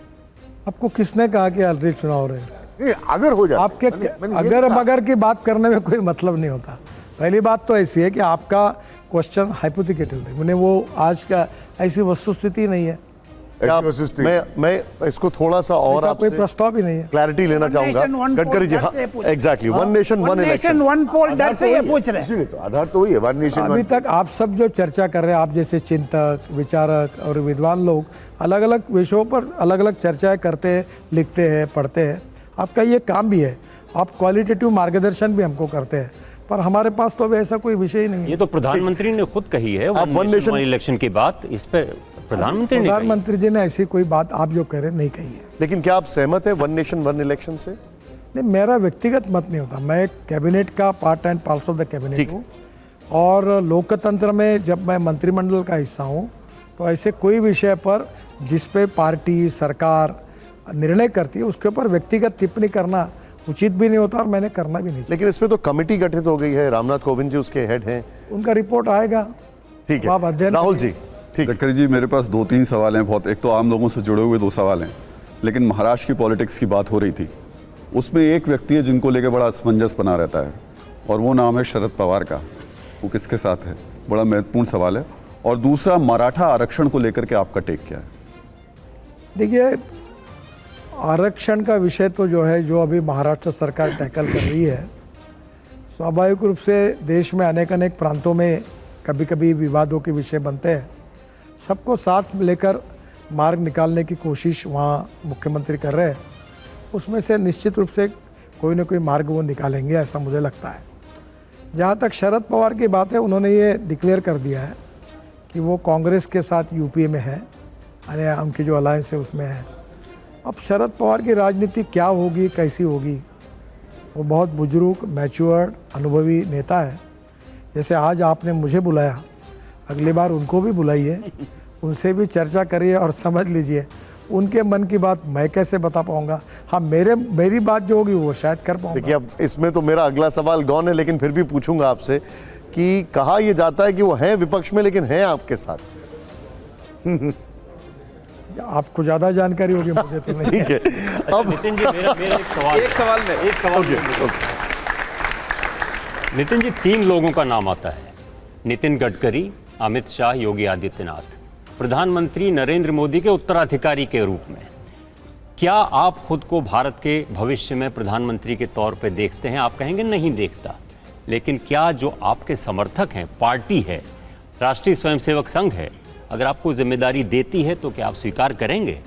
आपको किसने कहा कि ऑलरेडी चुनाव हो रहे हैं? नहीं, अगर हो जाते, आपके मैंने ये अगर कहा। मगर की बात करने में कोई मतलब नहीं होता। पहली बात तो ऐसी है कि आपका क्वेश्चन हाइपोथेटिकल है, मैंने वो आज का ऐसी वस्तुस्थिति नहीं है, क्या ऐसी वस्तुस्थिति। मैं इसको थोड़ा सा और ऐसा कोई आपसे प्रस्ताव भी नहीं है। क्लैरिटी लेना One चाहूंगा nation, one Gadkari ji. poll, हाँ, डर से पूछ- exactly, one nation one nation election. One poll, डर से ये पूछ रहे हैं। इसीलिए तो आधार तो वही है, वन नेशन अभी तक आप सब जो चर्चा कर रहे हैं, आप जैसे चिंतक, विचारक और विद्वान लोग अलग अलग विषयों पर अलग अलग चर्चाएं करते हैं, लिखते हैं, पढ़ते हैं, आपका ये काम भी है। आप क्वालिटेटिव मार्गदर्शन भी हमको करते हैं, पर हमारे पास तो अभी ऐसा कोई विषय ही नहीं है। ये तो प्रधानमंत्री ने खुद कही है, आप one nation- इलेक्शन की बात इस पे प्रधानमंत्री ने कही। प्रधानमंत्री जी ने ऐसी कोई बात आप जो कह रहे हैं नहीं कही है। लेकिन क्या आप सहमत हैं वन नेशन वन इलेक्शन से? नहीं, मेरा व्यक्तिगत मत नहीं होता। मैं कैबिनेट का part and parts of the cabinet ठीक। हूँ और लोकतंत्र में जब मैं मंत्रिमंडल का हिस्सा हूँ तो ऐसे कोई विषय पर जिस पे पार्टी सरकार निर्णय करती है उसके ऊपर व्यक्तिगत टिप्पणी करना उचित भी नहीं होता और मैंने करना भी नहीं चाहिए। लेकिन इसमें तो कमेटी गठित हो गई है, रामनाथ कोविंद जी उसके हेड हैं। उनका रिपोर्ट आएगा, ठीक आप है अध्ययन राहुल करिए। जी, ठीक है। गडकरी जी, मेरे पास 2-3 सवाल हैं। बहुत, एक तो आम लोगों से जुड़े हुए 2 सवाल हैं, लेकिन महाराष्ट्र की पॉलिटिक्स की बात हो रही थी, उसमें एक व्यक्ति है जिनको लेकर बड़ा असमंजस बना रहता है और वो नाम है शरद पवार का। वो किसके साथ है, बड़ा महत्वपूर्ण सवाल है। और दूसरा, मराठा आरक्षण को लेकर के आपका टेक क्या है? देखिए, आरक्षण का विषय तो जो है, जो अभी महाराष्ट्र सरकार टैकल कर रही है, स्वाभाविक रूप से देश में अनेक अनेक प्रांतों में कभी कभी विवादों के विषय बनते हैं। सबको साथ लेकर मार्ग निकालने की कोशिश वहाँ मुख्यमंत्री कर रहे हैं। उसमें से निश्चित रूप से कोई ना कोई मार्ग वो निकालेंगे, ऐसा मुझे लगता है। जहाँ तक शरद पवार की बात है, उन्होंने ये डिक्लेयर कर दिया है कि वो कांग्रेस के साथ यूपीए में है, यानी उनकी जो अलायंस है उसमें है। अब शरद पवार की राजनीति क्या होगी, कैसी होगी, वो बहुत बुजुर्ग, मैच्योर्ड, अनुभवी नेता है। जैसे आज आपने मुझे बुलाया, अगली बार उनको भी बुलाइए, उनसे भी चर्चा करिए और समझ लीजिए उनके मन की बात मैं कैसे बता पाऊंगा। हाँ, मेरी बात जो होगी वो शायद कर पाऊंगा। देखिए, अब इसमें तो मेरा अगला सवाल गौन है, लेकिन फिर भी पूछूंगा आपसे कि कहा यह जाता है कि वो हैं विपक्ष में लेकिन हैं आपके साथ। आपको ज्यादा जानकारी होगी, मुझे तो नहीं। ठीक है, अब नितिन जी मेरा एक सवाल नितिन जी, 3 लोगों का नाम आता है, नितिन गडकरी, अमित शाह, योगी आदित्यनाथ, प्रधानमंत्री नरेंद्र मोदी के उत्तराधिकारी के रूप में। क्या आप खुद को भारत के भविष्य में प्रधानमंत्री के तौर पे देखते हैं? आप कहेंगे नहीं देखता, लेकिन क्या जो आपके समर्थक हैं, पार्टी है, राष्ट्रीय स्वयंसेवक संघ है, अगर आपको जिम्मेदारी देती है तो क्या आप स्वीकार करेंगे?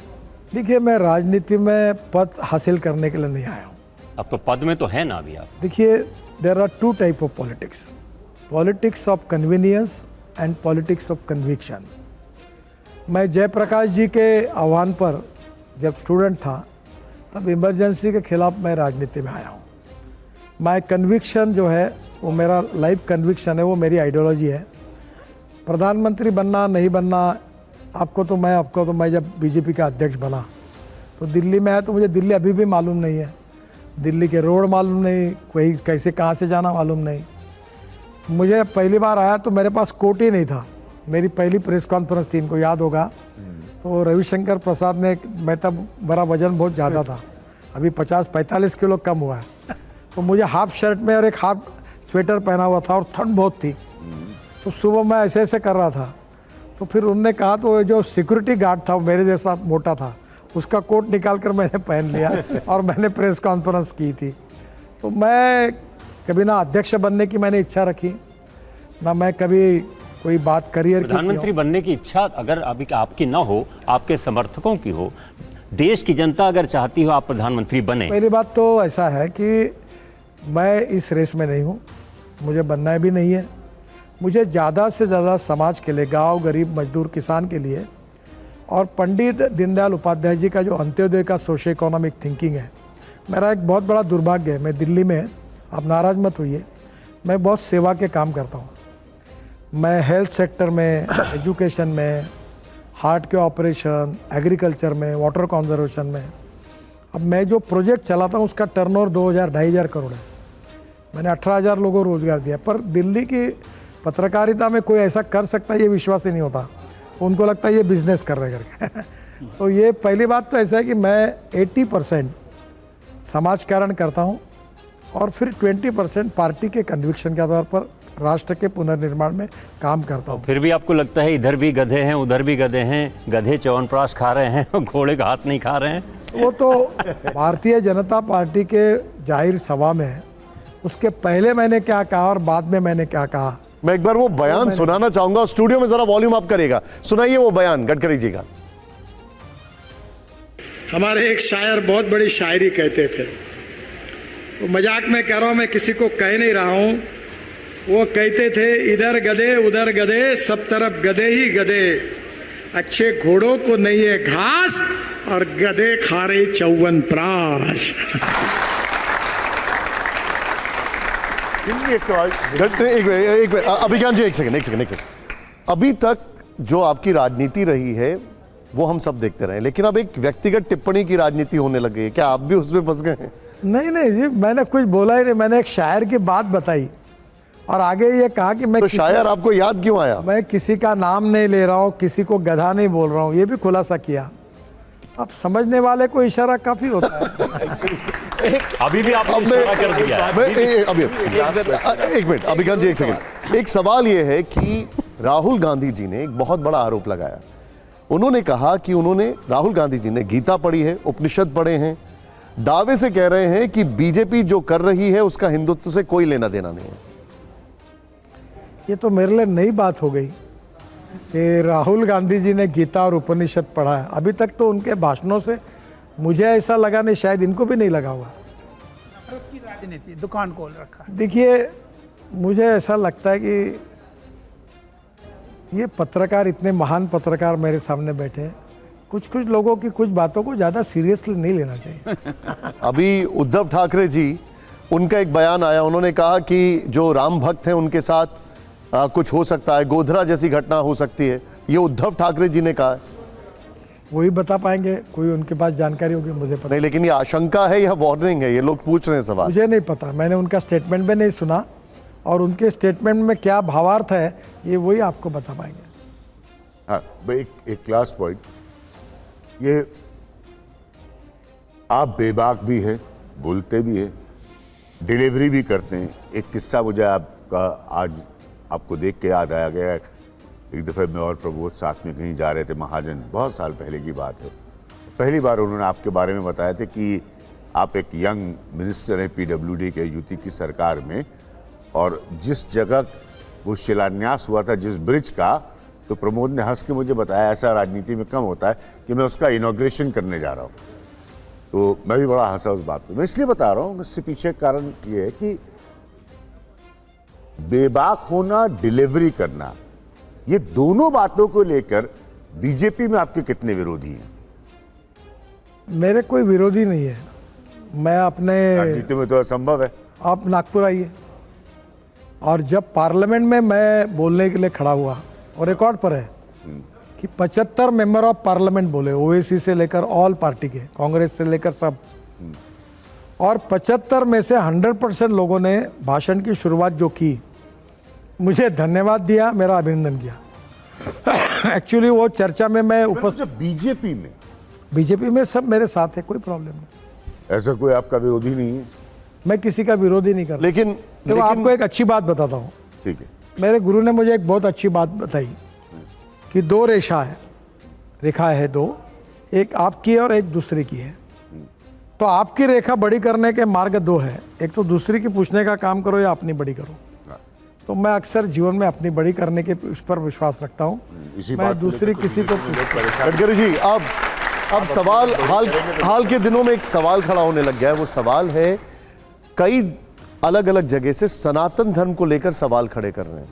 देखिए, मैं राजनीति में पद हासिल करने के लिए नहीं आया हूँ। अब तो पद में तो है ना अभी आप। देखिए, there are 2 type of politics, politics of convenience and politics of conviction. मैं जयप्रकाश जी के आह्वान पर जब स्टूडेंट था तब इमरजेंसी के खिलाफ मैं राजनीति में आया हूँ। माय कन्विक्शन जो है वो मेरा लाइफ कन्विक्शन है, वो मेरी आइडियोलॉजी है। प्रधानमंत्री बनना नहीं बनना, आपको तो मैं जब बीजेपी का अध्यक्ष बना तो दिल्ली में आया, तो मुझे दिल्ली अभी भी मालूम नहीं है, दिल्ली के रोड मालूम नहीं, कोई कैसे कहाँ से जाना मालूम नहीं। मुझे पहली बार आया तो मेरे पास कोट ही नहीं था। मेरी पहली प्रेस कॉन्फ्रेंस थी, इनको याद होगा, तो रविशंकर प्रसाद ने, मैं तब मेरा वजन बहुत ज़्यादा था, अभी 50-45 किलो कम हुआ है, तो मुझे हाफ शर्ट में और एक हाफ स्वेटर पहना हुआ था और ठंड बहुत थी, तो सुबह मैं ऐसे ऐसे कर रहा था। तो फिर उनने कहा, तो जो सिक्योरिटी गार्ड था वो मेरे जैसा मोटा था, उसका कोट निकाल कर मैंने पहन लिया और मैंने प्रेस कॉन्फ्रेंस की थी। तो मैं कभी ना अध्यक्ष बनने की मैंने इच्छा रखी, ना मैं कभी कोई बात करियर की। प्रधानमंत्री बनने की इच्छा अगर अभी आपकी ना हो, आपके समर्थकों की हो, देश की जनता अगर चाहती हो आप प्रधानमंत्री बने। पहली बात तो ऐसा है कि मैं इस रेस में नहीं हूँ, मुझे बनना भी नहीं है। मुझे ज़्यादा से ज़्यादा समाज के लिए, गांव, गरीब, मजदूर, किसान के लिए, और पंडित दीनदयाल उपाध्याय जी का जो अंत्योदय का सोशो इकोनॉमिक थिंकिंग है, मेरा एक बहुत बड़ा दुर्भाग्य है। मैं दिल्ली में, आप नाराज़ मत होइए, मैं बहुत सेवा के काम करता हूँ। मैं हेल्थ सेक्टर में, एजुकेशन में, हार्ट के ऑपरेशन, एग्रीकल्चर में, वाटर कंजर्वेशन में, अब मैं जो प्रोजेक्ट चलाता हूँ उसका टर्नओवर 2,000-2,500 करोड़ है। मैंने 18,000 लोगों को रोजगार दिया। पर दिल्ली की पत्रकारिता में कोई ऐसा कर सकता है ये विश्वास ही नहीं होता, उनको लगता है ये बिजनेस कर रहे करके तो ये पहली बात तो ऐसा है कि मैं 80% समाज कारण करता हूँ और फिर 20% पार्टी के कन्विक्शन के आधार पर राष्ट्र के पुनर्निर्माण में काम करता हूँ। फिर भी आपको लगता है इधर भी गधे हैं, उधर भी गधे हैं, गधे च्यवनप्राश खा रहे हैं, घोड़े घास नहीं खा रहे हैं? वो तो भारतीय जनता पार्टी के जाहिर सभा में है, उसके पहले मैंने क्या कहा और बाद में मैंने क्या कहा, मैं एक बार वो बयान सुनाना चाहूंगा। स्टूडियो में जरा वॉल्यूम अप करिएगा, सुनाइए वो बयान गडकरी जी का। हमारे एक शायर बहुत बड़ी शायरी कहते थे, वो मजाक में कह रहा हूं, मैं किसी को कह नहीं रहा हूं। वो कहते थे, इधर गधे उधर गधे, सब तरफ गधे ही गधे, अच्छे घोड़ों को नहीं है घास और गधे खा रहे च्यवनप्राश। एक सवाल, एक मिनट अभिज्ञान जी, एक सेकंड। अभी तक जो आपकी राजनीति रही है वो हम सब देखते रहे, लेकिन अब एक व्यक्तिगत टिप्पणी की राजनीति होने लग गई है, क्या आप भी उसमें फंस गए हैं? नहीं जी, मैंने कुछ बोला ही नहीं। मैंने एक शायर की बात बताई और आगे ये कहा कि मैं तो शायर आपको याद क्यों आया? मैं किसी का नाम नहीं ले रहा हूँ, किसी को गधा नहीं बोल रहा हूँ, ये भी खुलासा किया। अब समझने वाले को इशारा काफी होता है। अभी भी आपने इशारा कर दिया है। एक मिनट अभिज्ञान जी, एक सेकंड। एक सवाल ये है कि राहुल गांधी जी ने एक बहुत बड़ा आरोप लगाया। उन्होंने कहा कि राहुल गांधी जी ने गीता पढ़ी है, उपनिषद पढ़े हैं, दावे से कह रहे हैं कि बीजेपी जो कर रही है उसका हिंदुत्व से कोई लेना देना नहीं है। ये तो मेरे लिए नई बात हो गई कि राहुल गांधी जी ने गीता और उपनिषद पढ़ा है। अभी तक तो उनके भाषणों से मुझे ऐसा लगा नहीं, शायद इनको भी नहीं लगा हुआ। की राजनीति दुकान खोल रखा है। देखिए, मुझे ऐसा लगता है कि ये पत्रकार, इतने महान पत्रकार मेरे सामने बैठे हैं, कुछ लोगों की कुछ बातों को ज़्यादा सीरियसली नहीं लेना चाहिए। अभी उद्धव ठाकरे जी, उनका एक बयान आया, उन्होंने कहा कि जो राम भक्त हैं उनके साथ कुछ हो सकता है, गोधरा जैसी घटना हो सकती है, ये उद्धव ठाकरे जी ने कहा है। वही बता पाएंगे, कोई उनके पास जानकारी होगी, मुझे पता नहीं, लेकिन ये आशंका है या वार्निंग है, ये लोग पूछ रहे हैं सवाल। मुझे नहीं पता, मैंने उनका स्टेटमेंट भी नहीं सुना, और उनके स्टेटमेंट में क्या भावार्थ है ये वही आपको बता पाएंगे। हाँ, एक क्लास पॉइंट, ये आप बेबाक भी हैं, बोलते भी हैं, डिलीवरी भी करते हैं। एक किस्सा मुझे आपका आज आपको देख के याद आया गया। एक दफ़े मैं और प्रबोध साथ में कहीं जा रहे थे, महाजन, बहुत साल पहले की बात है। पहली बार उन्होंने आपके बारे में बताया था कि आप एक यंग मिनिस्टर हैं पीडब्ल्यूडी के, यूपी की सरकार में, और जिस जगह वो शिलान्यास हुआ था जिस ब्रिज का, तो प्रमोद ने हंस के मुझे बताया ऐसा राजनीति में कम होता है कि मैं उसका इनॉग्रेशन करने जा रहा हूँ। तो मैं भी बड़ा हंसा उस बात पे। मैं इसलिए बता रहा हूँ, इससे पीछे कारण ये है कि बेबाक होना, डिलीवरी करना, ये दोनों बातों को लेकर बीजेपी में आपके कितने विरोधी हैं? मेरे कोई विरोधी नहीं है, मैं अपने राजनीति में तो असंभव है। आप नागपुर आइए, और जब पार्लियामेंट में मैं बोलने के लिए खड़ा हुआ, और रिकॉर्ड पर है कि 75 मेंबर ऑफ पार्लियामेंट बोले, ओवैसी से लेकर ऑल पार्टी के, कांग्रेस से लेकर सब, और 75 में से 100% लोगों ने भाषण की शुरुआत जो की, मुझे धन्यवाद दिया, मेरा अभिनंदन किया। एक्चुअली वो चर्चा में मैं उपस्थित, बीजेपी में सब मेरे साथ है, कोई प्रॉब्लम नहीं, ऐसा कोई आपका विरोधी नहीं है। मैं किसी का विरोधी नहीं करता। लेकिन आपको एक अच्छी बात बताता हूँ, ठीक है, मेरे गुरु ने मुझे एक बहुत अच्छी बात बताई कि दो रेखा है दो, एक आपकी है और एक दूसरे की है। तो आपकी रेखा बड़ी करने के मार्ग दो है, एक तो दूसरी की पूछने का काम करो या अपनी बड़ी करो। तो मैं अक्सर जीवन में अपनी बड़ी करने के उस पर विश्वास रखता हूँ, मैं दूसरी किसी को। गडकरी जी, अब सवाल हाल के दिनों में एक सवाल खड़ा होने लग गया है। वो सवाल है, कई अलग अलग जगह से सनातन धर्म को लेकर सवाल खड़े कर रहे हैं,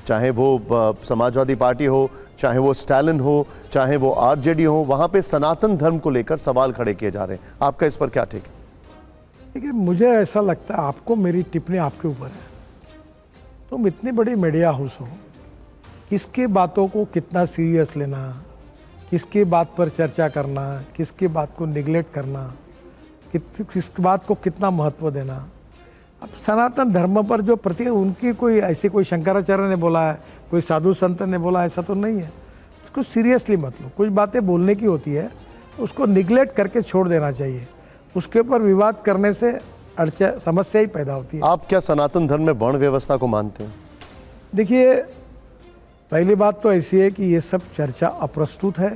चाहे वो समाजवादी पार्टी हो, चाहे वो स्टालिन हो, चाहे वो आरजेडी हो, वहां पे सनातन धर्म को लेकर सवाल खड़े किए जा रहे हैं। आपका इस पर क्या ठीक है? देखिए, मुझे ऐसा लगता है, आपको मेरी टिप्पणी आपके ऊपर है। तुम इतनी बड़ी मीडिया हाउस हो, किसकी बातों को कितना सीरियस लेना, किसकी बात पर चर्चा करना, किसकी बात को निगलेक्ट करना, किस बात को कितना महत्व देना। अब सनातन धर्म पर जो प्रति उनकी कोई ऐसी, कोई शंकराचार्य ने बोला है, कोई साधु संत ने बोला, ऐसा तो नहीं है। उसको सीरियसली मत लो, कुछ बातें बोलने की होती है, उसको निगलेक्ट करके छोड़ देना चाहिए। उसके ऊपर विवाद करने से समस्या ही पैदा होती है। आप क्या सनातन धर्म में वर्ण व्यवस्था को मानते हैं? देखिए, पहली बात तो ऐसी है कि ये सब चर्चा अप्रस्तुत है,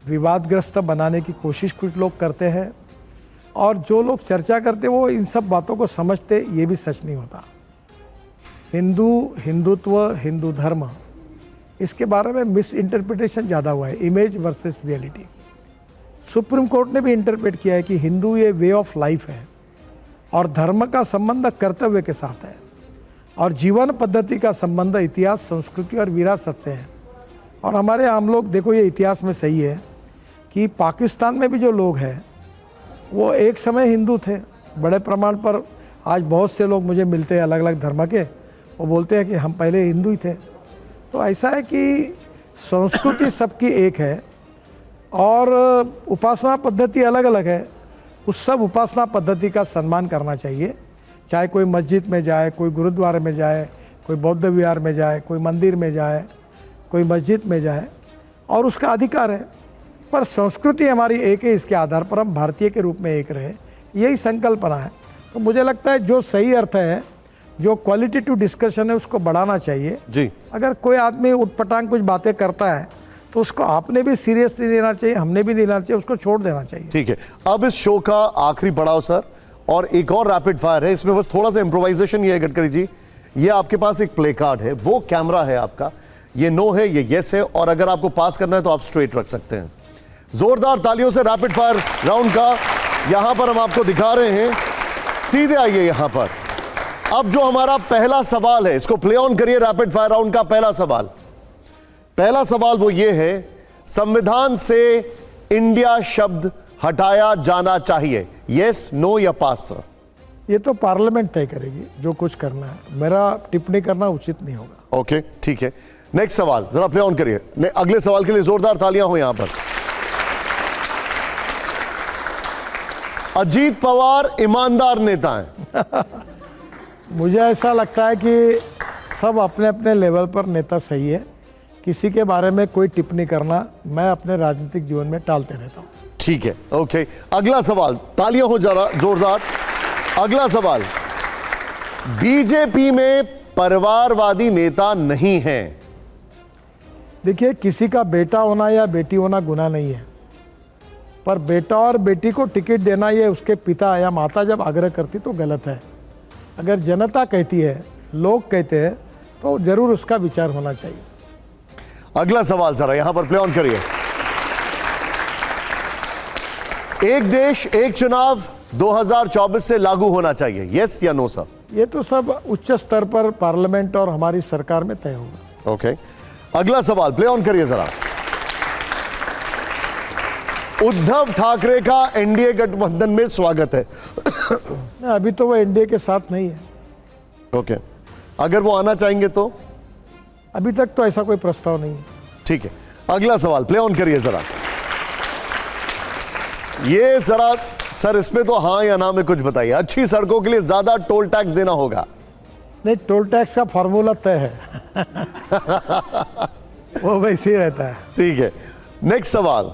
विवादग्रस्त बनाने की कोशिश कुछ लोग करते हैं, और जो लोग चर्चा करते वो इन सब बातों को समझते, ये भी सच नहीं होता। हिंदुत्व, हिंदू धर्म, इसके बारे में मिस इंटरप्रिटेशन ज़्यादा हुआ है, image versus reality. Supreme court ने भी इंटरप्रेट किया है कि हिंदू ये वे ऑफ लाइफ है, और धर्म का संबंध कर्तव्य के साथ है, और जीवन पद्धति का संबंध इतिहास, संस्कृति और विरासत से है। और हमारे आम लोग, देखो ये इतिहास में सही है कि पाकिस्तान में भी जो लोग हैं वो एक समय हिंदू थे बड़े प्रमाण पर। आज बहुत से लोग मुझे मिलते हैं अलग अलग धर्म के, वो बोलते हैं कि हम पहले हिंदू ही थे। तो ऐसा है कि संस्कृति सबकी एक है, और उपासना पद्धति अलग अलग है। उस सब उपासना पद्धति का सम्मान करना चाहिए, चाहे कोई मस्जिद में जाए, कोई गुरुद्वारे में जाए, कोई बौद्ध विहार में जाए, कोई मंदिर में जाए, कोई मस्जिद में जाए, और उसका अधिकार है। पर संस्कृति हमारी एक है, इसके आधार पर हम भारतीय के रूप में एक रहे, यही संकल्पना है। तो मुझे लगता है जो सही अर्थ है, जो क्वालिटेटिव डिस्कशन है, उसको बढ़ाना चाहिए जी। अगर कोई आदमी उटपटांग कुछ बातें करता है तो उसको आपने भी सीरियसली लेना चाहिए, हमने भी लेना चाहिए, उसको छोड़ देना चाहिए। ठीक है, अब इस शो का आखिरी पड़ाव सर, और एक और रैपिड फायर है, इसमें बस थोड़ा सा इंप्रोवाइजेशन ये है गडकरी जी। ये आपके पास एक प्ले कार्ड है, वो कैमरा है आपका, ये नो है, ये यस है, और अगर आपको पास करना है तो आप स्ट्रेट रख सकते हैं। जोरदार तालियों से रैपिड फायर राउंड का यहां पर हम आपको दिखा रहे हैं। सीधे आइए यहां पर। अब जो हमारा पहला सवाल है, इसको प्ले ऑन करिए। रैपिड फायर राउंड का पहला सवाल वो ये है, संविधान से इंडिया शब्द हटाया जाना चाहिए, यस, नो या पास सर? ये तो पार्लियामेंट तय करेगी जो कुछ करना है, मेरा टिप्पणी करना उचित नहीं होगा। ओके, ठीक है। नेक्स्ट सवाल जरा प्ले ऑन करिए। अगले सवाल के लिए जोरदार तालियां हो यहां पर। अजीत पवार ईमानदार नेता हैं। मुझे ऐसा लगता है कि सब अपने अपने लेवल पर नेता सही है, किसी के बारे में कोई टिप्पणी करना मैं अपने राजनीतिक जीवन में टालते रहता हूँ। ठीक है, ओके। अगला सवाल, तालियां हो जरा जोरदार। अगला सवाल, बीजेपी में परिवारवादी नेता नहीं है। देखिए, किसी का बेटा होना या बेटी होना गुनाह नहीं है, पर बेटा और बेटी को टिकट देना ये उसके पिता या माता जब आग्रह करती तो गलत है। अगर जनता कहती है, लोग कहते हैं, तो जरूर उसका विचार होना चाहिए। अगला सवाल जरा यहां पर प्ले ऑन करिए। एक देश एक चुनाव 2024 से लागू होना चाहिए, यस या नो सर? ये तो सब उच्च स्तर पर पार्लियामेंट और हमारी सरकार में तय होगा। ओके। अगला सवाल प्ले ऑन करिए जरा। उद्धव ठाकरे का एनडीए गठबंधन में स्वागत है। अभी तो वो एनडीए के साथ नहीं है। ओके, अगर वो आना चाहेंगे तो? अभी तक तो ऐसा कोई प्रस्ताव नहीं है। ठीक है। अगला सवाल प्ले ऑन करिए जरा। ये जरा सर, इसमें तो हाँ या ना में कुछ बताइए। अच्छी सड़कों के लिए ज्यादा टोल टैक्स देना होगा। नहीं, टोल टैक्स का फॉर्मूला तय है। वो वैसे ही रहता है। ठीक है। नेक्स्ट सवाल,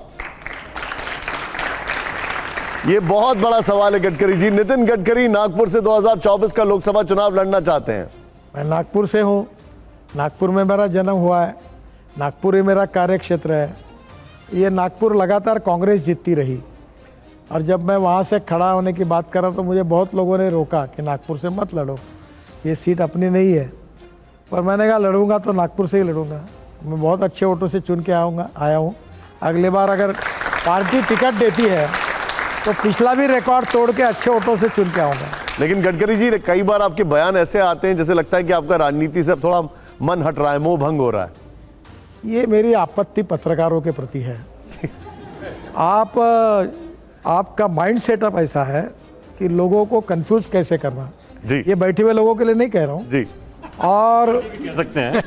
ये बहुत बड़ा सवाल है गडकरी जी। नितिन गडकरी नागपुर से 2024 का लोकसभा चुनाव लड़ना चाहते हैं। मैं नागपुर से हूँ, नागपुर में मेरा जन्म हुआ है, नागपुर ही मेरा कार्य क्षेत्र है। ये नागपुर लगातार कांग्रेस जीतती रही, और जब मैं वहाँ से खड़ा होने की बात कर रहा तो मुझे बहुत लोगों ने रोका कि नागपुर से मत लड़ो, ये सीट अपनी नहीं है। पर मैंने कहा लड़ूंगा तो नागपुर से ही लड़ूंगा। मैं बहुत अच्छे वोटों से चुन के आया हूँ। अगली बार अगर पार्टी टिकट देती है तो पिछला भी रिकॉर्ड तोड़ के अच्छे वोटों से चुन के आऊँगा। लेकिन गडकरी जी, कई बार आपके बयान ऐसे आते हैं जैसे लगता है कि आपका राजनीति से थोड़ा मन हट रहा है, मोह भंग हो रहा है। ये मेरी आपत्ति पत्रकारों के प्रति है। आपका माइंड सेटअप ऐसा है कि लोगों को कंफ्यूज कैसे करना। जी। ये बैठे हुए लोगों के लिए नहीं कह रहा हूँ जी। और कह सकते हैं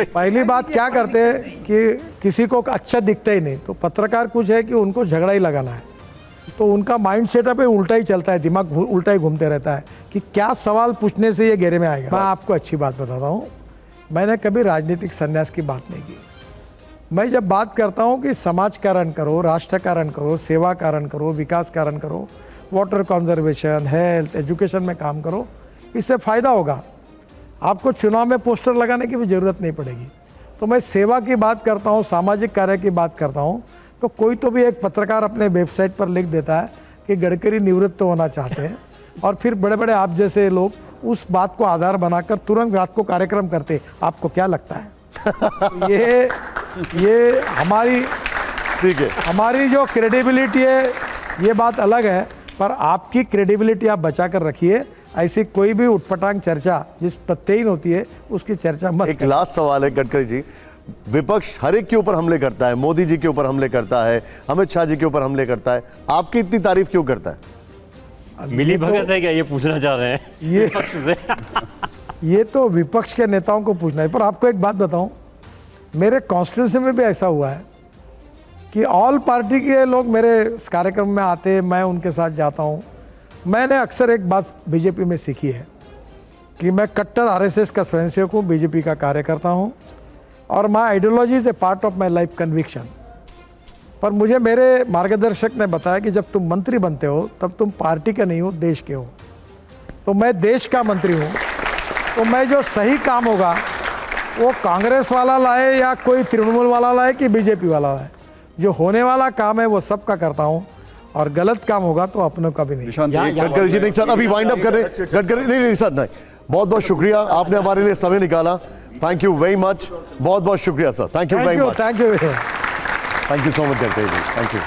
पहली बात क्या करते हैं कि किसी को अच्छा दिखता ही नहीं, तो पत्रकार कुछ है कि उनको झगड़ा ही लगाना है, तो उनका माइंड सेटअप है उल्टा ही चलता है, दिमाग उल्टा ही घूमते रहता है कि क्या सवाल पूछने से ये घेरे में आएगा। मैं आपको अच्छी बात बताता हूँ, मैंने कभी राजनीतिक संन्यास की बात नहीं की। मैं जब बात करता हूँ कि समाज कारण करो, राष्ट्र कारण करो, सेवा कारण करो, विकास कारण करो, वाटर कंजर्वेशन, हेल्थ, एजुकेशन में काम करो, इससे फ़ायदा होगा। आपको चुनाव में पोस्टर लगाने की भी ज़रूरत नहीं पड़ेगी। तो मैं सेवा की बात करता हूँ, सामाजिक कार्य की बात करता हूँ, तो कोई तो भी एक पत्रकार अपने वेबसाइट पर लिख देता है कि गडकरी निवृत्त होना चाहते हैं, और फिर बड़े बड़े आप जैसे लोग उस बात को आधार बनाकर तुरंत रात को कार्यक्रम करते। आपको क्या लगता है? ये हमारी, ठीक है, हमारी जो क्रेडिबिलिटी है ये बात अलग है, पर आपकी क्रेडिबिलिटी आप बचा कर रखिए। ऐसी कोई भी उटपटांग चर्चा जिस तथ्यहीन होती है उसकी चर्चा मत एक लास्ट सवाल है गडकरी जी। विपक्ष हर एक के ऊपर हमले करता है, मोदी जी के ऊपर हमले करता है, अमित शाह जी के ऊपर हमले करता है, आपकी इतनी तारीफ क्यों करता है? मिली भगत है क्या, ये पूछना चाह रहे हैं? ये तो विपक्ष के नेताओं को पूछना है। पर आपको एक बात बताऊं, मेरे कॉन्स्टिट्यूंसी में भी ऐसा हुआ है कि ऑल पार्टी के लोग मेरे कार्यक्रम में आते हैं, मैं उनके साथ जाता हूं। मैंने अक्सर एक बात बीजेपी में सीखी है कि मैं कट्टर आरएसएस का स्वयंसेवक हूँ, बीजेपी का कार्यकर्ता हूँ, और my ideology is a part of my life conviction. पर मुझे मेरे मार्गदर्शक ने बताया कि जब तुम मंत्री बनते हो तब तुम पार्टी के नहीं हो, देश के हो। तो मैं देश का मंत्री हूँ, तो मैं जो सही काम होगा वो कांग्रेस वाला लाए या कोई तृणमूल वाला लाए कि बीजेपी वाला लाए, जो होने वाला काम है वो सबका करता हूँ, और गलत काम होगा तो अपनों का भी नहीं। गडकरी जी, नहीं सर, अभी वाइंड अप कर रहे हैं। गडकरी नहीं सर, नहीं, बहुत बहुत शुक्रिया, आपने हमारे लिए समय निकाला। थैंक यू वेरी मच, बहुत बहुत शुक्रिया sir, thank you very much, thank you thank you so much Gadkari ji, thank you.